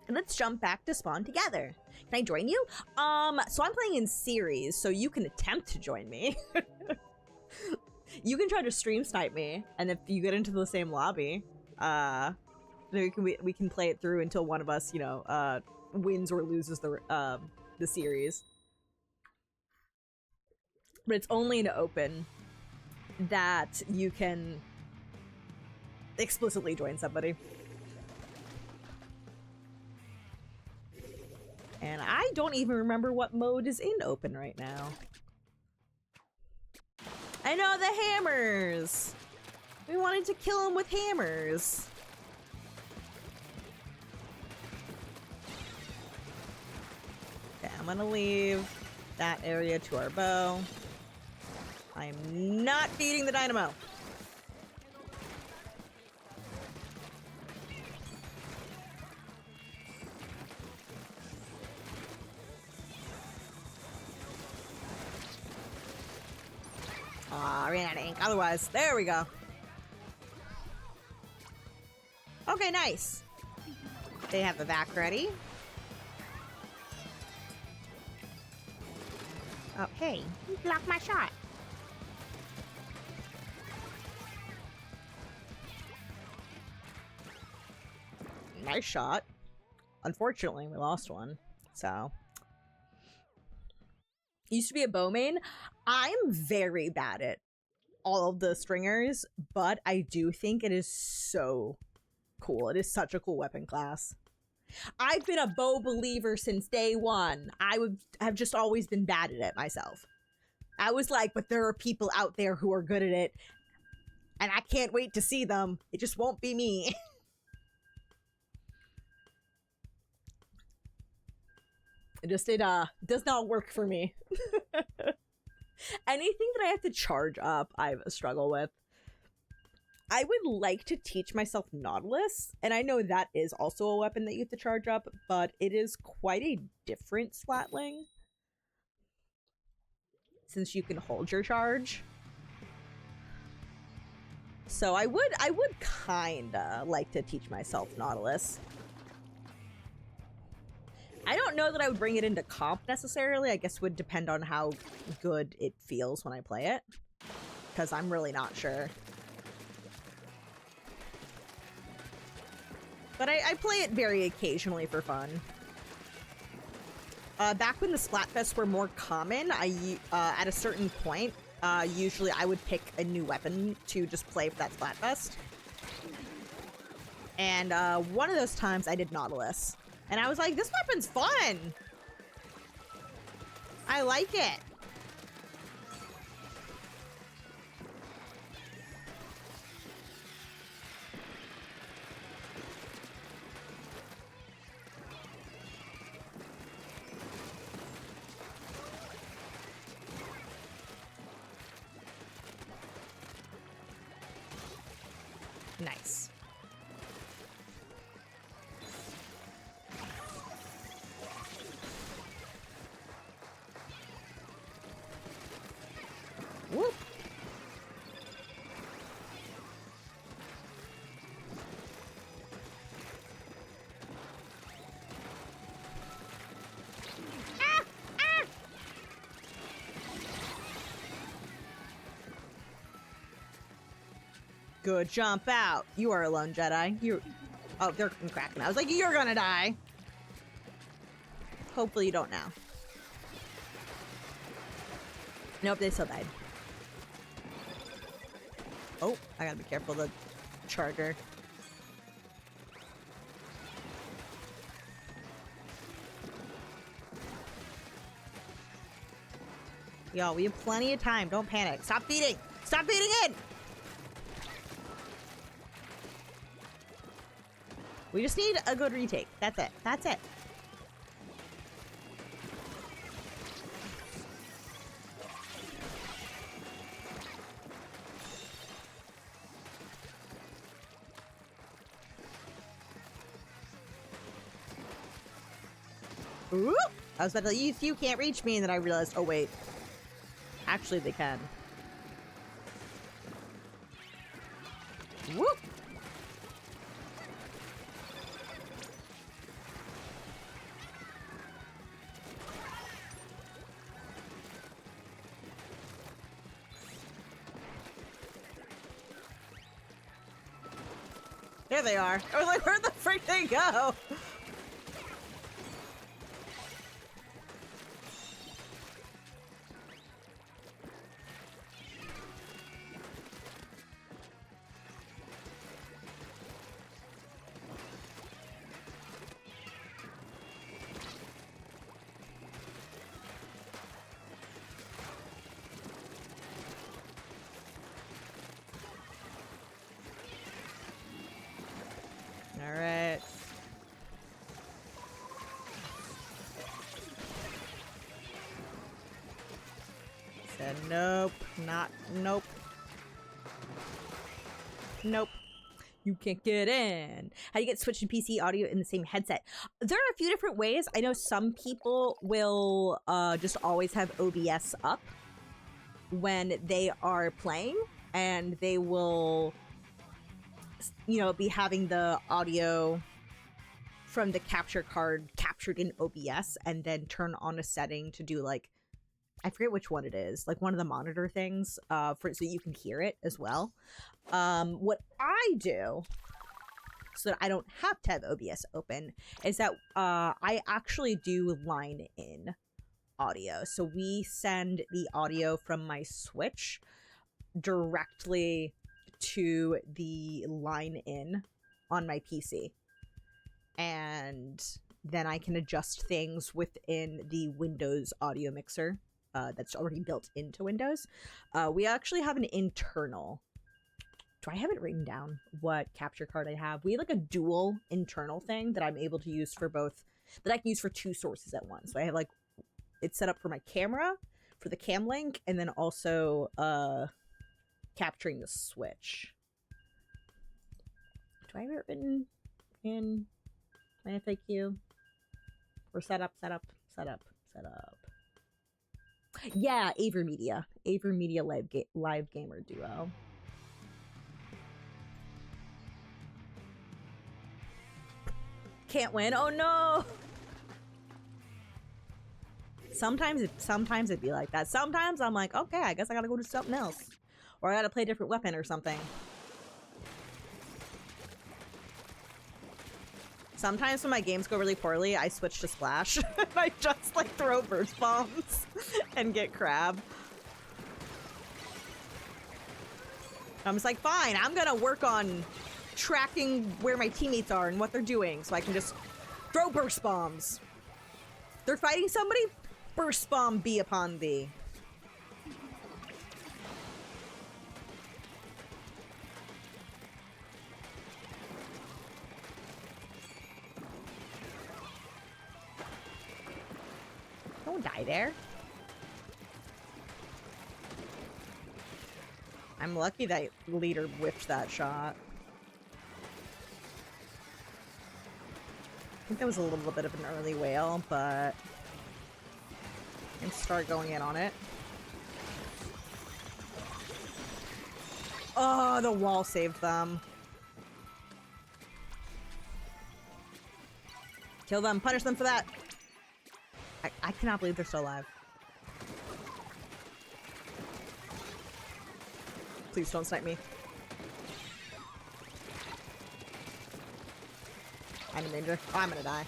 And let's jump back to spawn together. Can I join you? So I'm playing in series, so you can attempt to join me. You can try to stream snipe me, and if you get into the same lobby, we can play it through until one of us, you know, wins or loses the series. But it's only in open that you can explicitly join somebody. And I don't even remember what mode is in open right now. I know, the hammers! We wanted to kill them with hammers. Okay, I'm gonna leave that area to our bow. I'm not feeding the dynamo. Aw, ran out of ink. Otherwise, there we go. Okay, nice. They have the vac ready. Oh, hey, you blocked my shot. Nice shot. Unfortunately, we lost one, so. Used to be a bow main. I'm very bad at all of the stringers, but I do think it is so cool. It is such a cool weapon class. I've been a bow believer since day one. I would have just always been bad at it myself. I was like, but there are people out there who are good at it, and I can't wait to see them. It just won't be me. It does not work for me. Anything that I have to charge up, I have a struggle with. I would like to teach myself Nautilus, and I know that is also a weapon that you have to charge up, but it is quite a different Splatling, since you can hold your charge. So I would kinda like to teach myself Nautilus. I don't know that I would bring it into comp necessarily. I guess it would depend on how good it feels when I play it, because I'm really not sure. But I play it very occasionally for fun. Back when the Splatfests were more common, at a certain point, usually I would pick a new weapon to just play for that Splatfest. And one of those times I did Nautilus. And I was like, this weapon's fun! I like it! Nice. Whoop. Ah! Ah! Good jump out. You are alone, Jedi. You. Oh, they're cracking. I was like, you're gonna die. Hopefully you don't now. Nope, they still died. Oh, I gotta be careful of the charger. Yo, we have plenty of time. Don't panic. Stop feeding! Stop feeding in! We just need a good retake. That's it. That's it. Ooh! I was about to you can't reach me, and then I realized, oh wait. Actually, they can. Whoop! There they are. I was like, where'd the frick they go? Alright. Said nope, nope. Nope. You can't get in. How do you get Switch and PC audio in the same headset? There are a few different ways. I know some people will just always have OBS up. when they are playing, and they will, you know, be having the audio from the capture card captured in OBS and then turn on a setting to do like, I forget which one it is, like one of the monitor things, for so you can hear it as well. What I do so that I don't have to have OBS open is that I actually do line in audio. So we send the audio from my Switch directly to the line in on my PC. And then I can adjust things within the Windows audio mixer that's already built into Windows. We actually have an internal. Do I have it written down what capture card I have? We have like a dual internal thing that I'm able to use for both, that I can use for two sources at once. So I have like, it's set up for my camera, for the cam link, and then also capturing the Switch. Do I have it written in my FAQ? Or setup. Yeah, Avermedia live gamer duo. Can't win. Oh no. Sometimes it'd be like that. Sometimes I'm like, okay, I guess I gotta go do something else, or I gotta play a different weapon or something. Sometimes when my games go really poorly, I switch to Splash. I just like throw burst bombs and get crab. I'm just like, fine, I'm gonna work on tracking where my teammates are and what they're doing so I can just throw burst bombs. They're fighting somebody? Burst bomb be upon thee. Don't die there. I'm lucky that leader whiffed that shot. I think that was a little bit of an early whale, but I can start going in on it. Oh, the wall saved them. Kill them, punish them for that. I cannot believe they're still alive. Please don't snipe me. I'm in danger. Oh, I'm gonna die.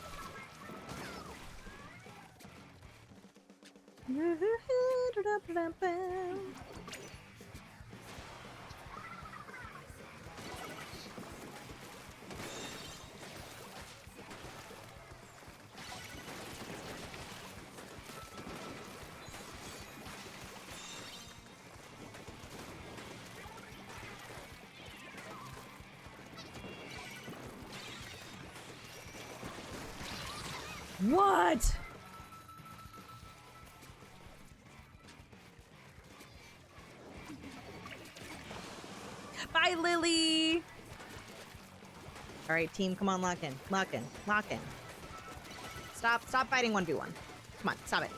What? Bye, Lily. All right, team, come on, lock in. Stop fighting 1v1. Come on, stop it.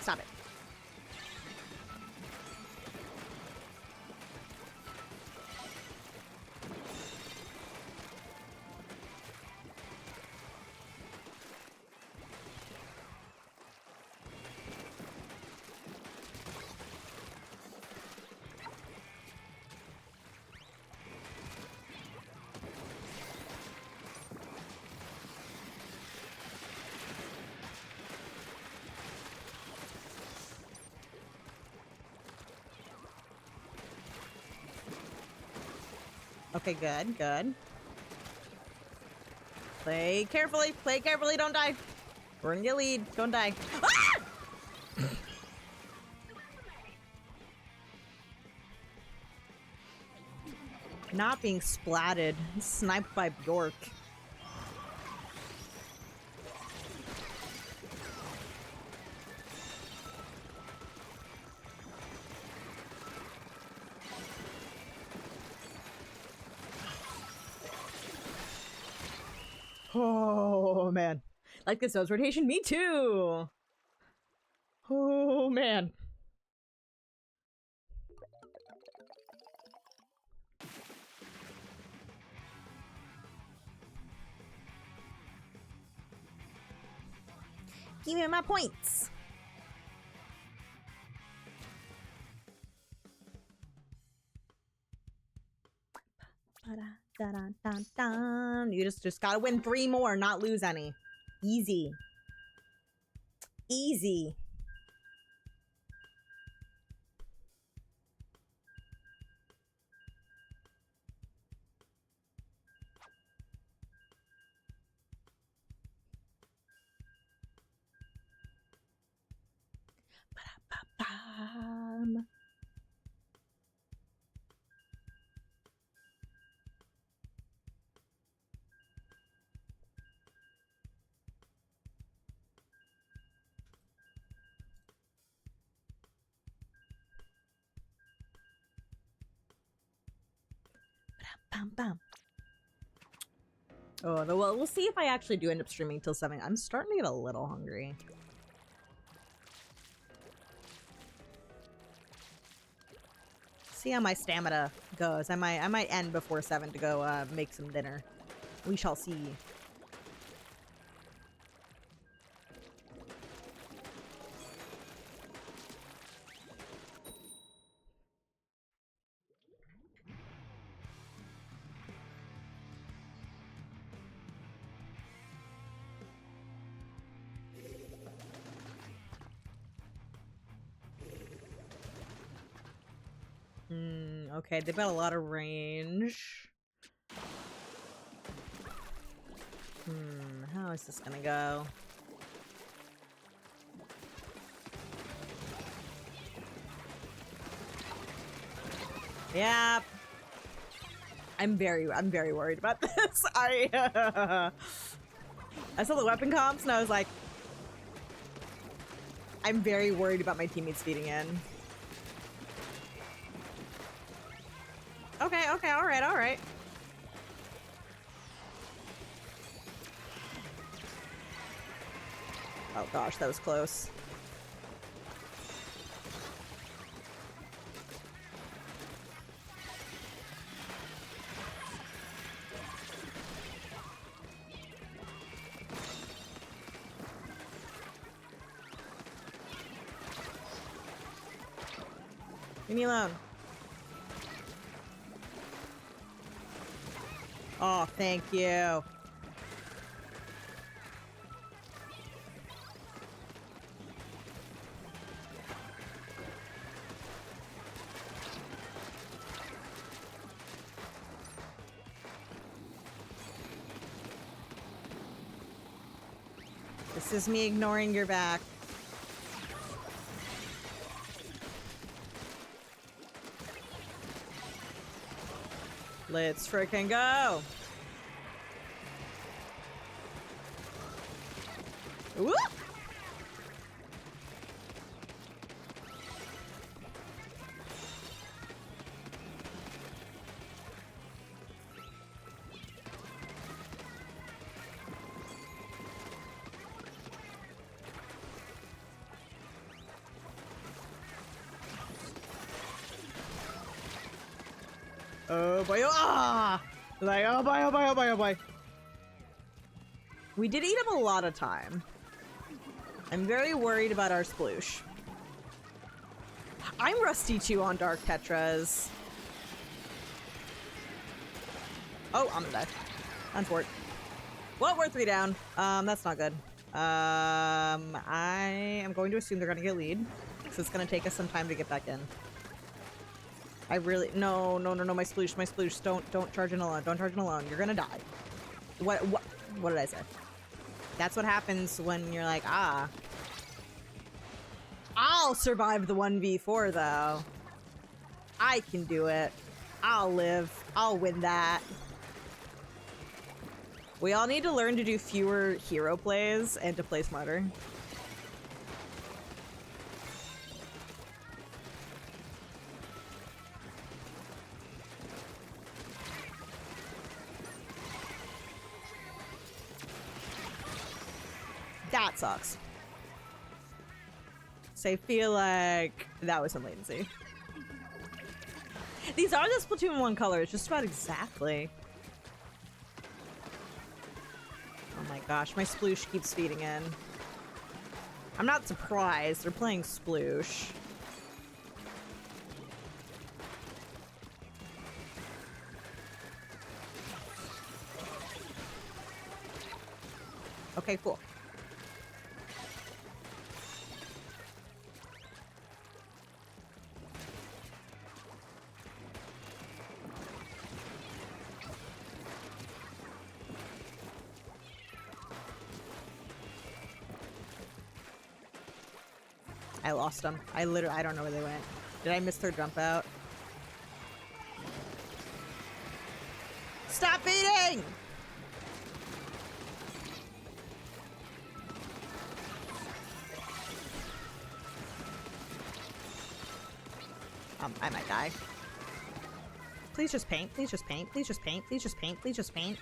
Okay, good. Play carefully, don't die. We're in your lead, don't die. Ah! Not being splatted, sniped by Bjork. Oh, man. Like this nose rotation? Me too! Oh, man. Give me my points. You just gotta win 3 more, not lose any. Easy. Easy. Ba-da-ba-bam. Bam, bam. Oh, well, we'll see if I actually do end up streaming till 7. I'm starting to get a little hungry. See how my stamina goes. I might end before 7 to go make some dinner. We shall see. Okay, they've got a lot of range. How is this gonna go? Yeah. I'm very worried about this. I saw the weapon comps and I was like, I'm very worried about my teammates feeding in. Okay, alright. Oh gosh, that was close. Leave me alone. Oh, thank you. This is me ignoring your back. Let's frickin' go! Whoop! Oh boy, ah! Like, oh boy, oh boy, oh boy, oh boy. We did eat up a lot of time. I'm very worried about our sploosh. I'm rusty too on Dark Tetras. Oh, I'm gonna die. Unfort. Well, we're 3 down. That's not good. I am going to assume they're gonna get lead. So it's gonna take us some time to get back in. I really no, my sploosh, don't charge in alone. Don't charge in alone. You're gonna die. What did I say? That's what happens when you're like, ah. I'll survive the 1v4 though. I can do it. I'll live. I'll win that. We all need to learn to do fewer hero plays and to play smarter. That sucks. So I feel like that was some latency. These are the Splatoon 1 colors, just about exactly. Oh my gosh, my sploosh keeps feeding in. I'm not surprised. They're playing Sploosh. Okay, cool. I lost them. I don't know where they went. Did I miss their jump out? Stop eating! I might die. Please just paint. Please just paint. Please just paint. Please just paint. Please just paint.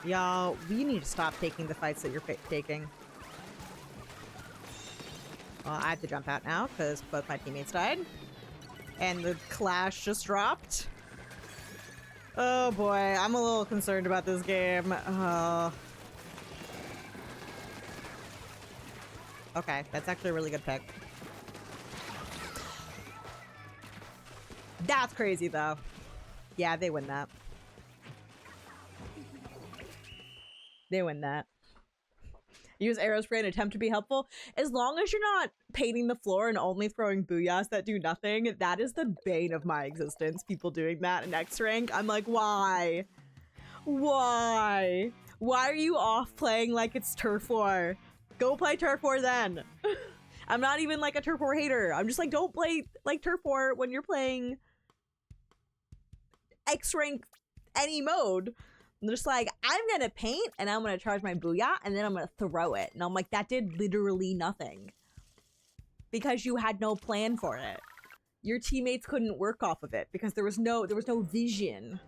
Y'all, we need to stop taking the fights that you're taking. Well, I have to jump out now because both my teammates died. And the clash just dropped. Oh boy, I'm a little concerned about this game. Okay, that's actually a really good pick. That's crazy though. Yeah, they win that. They win that. Use arrow spray and attempt to be helpful. As long as you're not painting the floor and only throwing booyahs that do nothing, that is the bane of my existence. People doing that in X rank. I'm like, why? Why? Why are you off playing like it's Turf War? Go play Turf War then. I'm not even like a Turf War hater. I'm just like, don't play like Turf War when you're playing X rank any mode. I'm just like, I'm gonna paint and I'm gonna charge my booyah and then I'm gonna throw it. And I'm like, that did literally nothing. Because you had no plan for it. Your teammates couldn't work off of it because there was no vision.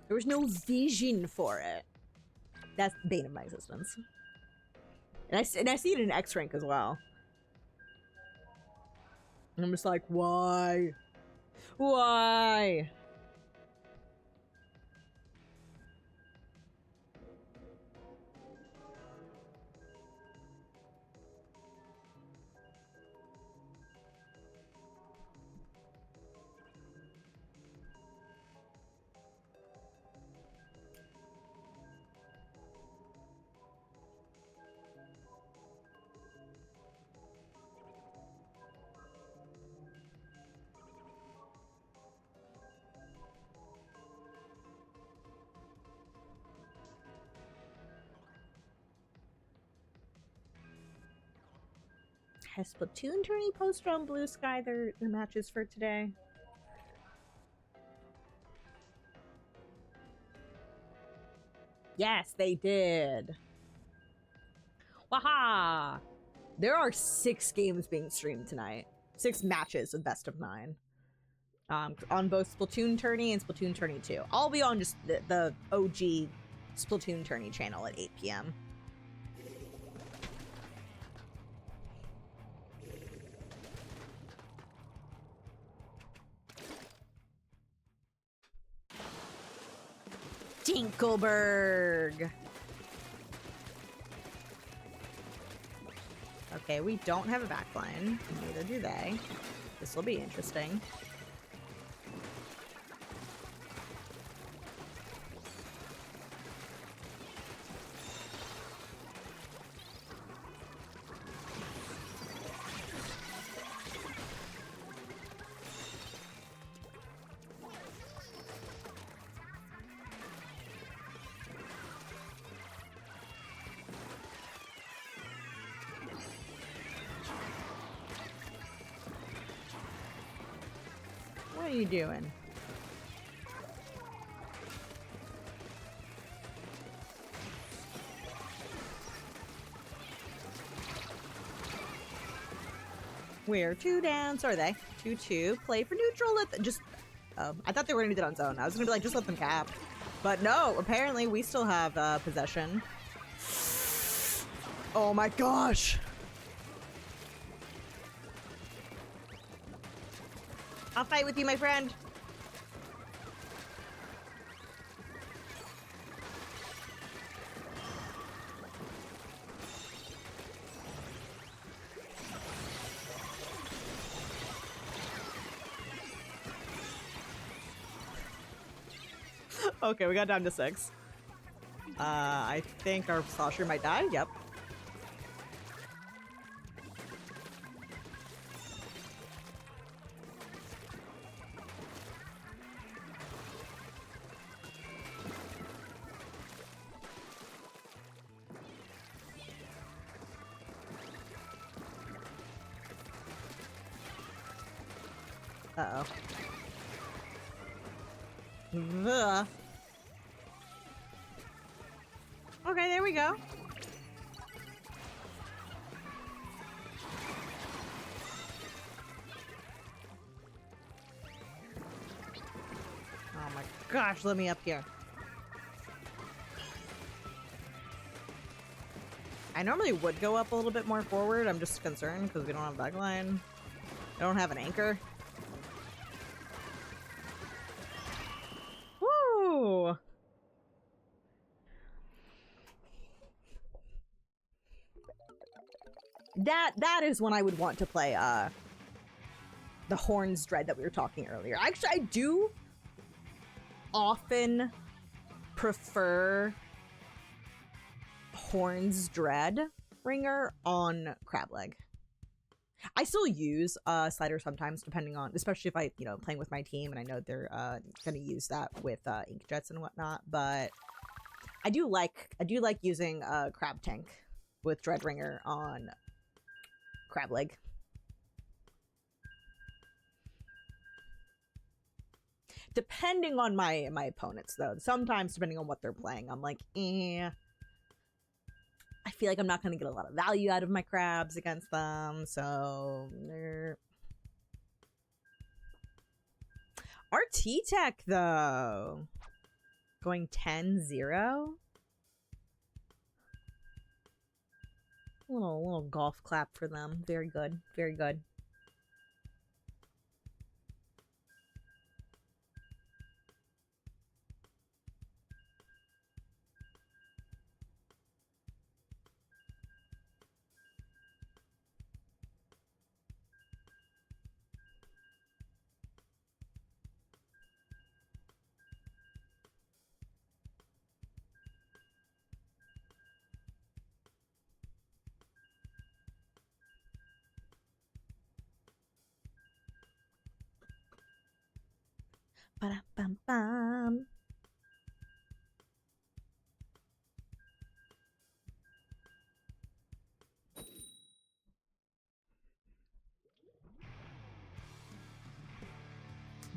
There was no vision for it. That's the bane of my existence. And I see it in X rank as well. And I'm just like, why? Why? Has Splatoon tourney posted on Blue Sky their matches for today? Yes, they did. Waha! There are 6 games being streamed tonight. 6 matches of best of 9. On both Splatoon tourney and Splatoon tourney 2. I'll be on just the OG Splatoon tourney channel at 8 p.m. Dinkelberg. Okay, we don't have a backline. Neither do they. This will be interesting. What are you doing? We're 2 down. So are they? 2-2. Play for neutral. Just. Oh, I thought they were gonna do that on zone. I was gonna be like, just let them cap. But no, apparently we still have possession. Oh my gosh. I'll fight with you, my friend. Okay, we got down to 6. I think our Slosher might die. Yep. Uh-oh. Ugh. Okay, there we go. Oh my gosh, let me up here. I normally would go up a little bit more forward. I'm just concerned because we don't have backline. I don't have an anchor. Woo! That is when I would want to play the Horns Dread that we were talking earlier. Actually, I do often prefer Horns Dread Ringer on Crab Leg. I still use Slider sometimes, depending on, especially if I, playing with my team and I know they're gonna use that with Inkjets and whatnot. But I do like using Crab Tank with Dread Ringer on Crab Leg. Depending on my opponents, though. Sometimes, depending on what they're playing, I'm like, eh. I feel like I'm not going to get a lot of value out of my crabs against them, so... RT Tech, though. Going 10-0. A little golf clap for them. Very good. Very good. Ba-da-bum-bum.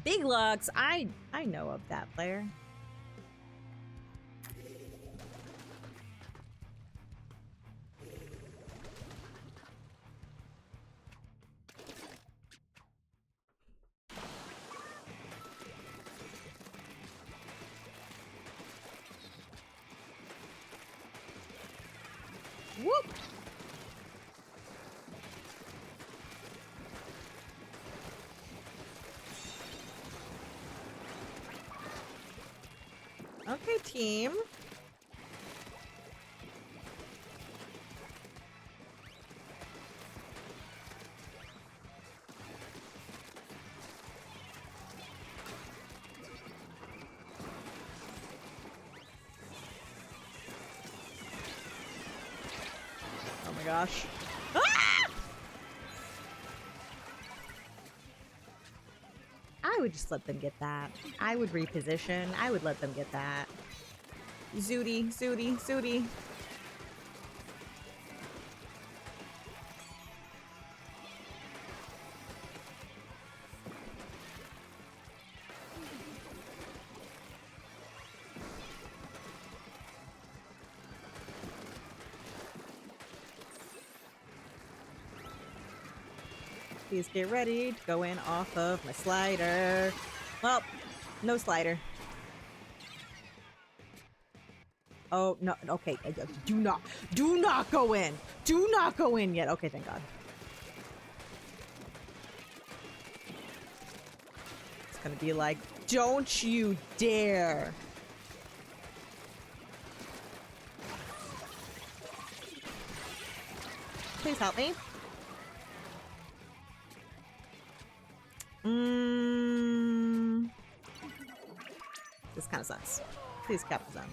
Big Lux, I know of that player. Whoop! Okay, team. Oh my gosh. Ah! I would just let them get that. I would reposition. I would let them get that. Zooty, Zooty, Zooty. Please get ready to go in off of my slider. Well, no slider. Oh, no, okay. Do not go in. Do not go in yet. Okay, thank God. gonna be like, don't you dare. Please help me. This kind of sucks. Please cap the zone.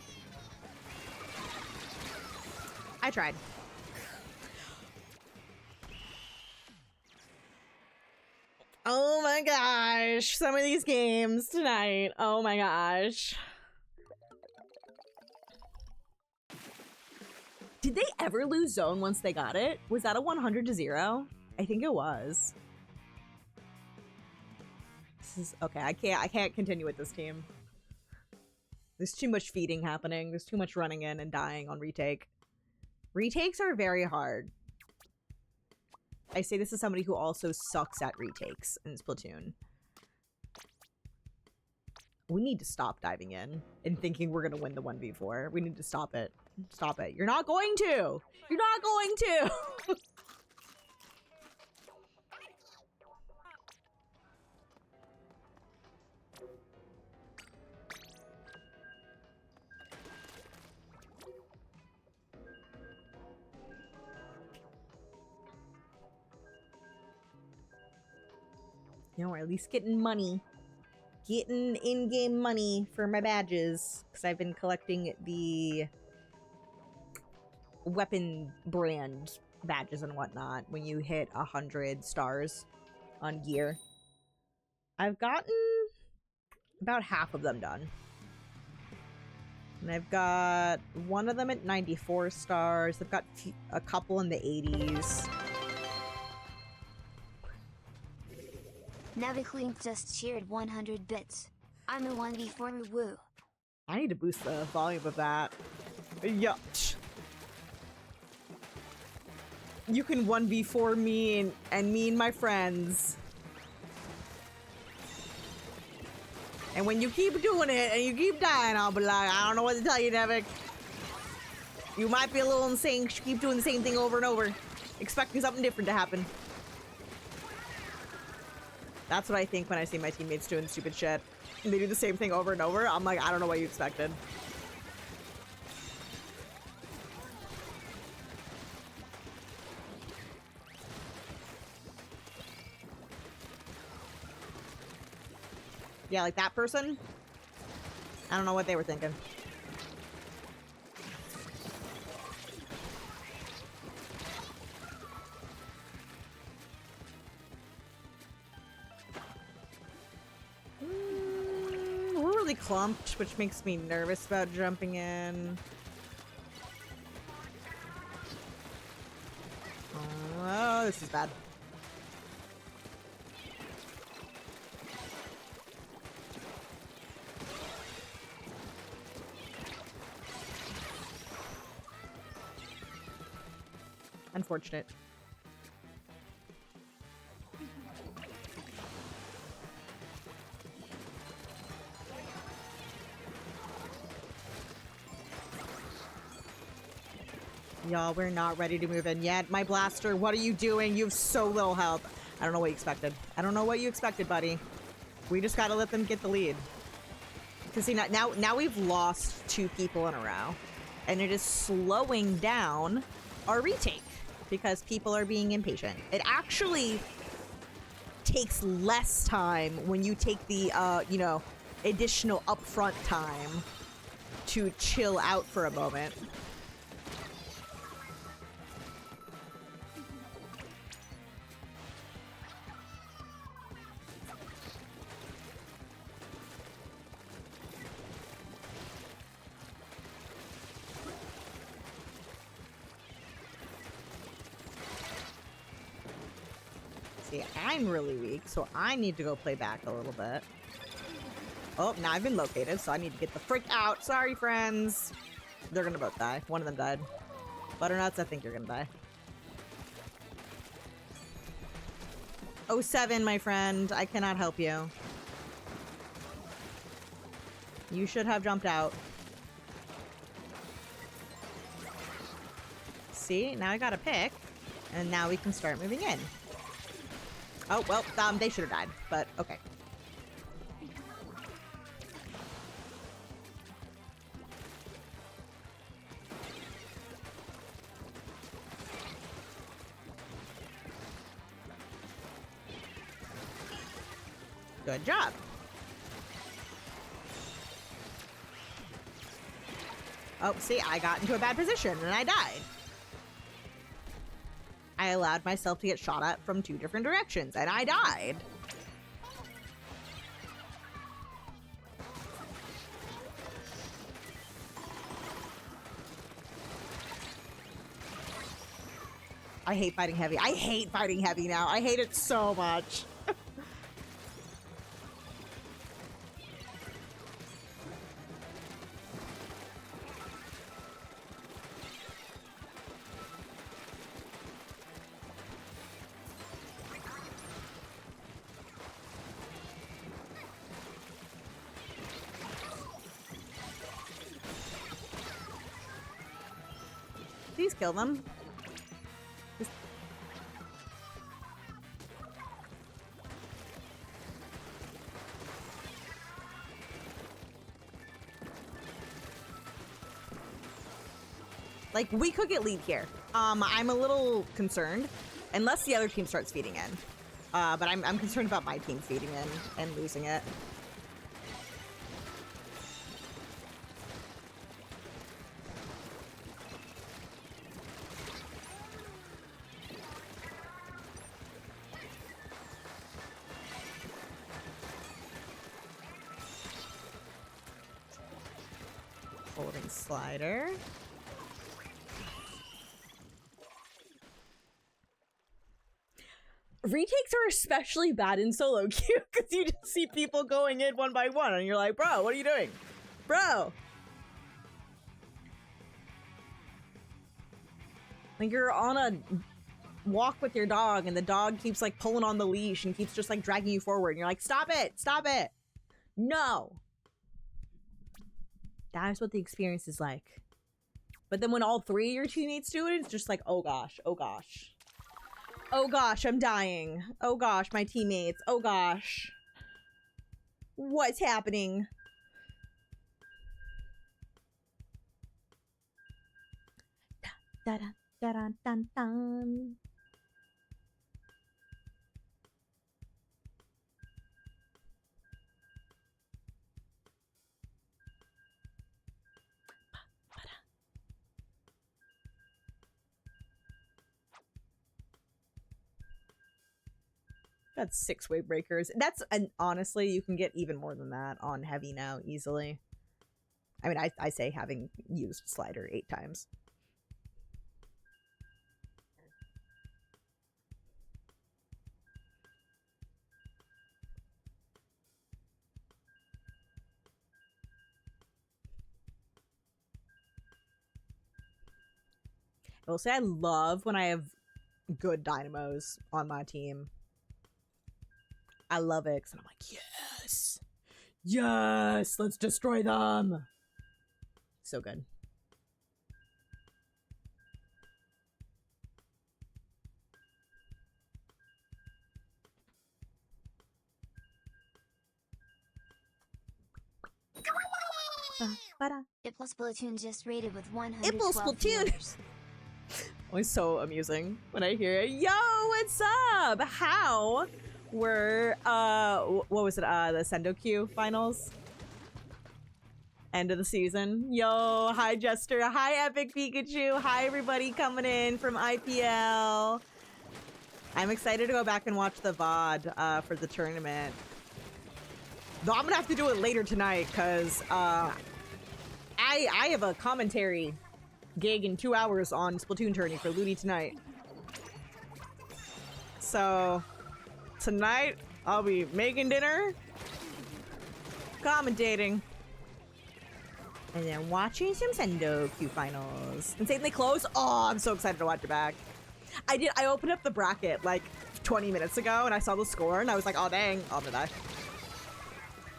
I tried. Oh my gosh. Some of these games tonight. Oh my gosh. Did they ever lose zone once they got it? Was that a 100-0? I think it was. This is okay. I can't continue with this team. There's too much feeding happening. There's too much running in and dying on retake. Retakes are very hard. I say this as somebody who also sucks at retakes in Splatoon. We need to stop diving in and thinking we're gonna win the 1v4. We need to stop it. Stop it. You're not going to! You're not going to! You know, we're at least getting money. Getting in-game money for my badges. Because I've been collecting the weapon brand badges and whatnot when you hit 100 stars on gear. I've gotten about half of them done. And I've got one of them at 94 stars. I've got a couple in the 80s. Naviklink just cheered 100 bits. I'm a 1v4 woo. I need to boost the volume of that. Yeah. You can 1v4 me and me and my friends. And when you keep doing it and you keep dying, I'll be like, I don't know what to tell you, Nevik. You might be a little insane. Keep doing the same thing over and over, expecting something different to happen. That's what I think when I see my teammates doing stupid shit. And they do the same thing over and over. I'm like, I don't know what you expected. Yeah, like that person. I don't know what they were thinking. We're really clumped, which makes me nervous about jumping in. Oh, this is bad. Unfortunate. Y'all, we're not ready to move in yet. My blaster, what are you doing? You have so little health. I don't know what you expected. I don't know what you expected, buddy. We just gotta let them get the lead. Because see, now we've lost 2 people in a row. And it is slowing down our retake. Because people are being impatient. It actually takes less time when you take the, you know, additional upfront time to chill out for a moment. See, I'm really weak, so I need to go play back a little bit. Oh, now I've been located, so I need to get the frick out. Sorry, friends. They're gonna both die. One of them died. Butternuts, I think you're gonna die. 07, my friend. I cannot help you. You should have jumped out. See, now I got a pick, and now we can start moving in. Oh, well, they should have died, but okay. Good job. Oh, see, I got into a bad position and I died. I allowed myself to get shot at from 2 different directions and I died. I hate fighting heavy. I hate fighting heavy now. I hate it so much. Please kill them. Like, we could get lead here. I'm a little concerned, unless the other team starts feeding in. But I'm concerned about my team feeding in and losing it. Holding slider. Retakes are especially bad in solo queue because you just see people going in one by one and you're like, bro, what are you doing? Bro. Like, you're on a walk with your dog and the dog keeps like pulling on the leash and keeps just like dragging you forward and you're like, stop it, stop it. No. That's what the experience is like. But then when all 3 of your teammates do it, it's just like, oh gosh, oh gosh. Oh gosh, I'm dying. Oh gosh, my teammates. Oh gosh. What's happening? Da da da da dun dun. That's 6 wave breakers. That's, and honestly, you can get even more than that on heavy now easily. I mean, I say having used slider 8 times. I will say I love when I have good dynamos on my team. I love it because I'm like, yes, yes, let's destroy them. So good. It plus Splatoon just rated with 112 It plus Splatoon. viewers. Always so amusing when I hear it. Yo, what's up? How were what was it? The Sendo Q finals? End of the season. Yo, hi Jester, hi Epic Pikachu, hi everybody coming in from IPL. I'm excited to go back and watch the VOD for the tournament. Though I'm gonna have to do it later tonight because I have a commentary gig in 2 hours on Splatoon tourney for Ludi tonight. So tonight I'll be making dinner, commentating, and then watching some Sendo Q finals. Insanely close. Oh, I'm so excited to watch it back. I opened up the bracket like 20 minutes ago and I saw the score and I was like, oh dang, I'm gonna die.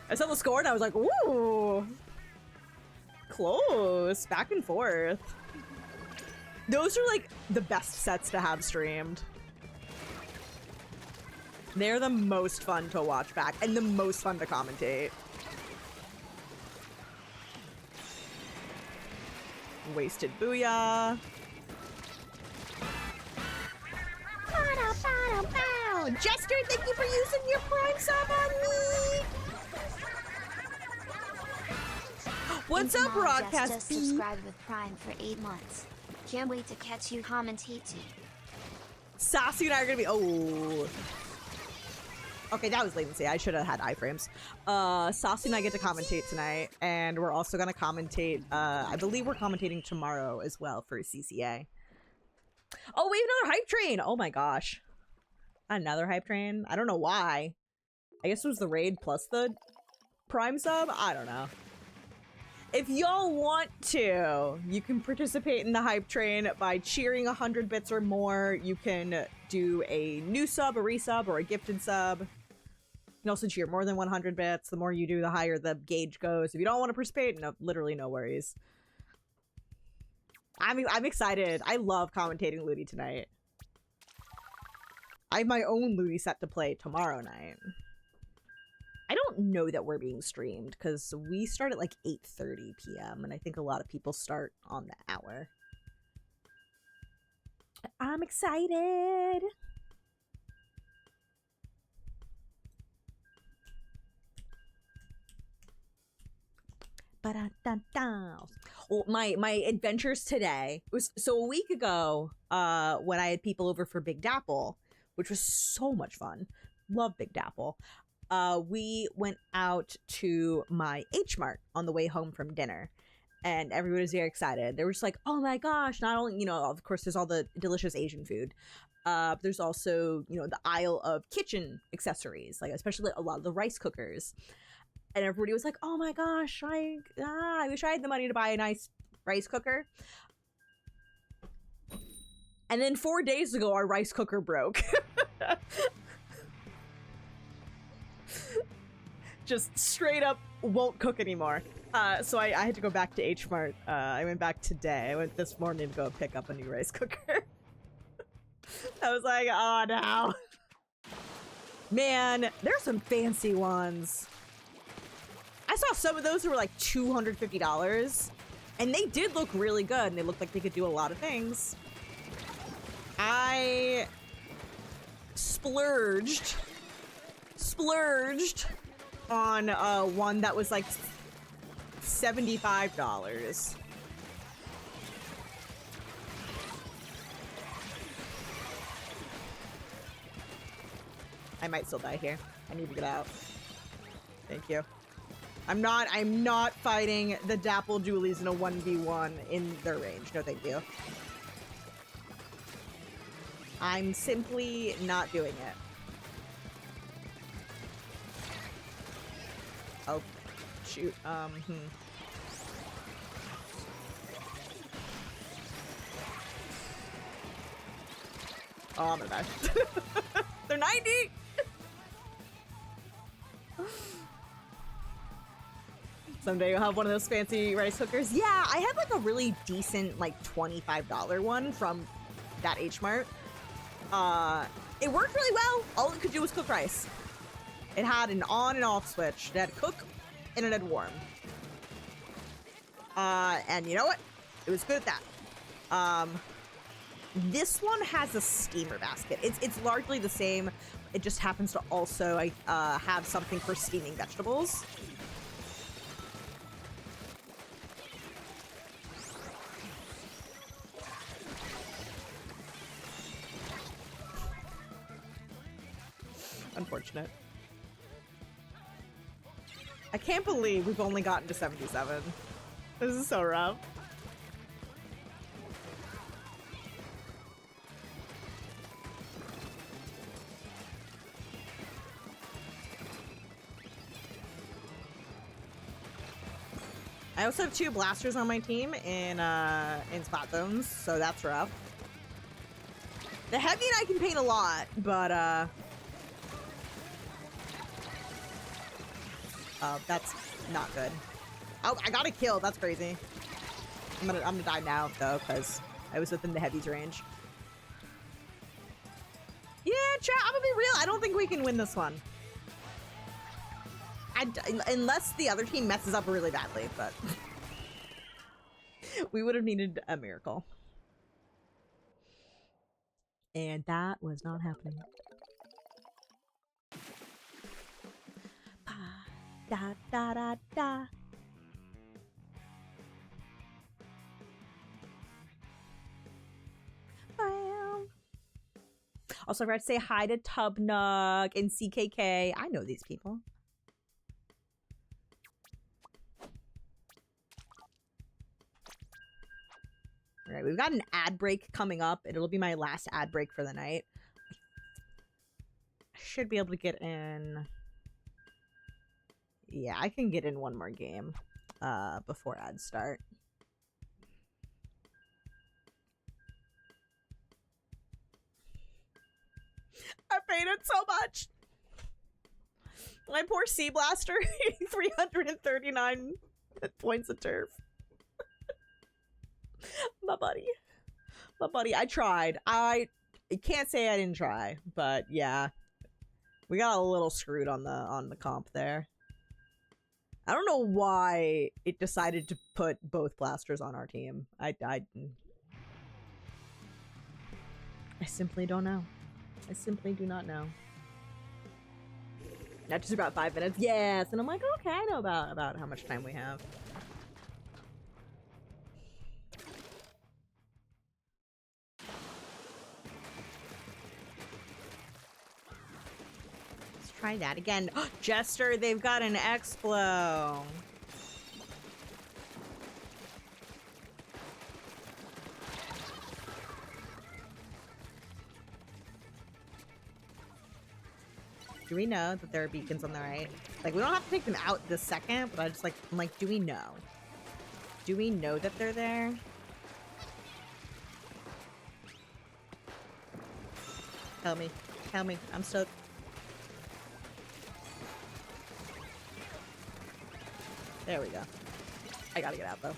I saw the score and I was like, ooh, close, back and forth. Those are like the best sets to have streamed. They're the most fun to watch back and the most fun to commentate. Wasted booyah. Jester, thank you for using your Prime sub on me. What's up, Broadcast Just B? subscribed with Prime for 8 months. Can't wait to catch you commentate too. Sassy and I are gonna be. Oh. Okay, that was latency. I should have had iframes. Sassy and I get to commentate tonight, and we're also gonna commentate. I believe we're commentating tomorrow as well for CCA. Oh, we have another hype train. Oh my gosh, another hype train. I don't know why. I guess it was the raid plus the Prime sub. I don't know. If y'all want to, you can participate in the hype train by cheering 100 bits or more. You can do a new sub, a resub, or a gifted sub. You can also cheer more than 100 bits. The more you do, the higher the gauge goes. If you don't want to participate, no, literally no worries. I'm excited. I love commentating Ludi tonight. I have my own Ludi set to play tomorrow night. I don't know that we're being streamed because we start at like 8:30 p.m. and I think a lot of people start on the hour. I'm excited. Well, my adventures today was so a week ago when I had people over for Big Dapple, which was so much fun. Love Big Dapple. We went out to my H Mart on the way home from dinner, and everyone was very excited. They were just like, "Oh my gosh!" Not only, you know, of course, there's all the delicious Asian food. There's also, you know, the aisle of kitchen accessories, like especially a lot of the rice cookers. And everybody was like, "Oh my gosh, I wish I had the money to buy a nice rice cooker." And then 4 days ago, our rice cooker broke. Just straight up won't cook anymore. So I had to go back to H Mart. I went back today. I went this morning to go pick up a new rice cooker. I was like, oh no. Man, there's some fancy ones. I saw some of those that were like $250, and they did look really good, and they looked like they could do a lot of things. I splurged on one that was like $75. I might still die here. I need to get out. Thank you. I'm not fighting the Dapple Julies in a 1v1 in their range. No, thank you. I'm simply not doing it. Oh, shoot. Oh, I'm gonna die. They're 90! Someday you'll have one of those fancy rice cookers. Yeah, I had like a really decent, like $25 one from that H Mart. It worked really well. All it could do was cook rice. It had an on and off switch. It had cook and it had warm. And you know what? It was good at that. This one has a steamer basket. It's largely the same. It just happens to also have something for steaming vegetables. Unfortunate. I can't believe we've only gotten to 77. This is so rough. I also have 2 blasters on my team in Splatoon, so that's rough. The heavy and I can paint a lot, but that's not good. Oh, I got a kill. That's crazy. I'm gonna die now though, because I was within the heavy's range. Yeah, chat. I'm gonna be real. I don't think we can win this one. Unless the other team messes up really badly, but we would have needed a miracle. And that was not happening. Da da da da. Bam. Also, I forgot to say hi to Tubnug and CKK. I know these people. All right, we've got an ad break coming up. It'll be my last ad break for the night. I should be able to get in. Yeah, I can get in one more game before ads start. I painted so much. My poor Sea Blaster, 339 points of turf. My buddy. My buddy, I tried. I can't say I didn't try, but yeah. We got a little screwed on the comp there. I don't know why it decided to put both blasters on our team. I simply don't know. I simply do not know. Not just about 5 minutes. Yes, and I'm like, okay, I know about how much time we have. Let's try that again. Jester, they've got an Explo. Do we know that there are beacons on the right? Like, we don't have to take them out this second, but I'm like, do we know? Do we know that they're there? Tell me. Tell me. I'm stoked. There we go. I gotta get out, though.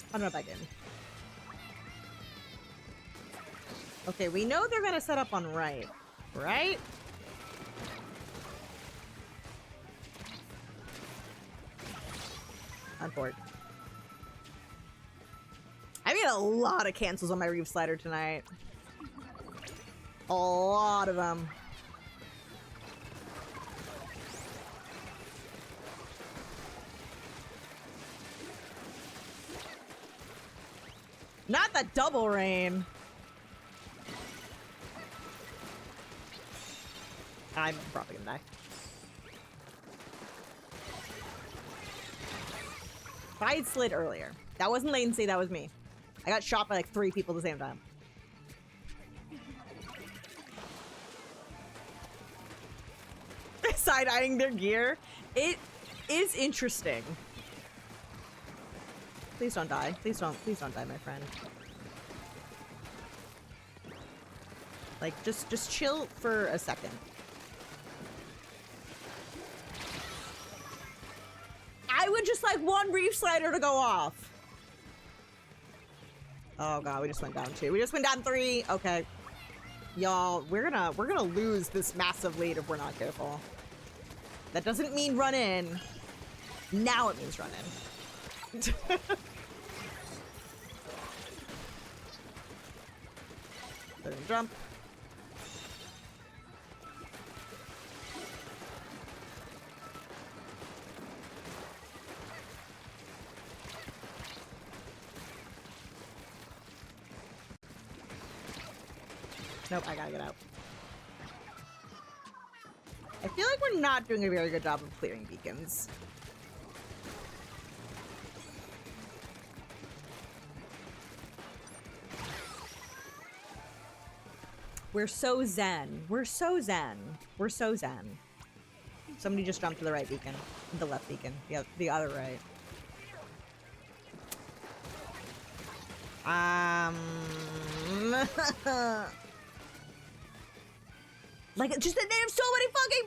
I don't know if I can. Okay, we know they're gonna set up on right. Right? On board. I made a lot of cancels on my Reef Slider tonight. A lot of them. Not the double rain. I'm probably gonna die. If I had slid earlier. That wasn't latency, that was me. I got shot by like 3 people at the same time. Side-eyeing their gear. It is interesting. Please don't die. Please don't die, my friend. Like, just chill for a second. I would just like one Reef Slider to go off. Oh god, we just went down 2. We just went down 3. Okay. Y'all, we're gonna lose this massive lead if we're not careful. That doesn't mean run in. Now it means run in. They're gonna jump. Nope, I gotta get out. I feel like we're not doing a very good job of clearing beacons. We're so zen. We're so zen. We're so zen. Somebody just jumped to the right beacon. The left beacon. The other right. Like, just that they have so many fucking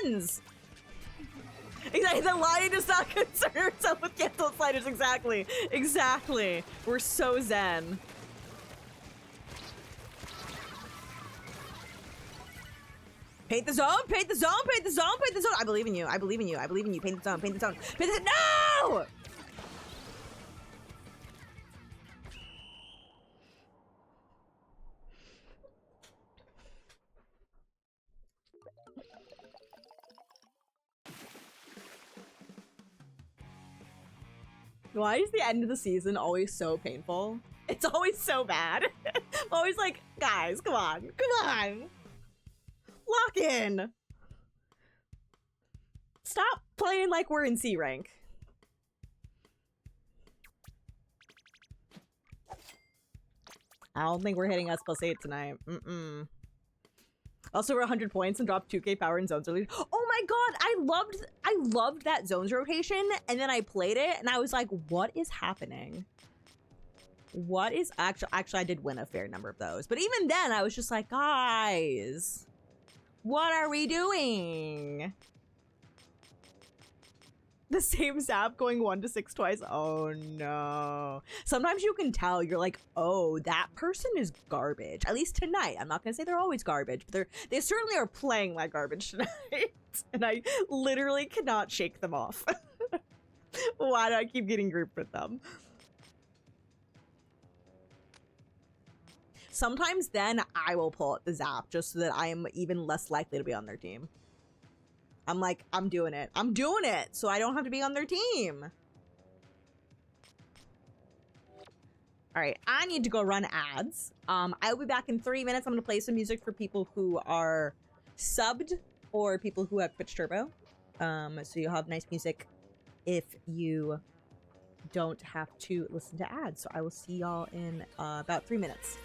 beacons! Exactly, the lion does not concern herself with cancel sliders. Exactly. Exactly. We're so zen. Paint the zone, paint the zone, paint the zone, paint the zone. I believe in you. I believe in you. I believe in you. Paint the zone, paint the zone. Paint the No! Why is the end of the season always so painful? It's always so bad. I'm always like, guys, come on. Come on. Lock in. Stop playing like we're in C rank. I don't think we're hitting S +8 tonight. Also, we're 100 points and dropped 2k power in zones early. Oh my god, I loved that zones rotation, and then I played it and I was like, what is happening? What is actually I did win a fair number of those, but even then I was just like, guys, what are we doing? The same zap going 1 to 6 twice. Oh no. Sometimes you can tell, you're like, oh, that person is garbage. At least tonight. I'm not gonna say they're always garbage, but they certainly are playing like garbage tonight. And I literally cannot shake them off. Why do I keep getting grouped with them? Sometimes then I will pull out the zap just so that I am even less likely to be on their team. I'm like, I'm doing it. I'm doing it so I don't have to be on their team. All right, I need to go run ads. I'll be back in 3 minutes. I'm gonna play some music for people who are subbed or people who have Twitch Turbo. So you'll have nice music if you don't have to listen to ads. So I will see y'all in about 3 minutes.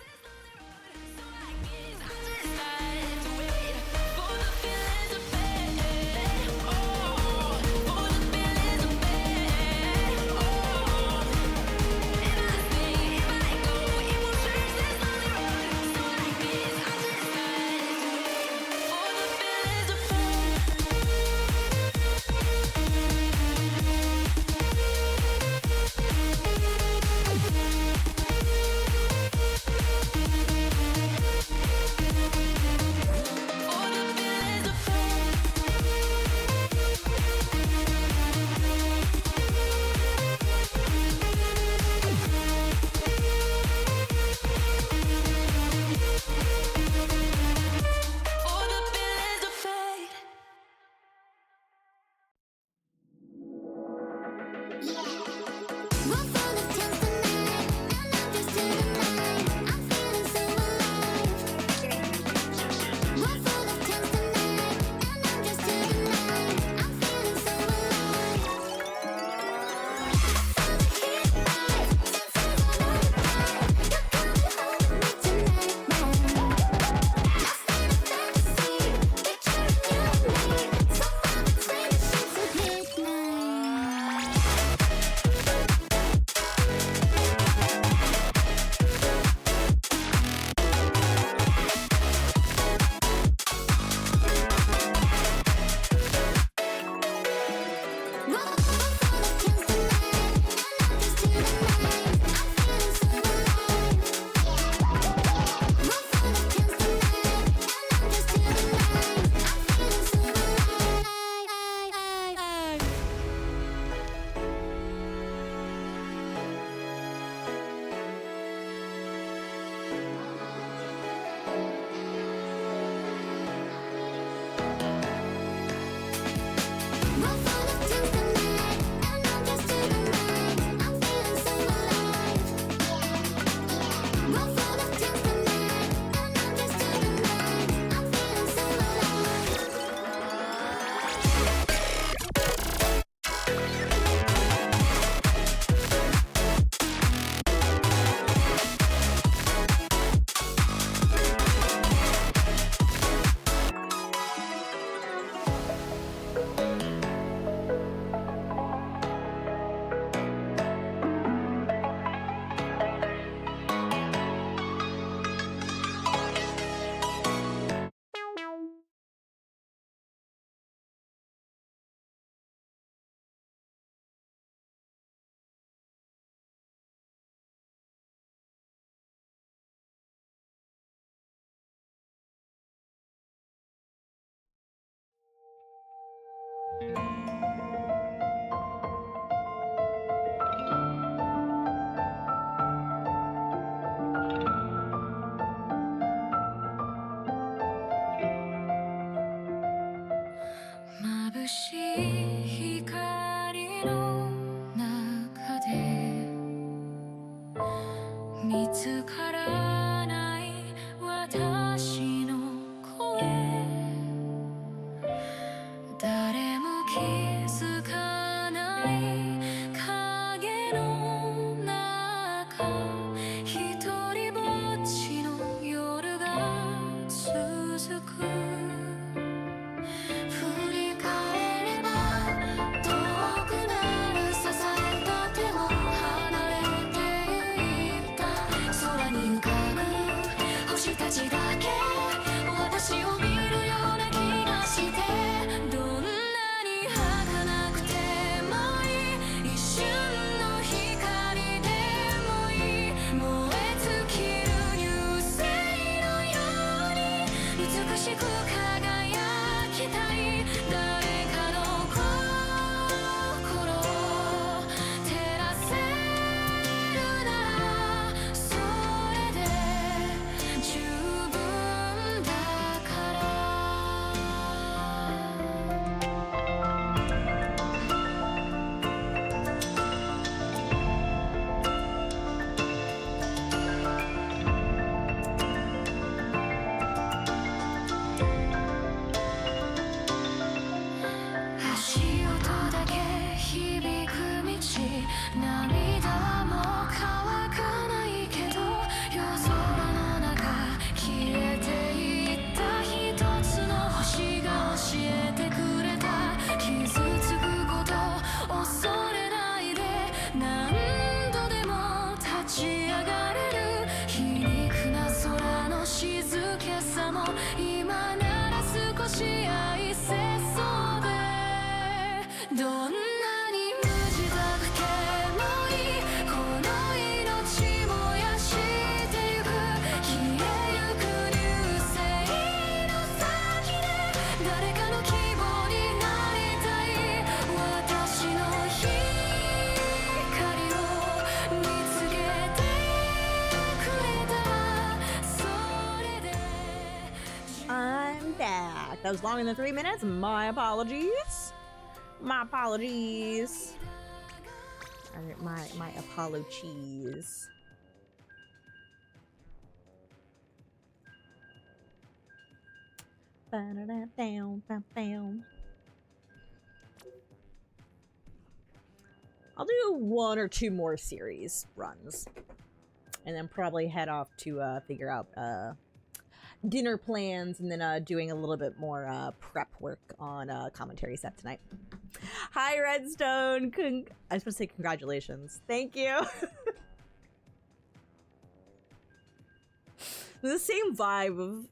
眩しい光の中で that was longer than 3 minutes. My apologies. My apologies. Alright, my Apollo cheese. I'll do 1 or 2 more series runs. And then probably head off to figure out dinner plans, and then doing a little bit more prep work on commentary set tonight. Hi, Redstone. I was supposed to say congratulations. Thank you. The same vibe of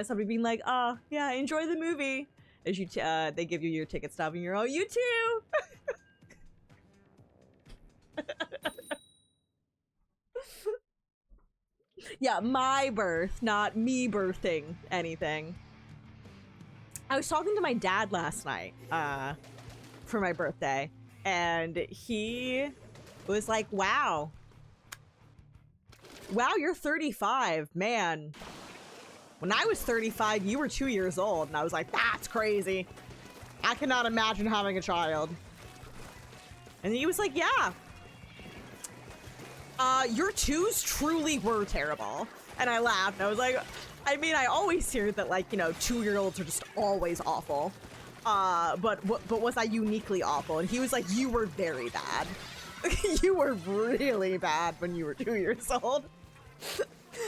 somebody being like, "Oh, yeah, enjoy the movie," as you they give you your ticket stub, and you're, "Oh, you too." Yeah, my birth, not me birthing anything. I was talking to my dad last night for my birthday, and he was like, wow, you're 35, man. When I was 35, you were 2 years old. And I was like, that's crazy. I cannot imagine having a child. And he was like, yeah. Your twos truly were terrible. And I laughed. I was like, I mean, I always hear that, like, you know, 2-year-olds are just always awful. But was I uniquely awful? And he was like, you were very bad. You were really bad when you were 2 years old.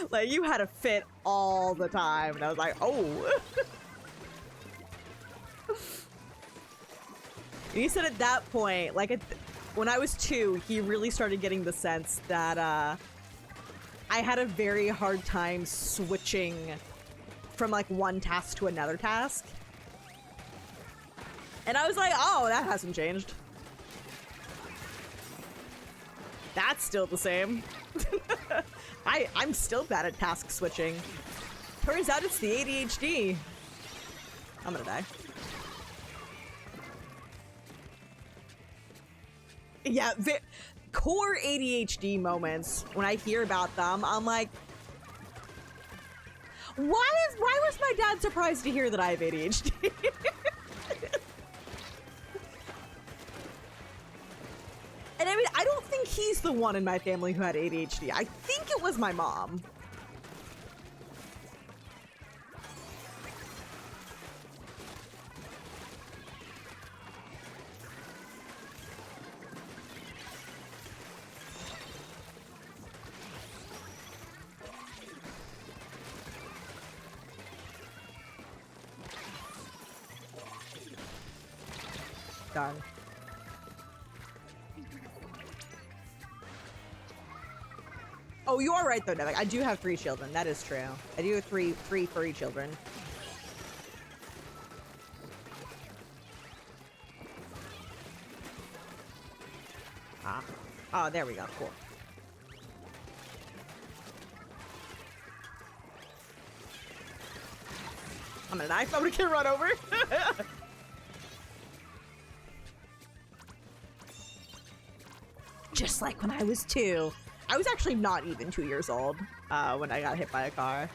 Like, you had a fit all the time. And I was like, oh. And he said at that point, like, when I was 2, he really started getting the sense that I had a very hard time switching from, like, one task to another task. And I was like, oh, that hasn't changed. That's still the same. I'm still bad at task switching. Turns out it's the ADHD. I'm gonna die. Yeah, core ADHD moments, when I hear about them, I'm like, why was my dad surprised to hear that I have ADHD? And I mean, I don't think he's the one in my family who had ADHD. I think it was my mom. Darn. Oh, you are right though, Devik. I do have 3 children. That is true. I do have three furry children. Ah. Oh, there we go. Cool. I'm gonna die. I'm gonna get run over. Just like when I was 2. I was actually not even 2 years old when I got hit by a car.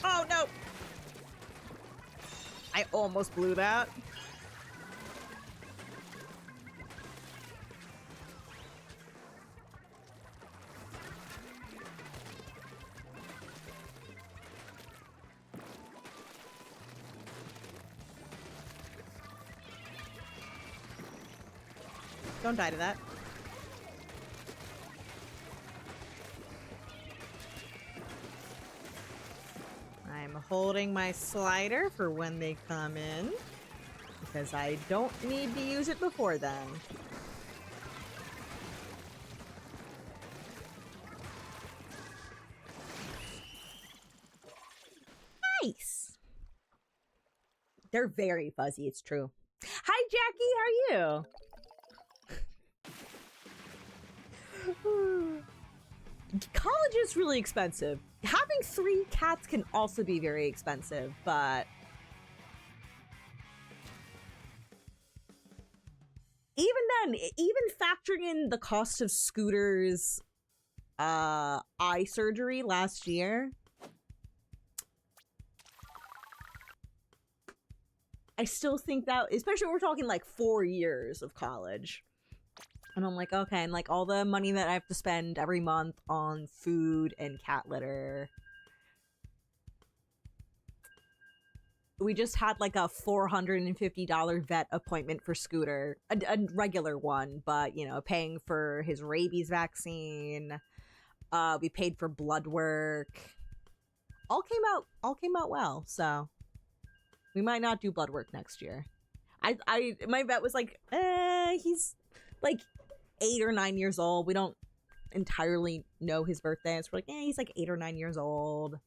Oh no! I almost blew that. Don't die to that. I'm holding my slider for when they come in, because I don't need to use it before then. Nice! They're very fuzzy, it's true. Hi, Jackie, how are you? College is really expensive. Having 3 cats can also be very expensive, but even then, even factoring in the cost of Scooter's eye surgery last year, I still think that, especially when we're talking like 4 years of college. And I'm like, okay, and like all the money that I have to spend every month on food and cat litter. We just had like a $450 vet appointment for Scooter, a regular one, but you know, paying for his rabies vaccine. We paid for blood work. All came out well, so we might not do blood work next year. My vet was like, he's like 8 or 9 years old. We don't entirely know his birthday. So we're like, he's like 8 or 9 years old.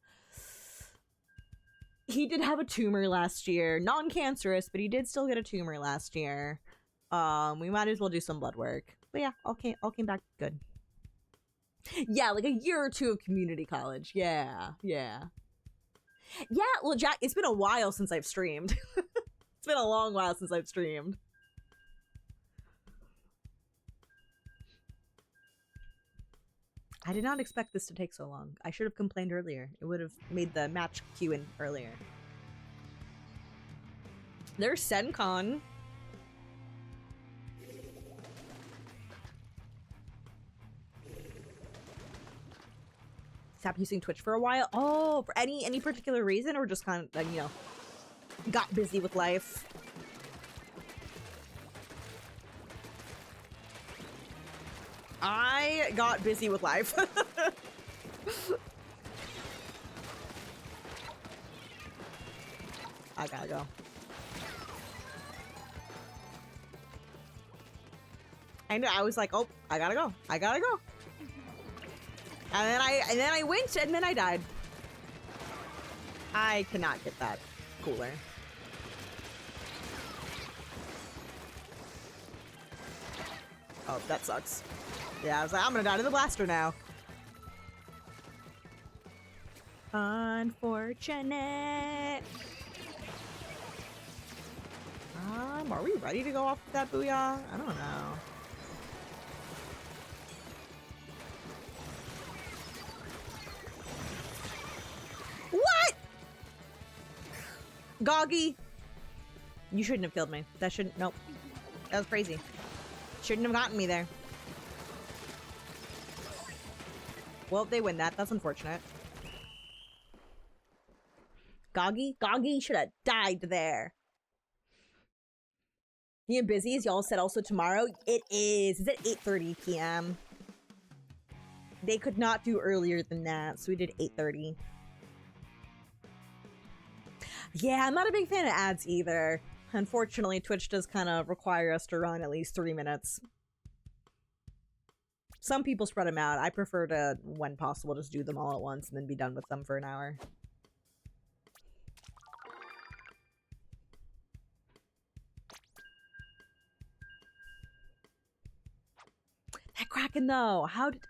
He did have a tumor last year, non-cancerous, but he did still get a tumor last year. We might as well do some blood work. But yeah, all came back good. Yeah, like a year or two of community college. Yeah. Well, Jack, it's been a while since I've streamed. It's been a long while since I've streamed. I did not expect this to take so long. I should have complained earlier. It would have made the match queue in earlier. There's SenCon. Stop using Twitch for a while. Oh, for any particular reason, or just kind of, you know, got busy with life? I got busy with life. I gotta go. And I was like, oh, I gotta go. And then I went, and then I died. I cannot get that cooler. Oh, that sucks. Yeah, I was like, I'm gonna die to the blaster now. Unfortunate. Are we ready to go off with that booyah? I don't know. What? Goggy. You shouldn't have killed me. That shouldn't, nope. That was crazy. Shouldn't have gotten me there. Well, they win that. That's unfortunate. Goggy should have died there. You busy, as y'all said also tomorrow? It is. It's at 8:30 p.m. They could not do earlier than that, so we did 8:30. Yeah, I'm not a big fan of ads either. Unfortunately, Twitch does kind of require us to run at least 3 minutes. Some people spread them out. I prefer to, when possible, just do them all at once and then be done with them for an hour. That Kraken, though, how did...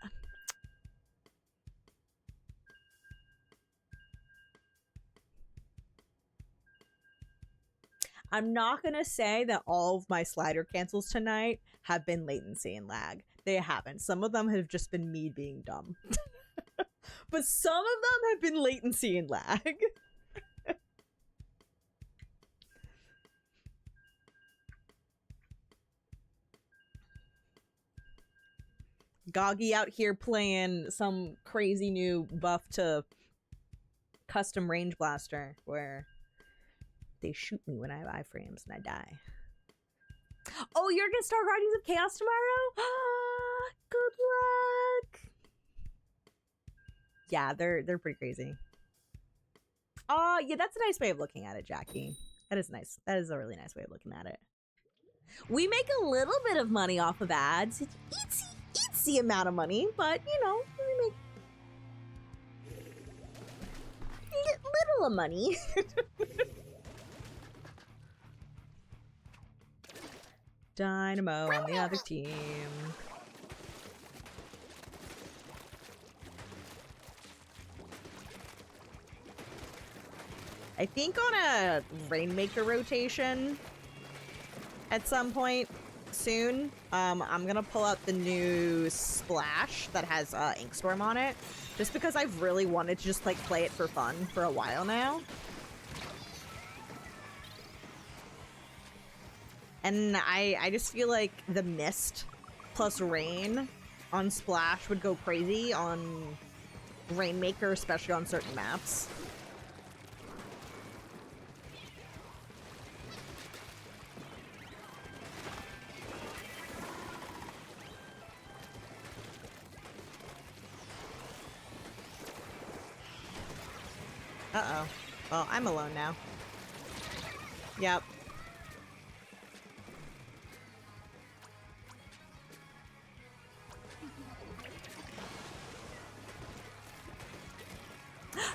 I'm not gonna say that all of my slider cancels tonight have been latency and lag. They haven't. Some of them have just been me being dumb. But some of them have been latency and lag. Goggy out here playing some crazy new buff to custom range blaster where they shoot me when I have iframes and I die. Oh, you're gonna start Guardians of Chaos tomorrow? Good luck! Yeah, they're pretty crazy. Oh, yeah, that's a nice way of looking at it, Jackie. That is nice. That is a really nice way of looking at it. We make a little bit of money off of ads. It's itsy amount of money, but, you know, we make little of money. Dynamo on the other team. I think on a Rainmaker rotation at some point, soon. I'm gonna pull out the new Splash that has Inkstorm on it, just because I've really wanted to just like play it for fun for a while now. And I just feel like the mist plus rain on Splash would go crazy on Rainmaker, especially on certain maps. Uh-oh. Well, I'm alone now. Yep.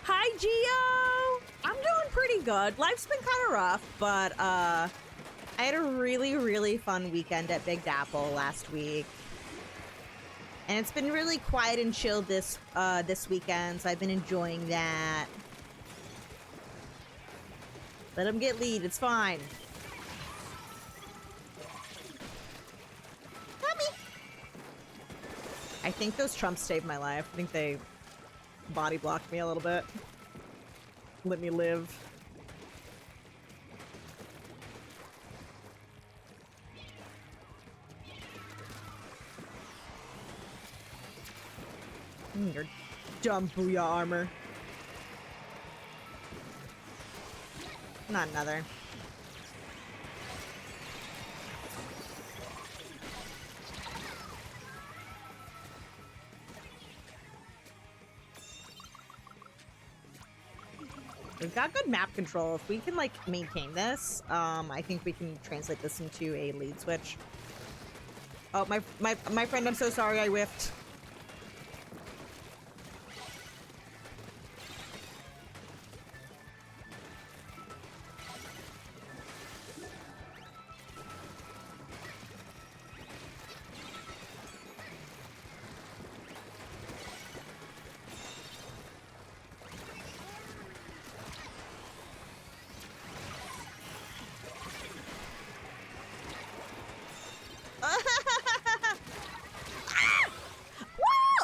Hi, Gio! I'm doing pretty good. Life's been kind of rough, but I had a really, really fun weekend at Big Dapple last week. And it's been really quiet and chill this weekend, so I've been enjoying that. Let him get lead, it's fine. Got me! I think those trumps saved my life. I think they body blocked me a little bit. Let me live. Your dumb booyah armor. Not another. We've got good map control. If we can like maintain this, I think we can translate this into a lead switch. Oh, my friend, I'm so sorry I whiffed.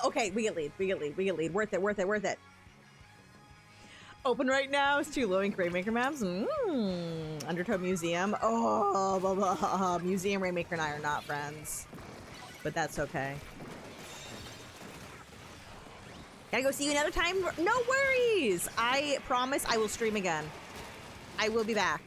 Okay, we get lead. We get lead. We get lead. Worth it. Worth it. Worth it. Open right now. It's too low in Rainmaker maps. Undertow Museum. Oh, blah, blah. Museum, Rainmaker, and I are not friends, but that's okay. Gotta go see you another time. No worries. I promise I will stream again. I will be back.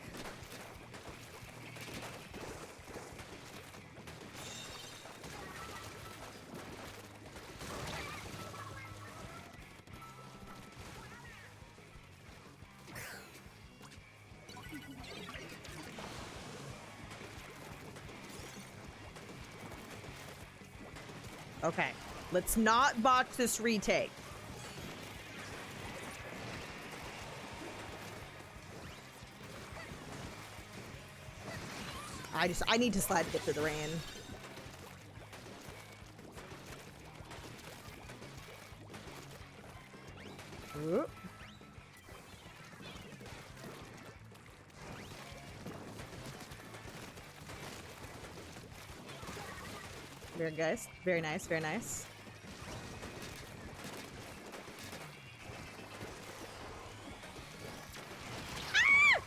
Okay, let's not botch this retake. I need to slide to get through the rain. Whoop. Very guys. Very nice, very nice. Ah!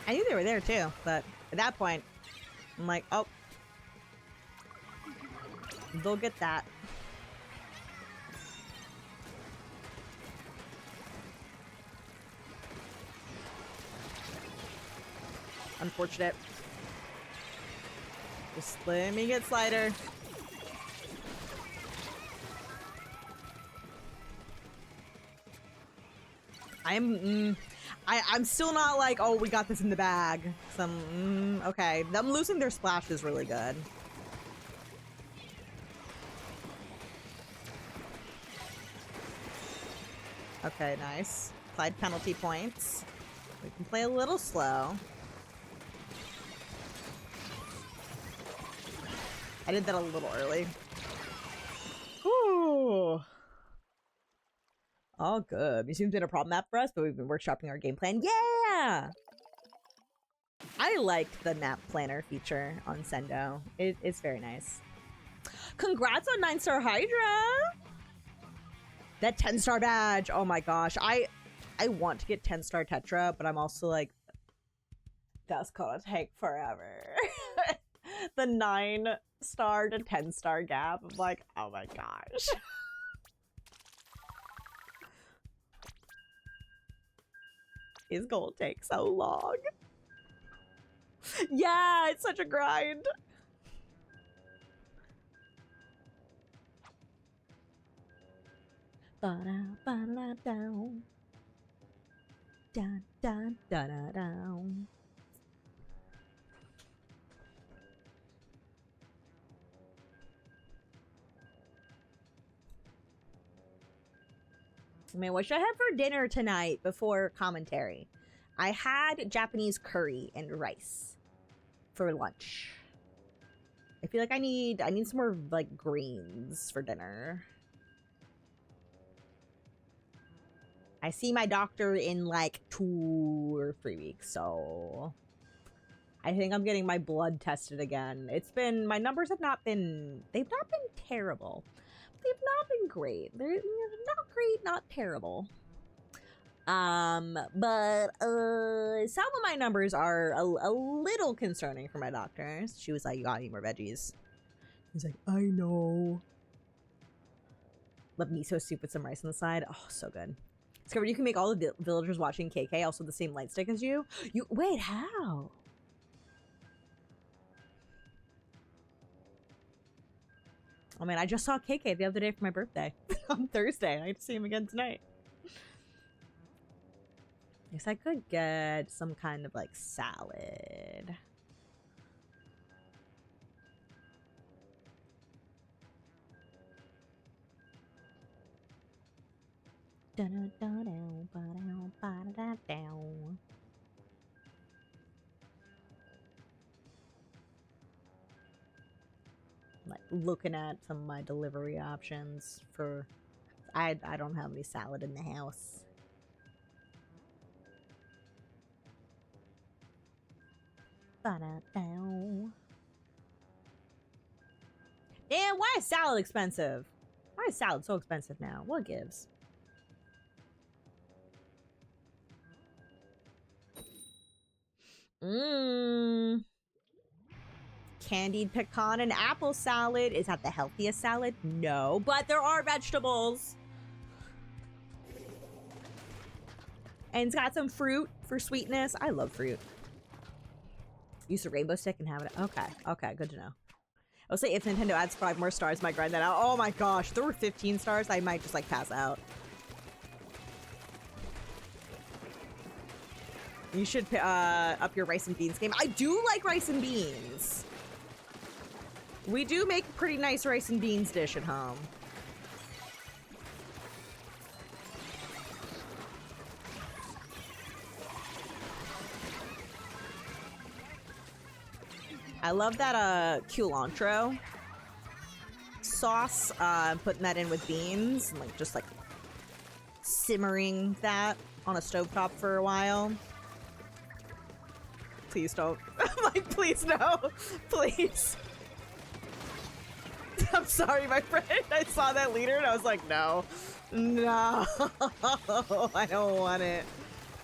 I knew they were there too, but at that point, I'm like, oh. They'll get that. Unfortunate. Just let me get Slider. I'm still not like, oh, we got this in the bag. Okay. Them losing their splash is really good. Okay, nice. Applied penalty points. We can play a little slow. I did that a little early. Ooh. All good. Museum's been a problem map for us, but we've been workshopping our game plan. Yeah! I liked the nap planner feature on Sendo. It's very nice. Congrats on 9-star Hydra! That 10-star badge! Oh my gosh. I want to get 10-star Tetra, but I'm also like, that's gonna take forever. The 9-star to 10-star gap. I'm like, oh my gosh. It's gonna take so long. Yeah, it's such a grind. Ba-da-ba-da-down. Da-da-da-da-down. I mean, what should I have for dinner tonight before commentary? I had Japanese curry and rice for lunch. I feel like I need some more like greens for dinner. I see my doctor in like 2 or 3 weeks, so I think I'm getting my blood tested again. It's been, my numbers have not been, they've not been terrible. They've not been great. They're not great, not terrible. But some of my numbers are a little concerning for my doctor. She was like, you gotta eat more veggies. He's like, I know. Love miso soup with some rice on the side. Oh, so good. Discovered you can make all the villagers watching KK also the same light stick as you. Wait, how? I mean, I just saw KK the other day for my birthday on Thursday. I get to see him again tonight. Guess I could get some kind of like salad. Like looking at some of my delivery options for I don't have any salad in the house. Damn, why is salad expensive? Why is salad so expensive now? What gives? Candied pecan and apple salad. Is that the healthiest salad? No, but there are vegetables. And it's got some fruit for sweetness. I love fruit. Use a rainbow stick and have it. Okay, good to know. I'll say if Nintendo adds 5 more stars, I might grind that out. Oh my gosh, if there were 15 stars, I might just like pass out. You should up your rice and beans game. I do like rice and beans. We do make a pretty nice rice and beans dish at home. I love that culantro sauce. Putting that in with beans and like just like simmering that on a stovetop for a while. Please don't. I'm like, please no. Please. I'm sorry, my friend. I saw that leader and I was like, no. No. I don't want it.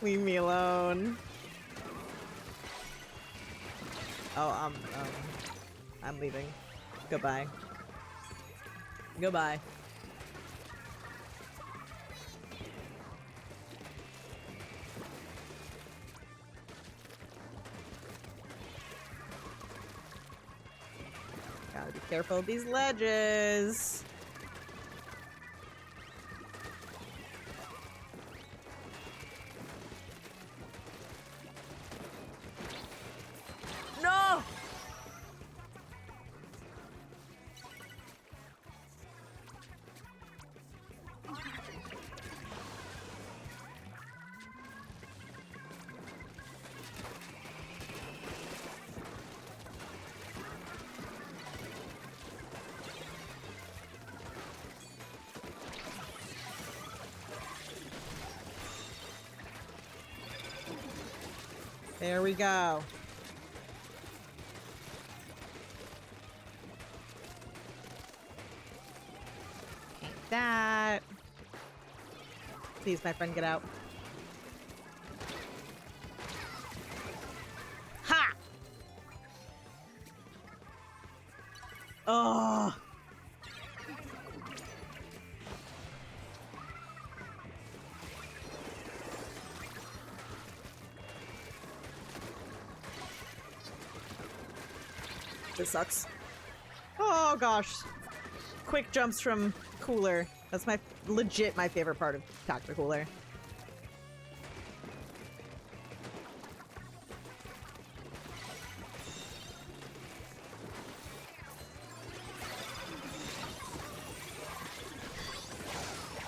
Leave me alone. Oh, I'm leaving. Goodbye. Goodbye. Gotta be careful of these ledges. No! There we go. that. Please, my friend, get out. Ha! Oh. This sucks. Oh gosh. Quick jumps from cooler. That's my legit my favorite part of Talk to Cooler.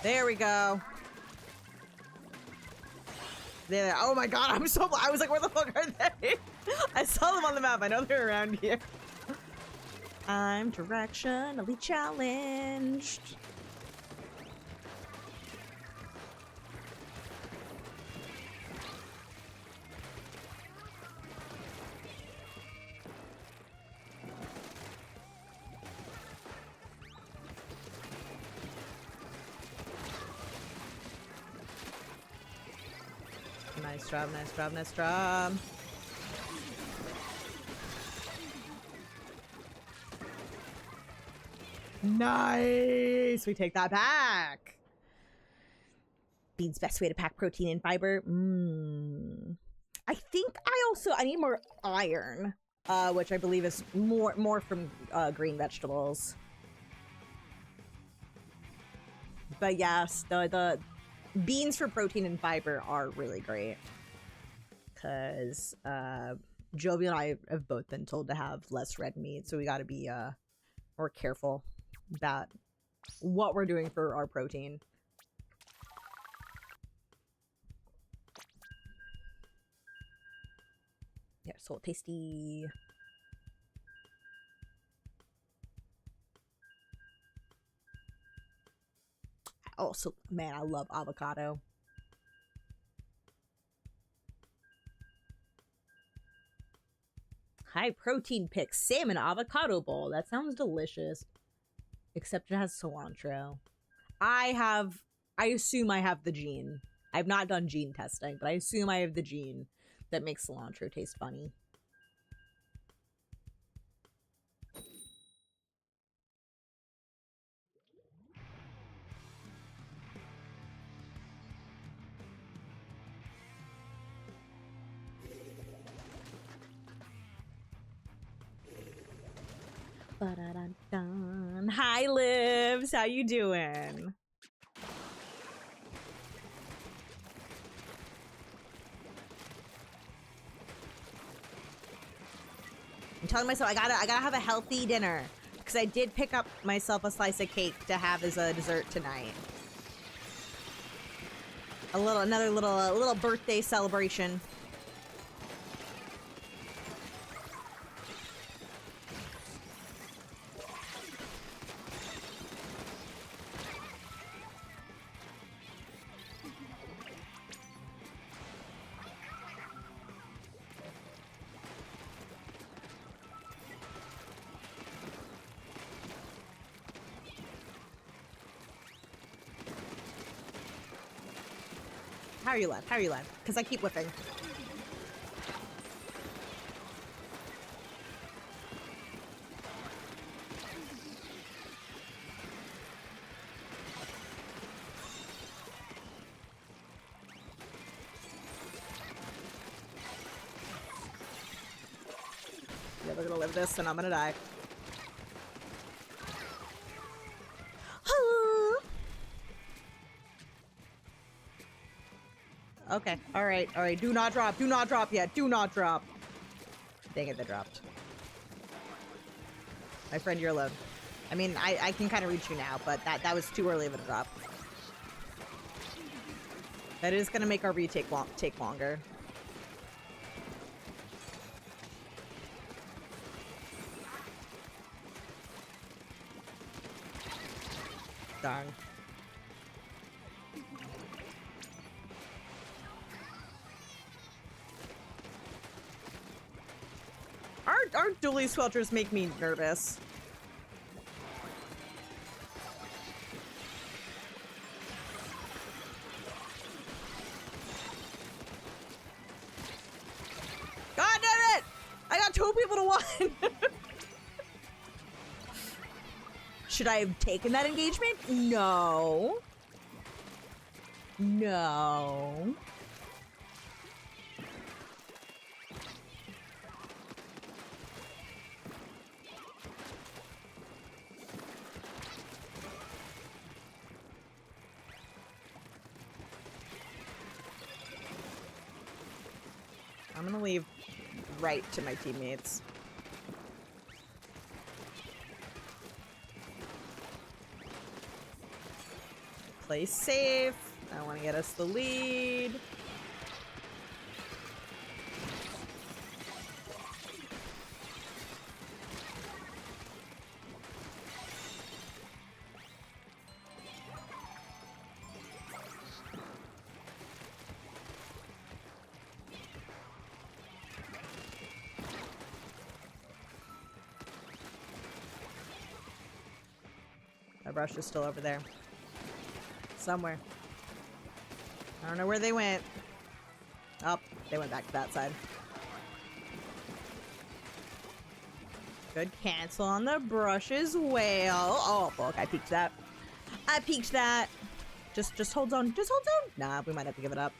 There we go. There. Oh my god, I'm so I was like, where the fuck are they? I saw them on the map. I know they're around here. I'm directionally challenged. Nice job, nice job, nice job. Nice! We take that back. Bean's best way to pack protein and fiber. I think I need more iron, which I believe is more from green vegetables. But yes, the beans for protein and fiber are really great. Because Jovi and I have both been told to have less red meat, so we gotta be more careful about what we're doing for our protein. Yeah, so tasty. Also, man, I love avocado. High protein pick salmon avocado bowl. That sounds delicious. Except it has cilantro. I assume I have the gene. I've not done gene testing, but I assume I have the gene that makes cilantro taste funny. Ba-da-dun-dun. Hi, Livs. How you doing? I'm telling myself I gotta have a healthy dinner because I did pick up myself a slice of cake to have as a dessert tonight. Another little birthday celebration. How are you alive? How are you alive? Because I keep whipping. Yeah, we're gonna live this and I'm gonna die. Okay, alright, alright. Do not drop yet. Do not drop. Dang it, they dropped. My friend, you're alone. I mean, I can kind of reach you now, but that was too early of a drop. That is gonna make our retake take longer. Darn. Our dually swelters make me nervous. Should I have taken that engagement? No. No. I'm gonna leave right to my teammates. Play safe. I want to get us the lead. My brush is still over there. Somewhere. I don't know where they went. Oh, they went back to that side. Good cancel on the brush as well. Oh, fuck, I peeked that. I peeked that. Just hold on. Just hold on. Nah, we might have to give it up.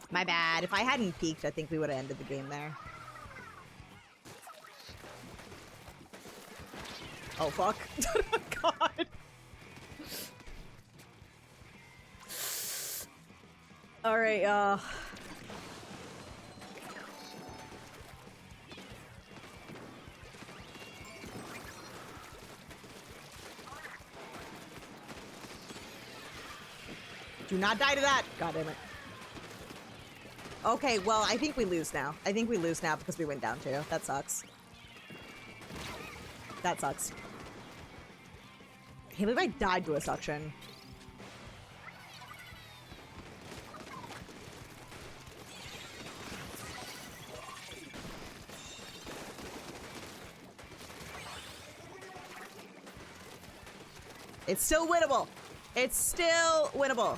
My bad. If I hadn't peeked, I think we would have ended the game there. Oh, fuck. Oh, God. All right, do not die to that. God damn it. Okay, well, I think we lose now. I think we lose now because we went down too. That sucks. That sucks. I can't believe I died to a suction. It's still winnable. It's still winnable.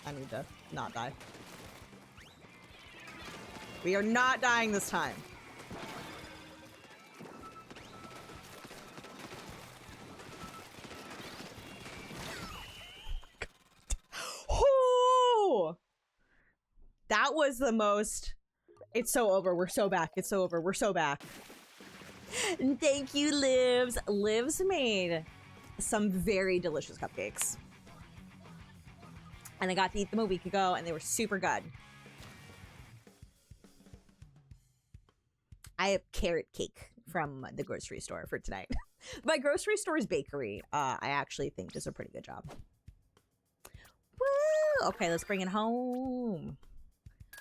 I need to not die. We are not dying this time. Oh! That was the most... It's so over. We're so back. It's so over. We're so back. And thank you, Livs. Livs made some very delicious cupcakes. And I got to eat them a week ago, and they were super good. I have carrot cake from the grocery store for tonight. My grocery store's bakery, I actually think does a pretty good job. Woo! Okay, let's bring it home.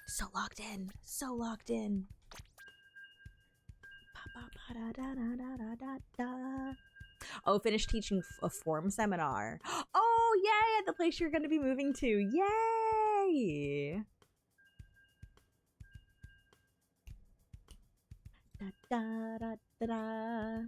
So locked in. So locked in. Oh, finish teaching a form seminar. Oh, yay! At the place you're going to be moving to. Yay! Da, da, da, da, da.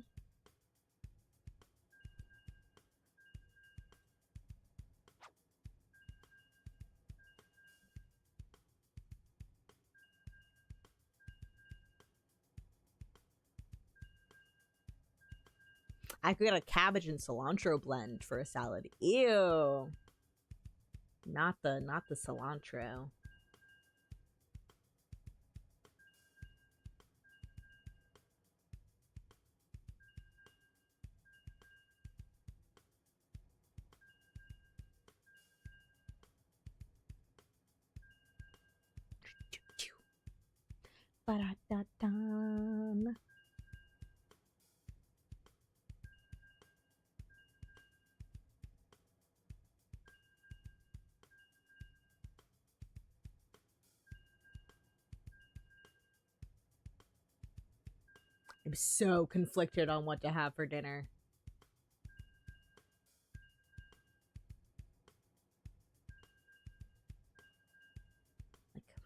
I could get a cabbage and cilantro blend for a salad. Ew. Not the cilantro. Ba-da-da-dum. I'm so conflicted on what to have for dinner.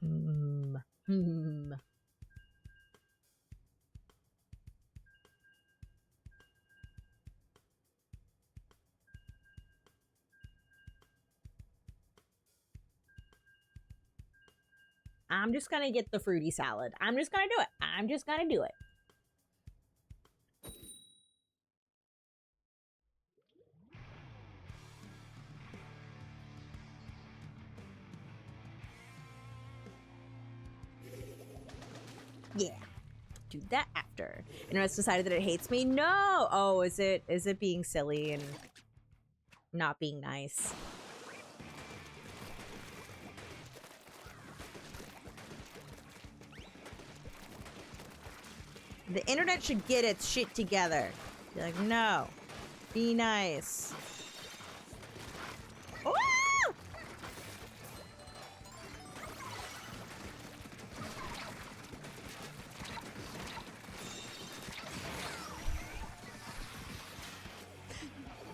Like, I'm just gonna get the fruity salad. I'm just gonna do it. I'm just gonna do it. Yeah. Do that after. And it's decided that it hates me? No! Oh, is it being silly and not being nice? The internet should get its shit together. Be like, no. Be nice. Oh!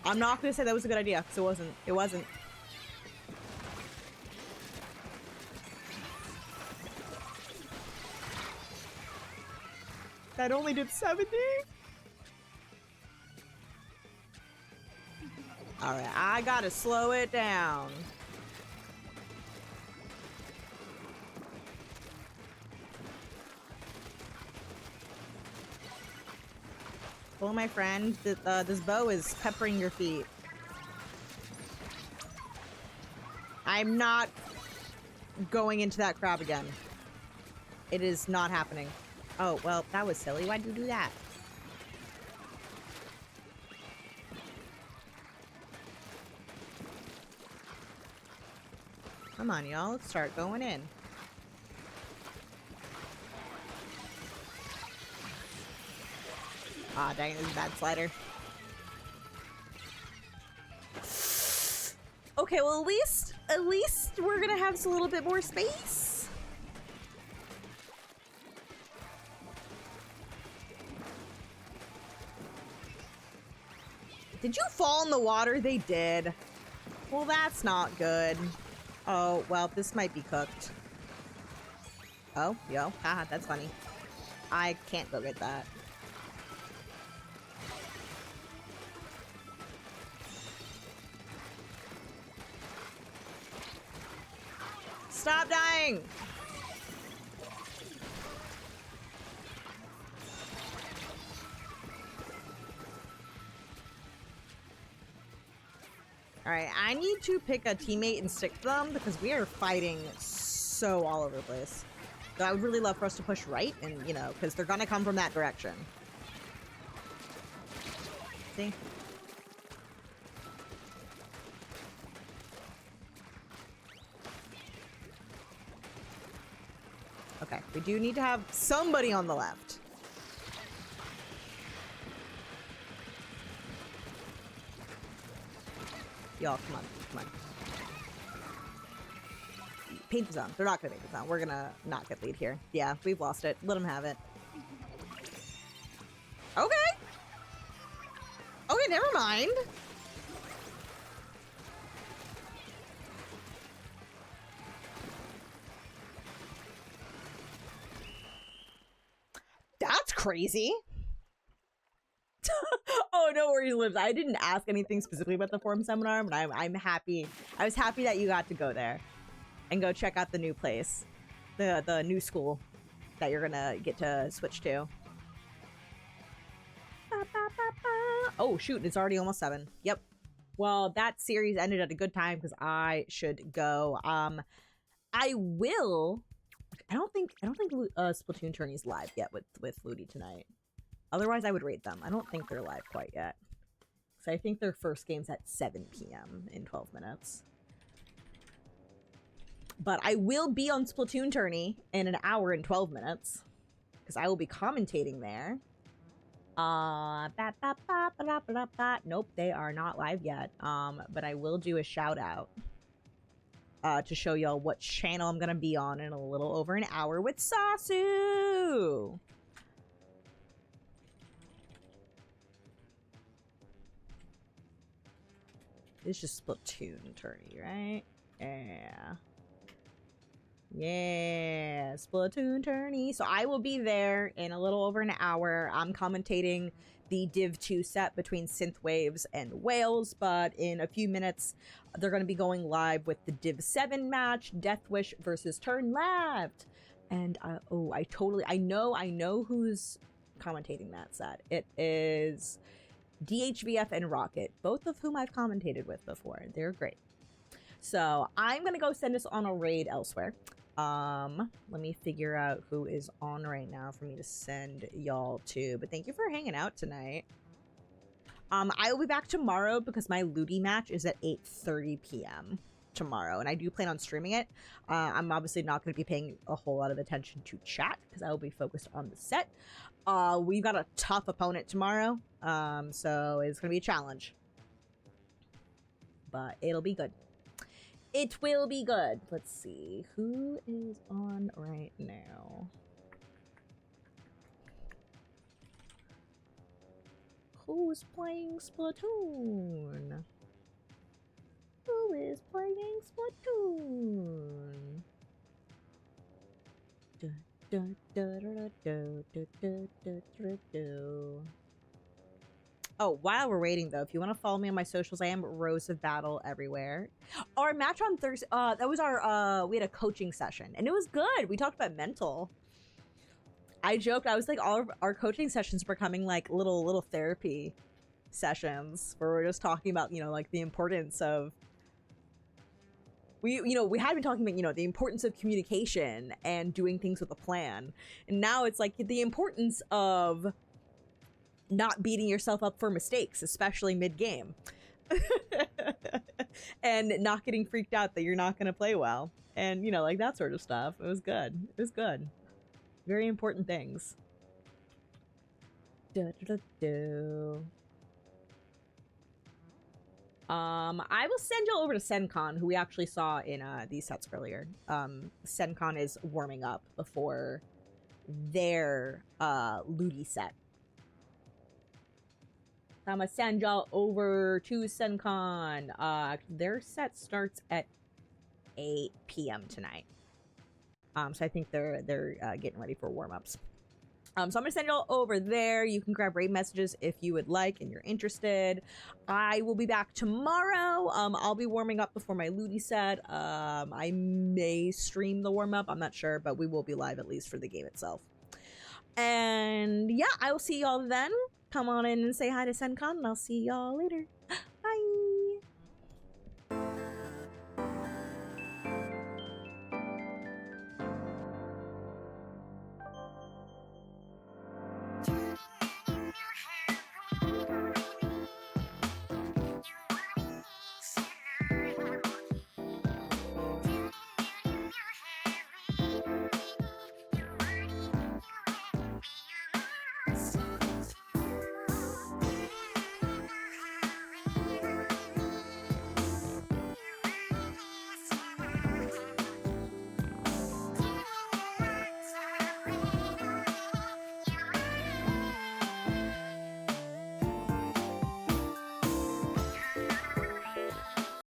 I'm not gonna say that was a good idea, because it wasn't. It wasn't. That only did 70? Alright, I gotta slow it down. Well, my friend, this bow is peppering your feet. I'm not going into that crab again. It is not happening. Oh, well, that was silly. Why'd you do that? Come on, y'all. Let's start going in. Ah, dang it, this is a bad slider. Okay, well, at least we're gonna have a little bit more space. Did you fall in the water? They did. Well, that's not good. Oh, well, this might be cooked. Oh, yo, haha, that's funny. I can't go get that. Stop dying! Alright, I need to pick a teammate and stick to them because we are fighting so all over the place. So I would really love for us to push right and, you know, because they're gonna come from that direction. See? Okay, we do need to have somebody on the left. Y'all, come on, come on. Paint the zone. They're not gonna paint the zone. We're gonna not get lead here. Yeah, we've lost it. Let them have it. Okay. Okay, never mind. That's crazy. Oh, no worries, Libs. I didn't ask anything specifically about the forum seminar, but I'm happy. I was happy that you got to go there and go check out the new place, the new school that you're gonna get to switch to. Oh shoot, it's already almost 7. Yep. Well, that series ended at a good time because I should go. I will. I don't think Splatoon tourney's live yet with Ludi tonight. Otherwise, I would rate them. I don't think they're live quite yet. So I think their first game's at 7 p.m. in 12 minutes. But I will be on Splatoon tourney in an hour and 12 minutes. Because I will be commentating there. Nope, they are not live yet. But I will do a shout out. To show y'all what channel I'm gonna be on in a little over an hour with Sasu! It's just Splatoon tourney, right? Yeah. Yeah, Splatoon tourney. So I will be there in a little over an hour. I'm commentating the Div 2 set between Synthwaves and Wales, but in a few minutes, they're going to be going live with the Div 7 match, Deathwish versus Turn Left. And I know who's commentating that set. It is DHVF and Rocket, both of whom I've commentated with before. They're great. So I'm going to go send us on a raid elsewhere. Let me figure out who is on right now for me to send y'all to. But thank you for hanging out tonight. I will be back tomorrow because my Ludi match is at 8:30 p.m. tomorrow, and I do plan on streaming it. I'm obviously not going to be paying a whole lot of attention to chat because I will be focused on the set. We've got a tough opponent tomorrow, so it's going to be a challenge. But it'll be good. It will be good. Let's see. Who is on right now? Who's playing Splatoon? Who is playing Splatoon? Oh, while we're waiting though, if you want to follow me on my socials, I am Rose of Battle everywhere. Our match on Thursday, that was our, we had a coaching session and it was good. We talked about mental. I joked, I was like, all of our coaching sessions were becoming like little therapy sessions where we're just talking about, you know, like the importance of, we had been talking about, you know, the importance of communication and doing things with a plan. And now it's like the importance of not beating yourself up for mistakes, especially mid-game. And not getting freaked out that you're not going to play well. And, you know, like that sort of stuff. It was good. It was good. Very important things. I will send you over to SenCon, who we actually saw in these sets earlier. SenCon is warming up before their Ludi set. I'm gonna send y'all over to SenCon. Their set starts at 8 p.m. tonight. So I think they're getting ready for warm-ups. So I'm gonna send y'all over there. You can grab raid messages if you would like and you're interested. I will be back tomorrow. I'll be warming up before my Ludi set. I may stream the warm-up. I'm not sure, but we will be live at least for the game itself. And yeah, I will see y'all then. Come on in and say hi to SenCon, and I'll see y'all later.